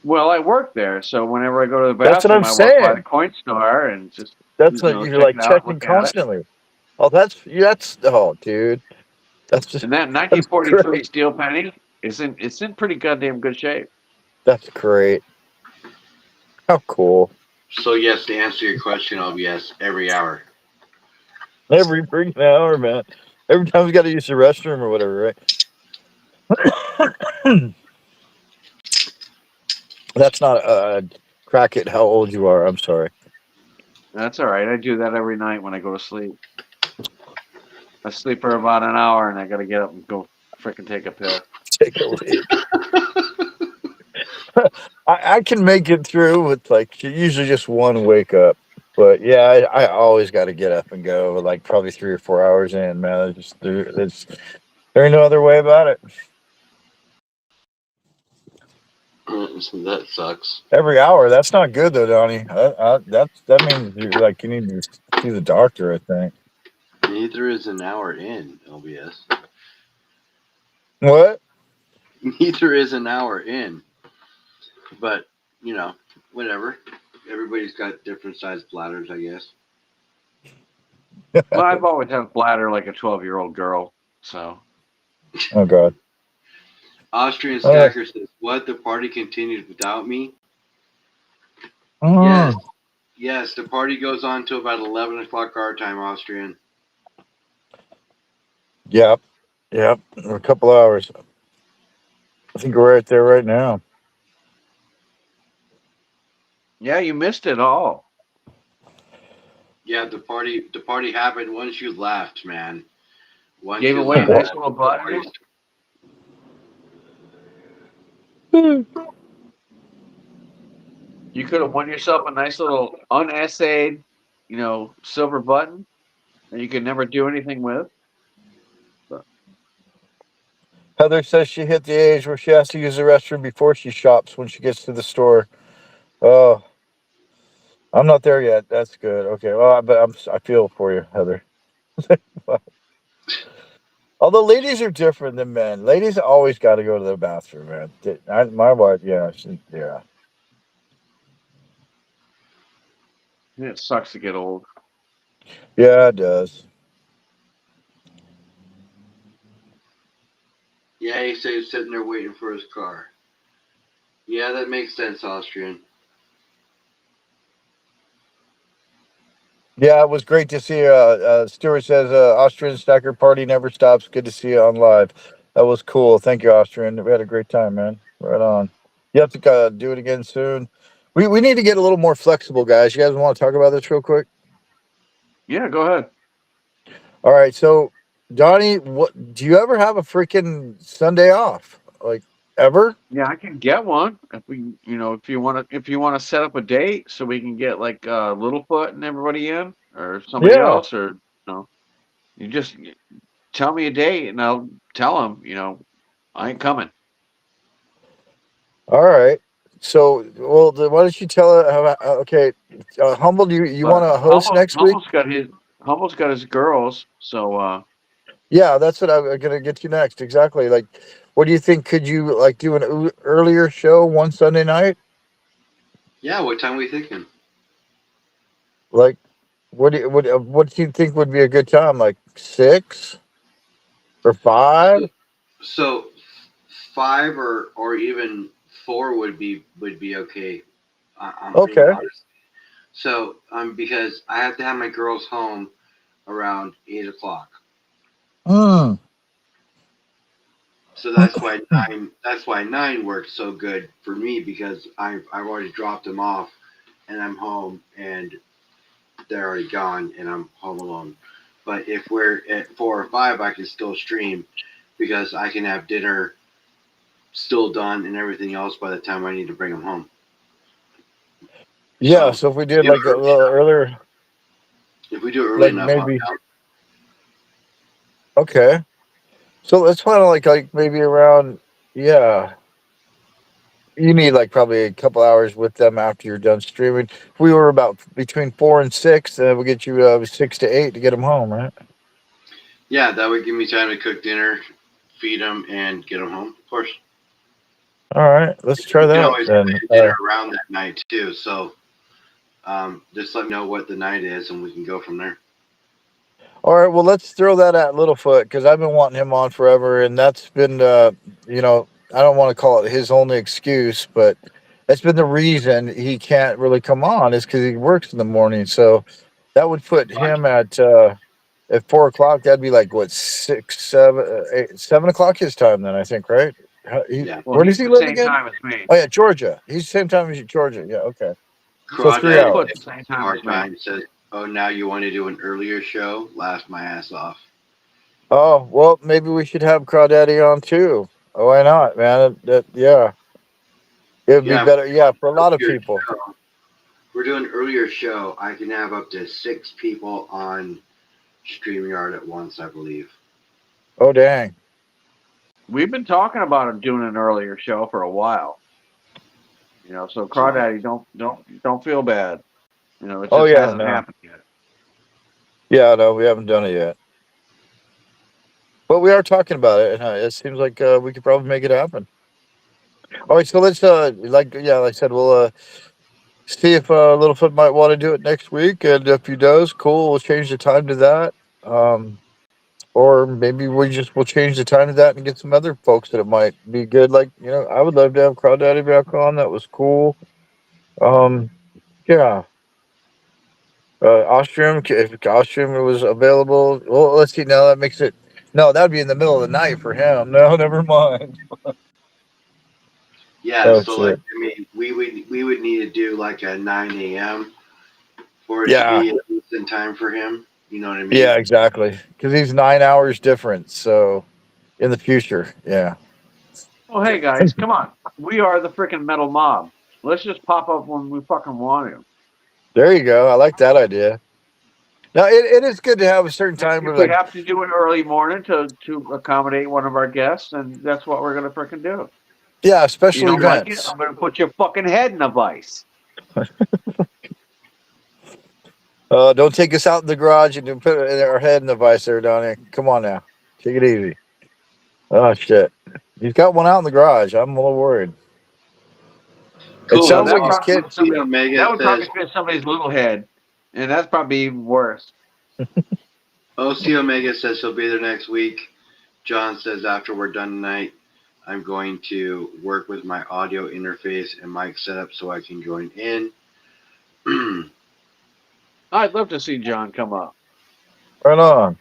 Well, I work there, so whenever I go to the That's what I'm bathroom, I walk by the saying. Coinstar and just That's what you're check like it out, checking look at it. constantly. Oh, that's oh, dude. That's just And that that's 1943 great. steel penny it's in pretty goddamn good shape. That's great. How cool. So yes, to answer your question, I'll be yes every hour. Every freaking hour, man. Every time we got to use the restroom or whatever, right? That's not crack it. How old you are? I'm sorry. That's all right. I do that every night when I go to sleep. I sleep for about an hour and I got to get up and go freaking take a piss. Take a leak. I can make it through with like usually just one wake up, but yeah, I always got to get up and go. Like probably 3 or 4 hours in, man. There ain't no other way about it. So that sucks. Every hour. That's not good though, Donnie. That means you need to see the doctor. I think. Neither is an hour in, LBS. What? Neither is an hour in. But, whatever. Everybody's got different sized bladders, I guess. Well, I've always had a bladder like a 12-year-old girl, so. Oh God. Austrian Stacker says, "What? The party continued without me?" Oh. Yes, the party goes on till about 11 o'clock our time, Austrian. Yep. Yep. A couple hours. I think we're right there right now. Yeah, you missed it all. Yeah, the party happened once you left, man. Once Gave you away a left, nice the little party bladder. You could have won yourself a nice little unassayed, silver button that you could never do anything with. But Heather says she hit the age where she has to use the restroom before she shops when she gets to the store. Oh, I'm not there yet. That's good. Okay. Well, I feel for you, Heather. Although ladies are different than men. Ladies always got to go to the bathroom, man. My wife, yeah, yeah. it sucks to get old. Yeah, it does. Yeah, he said he's sitting there waiting for his car. Yeah, that makes sense, Austrian. Yeah, it was great to see. Stuart says Austrian Stacker Party never stops. Good to see you on live. That was cool. Thank you, Austrian. We had a great time, man. Right on. You have to do it again soon. We need to get a little more flexible, guys. You guys want to talk about this real quick? Yeah, go ahead. All right. So, Donnie, what do you ever have a freaking Sunday off? Like ever? Yeah, I can get one if you want to set up a date so we can get like Littlefoot and everybody in, or somebody Yeah. else, or you just tell me a date and I'll tell them. I ain't coming. All right. So, well, why don't you tell her? Okay, Humble, do you want But to host next week? Humble's got his girls, so Yeah, that's what I'm gonna get you next. Exactly. Like, what do you think? Could you like do an earlier show one Sunday night? Yeah, what time are we thinking? Like, what do you think would be a good time? Like 6 or 5? So 5 or even 4 would be okay. I'm being Okay. honest. So because I have to have my girls home around 8 o'clock. Hmm. So that's why 9 works so good for me, because I've already dropped them off and I'm home and they're already gone and I'm home alone. But if we're at 4 or 5, I can still stream because I can have dinner still done and everything else by the time I need to bring them home. Yeah. So So if we did do it like a early little earlier, if we do it early like enough, I'm maybe. down. Okay. So let's plan on like maybe around. Yeah. You need like probably a couple hours with them after you're done streaming. If we were about between 4 and 6, then we'll get you 6 to 8 to get them home, right? Yeah, that would give me time to cook dinner, feed them, and get them home. Of course, All right, let's try we can that always then. plan dinner around that night too. So just let me know what the night is, and we can go from there. All right, well, let's throw that at Littlefoot because I've been wanting him on forever, and that's been, I don't want to call it his only excuse, but that's been the reason he can't really come on is because he works in the morning. So that would put him at At 4 o'clock, that'd be like what 6, 7, 8, 7 o'clock his time. Then I think, right? Yeah. Well, Where does he's he the live same again? time as me. Oh yeah, Georgia. He's the same time as you, Georgia. Yeah, okay. So 3 Crawdaddy Bigfoot's hours. the same time hard as me. time says, "Oh, now you want to do an earlier show? Laugh my ass off." Oh well, maybe we should have Crawdaddy on too. Oh, why not, man? Yeah, it would be Yeah, better. Yeah, for a lot of earlier people. show. We're doing an earlier show. I can have up to 6 people on StreamYard at once, I believe. Oh dang. We've been talking about doing an earlier show for a while. So So Crawdaddy, don't feel bad. It Oh just yeah, hasn't no. happened yet. Yeah, no, we haven't done it yet, but we are talking about it, and it seems like we could probably make it happen. All right, so let's like I said, we'll see if Littlefoot might want to do it next week, and if he does, cool. We'll change the time to that. Or maybe we'll change the time to that and get some other folks that it might be good. Like I would love to have Crawdaddy back on. That was cool. Um, yeah. Austrian, if Austrian was available. Well, let's see. Now that makes it. No, that'd be in the middle of the night for him. No, never mind. yeah, Oh so like shit. I mean, we would need to do like a 9 a.m. for it to Yeah. be at least in time for him. You know what I mean? Yeah. Exactly. Because he's 9 hours different. So in the future, yeah. Oh, hey guys, come on. We are the freaking metal mob. Let's just pop up when we fucking want to. There you go. I like that idea. Now it is good to have a certain time If where we like have to do an early morning to accommodate one of our guests, then that's what we're gonna freaking do. yeah, You special don't like it? events. I'm gonna put your fucking head in a vice. Don't take us out in the garage and then put our head in the vice there, Donnie. Come on now. Take it easy. Oh shit. He's got one out in the garage. I'm a little worried. It Cool. Well, sounds that like would his probably kid. fit somebody. Omega That would says probably fit somebody's little head, and that's probably even worse. OC Omega says he'll be there next week. John says after we're done tonight, I'm going to work with my audio interface and mic setup so I can join in. I'd love to see John come up. Right on.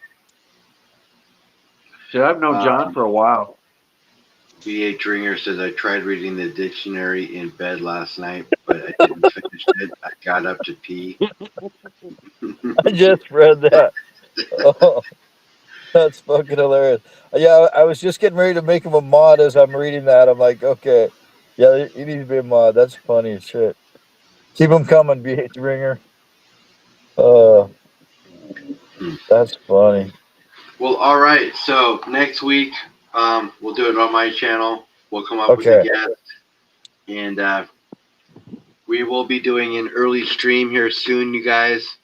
Shit, I've known John for a while. B.A. Dringer says I tried reading the dictionary in bed last night, but I didn't finish it. I got up to pee. I just read that. Oh, that's fucking hilarious. Yeah, I was just getting ready to make him a mod as I'm reading that. I'm like, okay, yeah, he needs to be a mod. That's funny as shit. Keep him coming, BH Ringer. Uh, that's funny. Well, all right. So next week, we'll do it on my channel. We'll come up with a Okay. guest, and we will be doing an early stream here soon, you guys,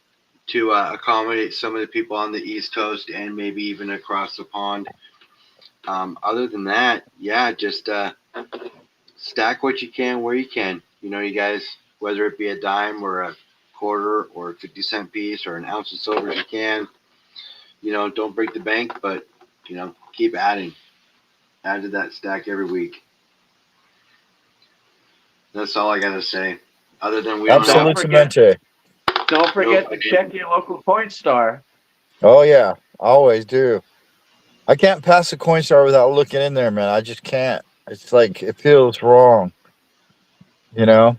to accommodate some of the people on the East Coast and maybe even across the pond. Other than that, yeah, just stack what you can where you can. You guys, whether it be a dime or a quarter or a 50-cent piece or an ounce of silver as you can. Don't break the bank, but keep adding. Add to that stack every week. That's all I gotta say. Other than we don't have Absolutamente. Don't forget no to check your local Coinstar. Oh yeah, always do. I can't pass a Coinstar without looking in there, man. I just can't. It's like it feels wrong. You know.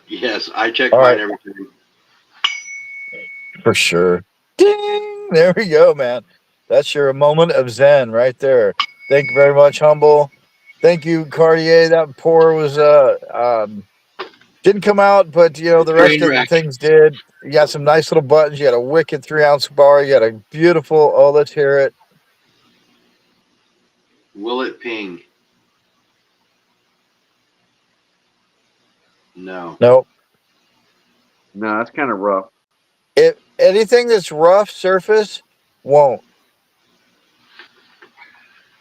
Yes, I check All mine right, every time. for sure. Ding! There we go, man. That's your moment of zen right there. Thank you very much, Humble. Thank you, Cartier. That pour was didn't come out, but the rest Train of the wreck. things did. You got some nice little buttons. You got a wicked 3 ounce bar. You got a beautiful. Oh, let's hear it. Will it ping? No. Nope. No, that's kind of rough. If anything that's rough surface won't.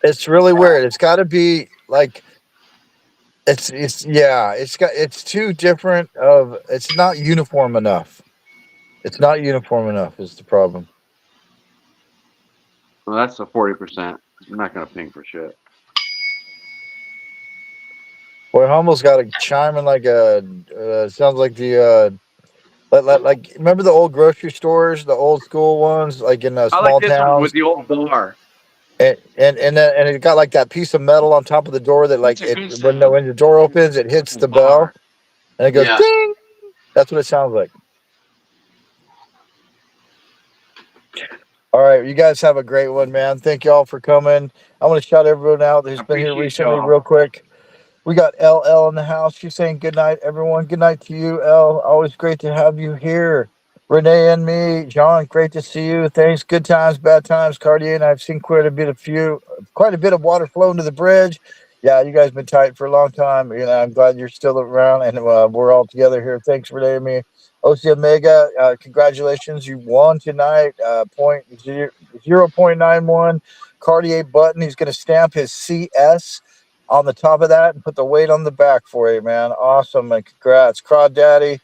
It's really weird. It's got to be like it's too different of it's not uniform enough. It's not uniform enough is the problem. Well, that's the 40%. I'm not gonna ping for shit. Boy, Humble's got a chiming like a sounds Like remember the old grocery stores, the old school ones, like in I like small this one with towns, the old bar. and it got like that piece of metal on top of the door that That's like a good when the door opens, it hits the bell bar. and it goes Yeah. ding. That's what it sounds like. All right, you guys have a great one, man. Thank y'all for coming. I want to shout everyone out who's been here Appreciate recently, y'all. real quick. We got LL in the house. She's saying good night, everyone. Good night to you, L. Always great to have you here. Renee and me, John, great to see you. Thanks. Good times, bad times, Cartier, and I've seen quite a bit of water flowing to the bridge. Yeah, you guys been tight for a long time. I'm glad you're still around, and we're all together here. Thanks, Renee and me. OC Omega, congratulations, you won tonight. Point 0.91 Cartier button. He's going to stamp his CS on the top of that and put the weight on the back for you, man. Awesome, and congrats. Crawdaddy,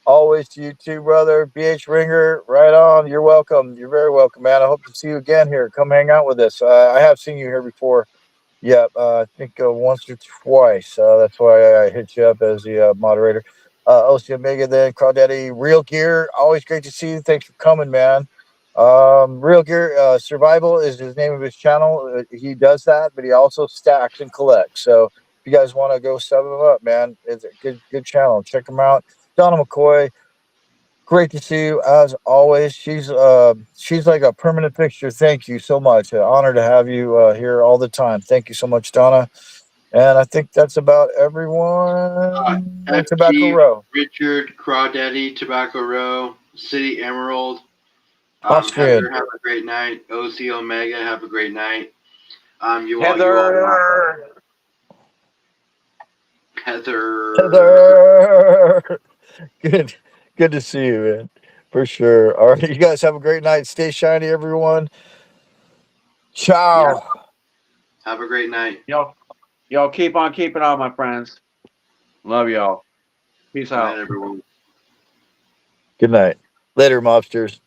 always to you too, brother. BH Ringer, right on. You're welcome. You're very welcome, man. I hope to see you again here. Come hang out with us. I have seen you here before. Yeah, I think once or twice. That's why I hit you up as the moderator. OC Omega, then Crawdaddy, Real Gear. Always great to see you. Thanks for coming, man. Real Gear Survival is his name of his channel. He does that, but he also stacks and collects. So if you guys want to go set him up, man, it's a good channel. Check him out. Donna McCoy, great to see you as always. She's like a permanent fixture. Thank you so much. An honor to have you here all the time. Thank you so much, Donna. And I think that's about everyone. Tobacco FG, Row, Richard, Crawdaddy, Tobacco Row, City Emerald, Heather, Austrian. have a great night. OC Omega, have a great night. You all rock. Heather. Heather. Heather. Good, good to see you, man. For sure. All right, you guys have a great night. Stay shiny, everyone. Yeah. Ciao. Have a great night. Y'all keep on keeping on, my friends. Love y'all. Peace Good night, out. everyone. Good night. Later, mobsters.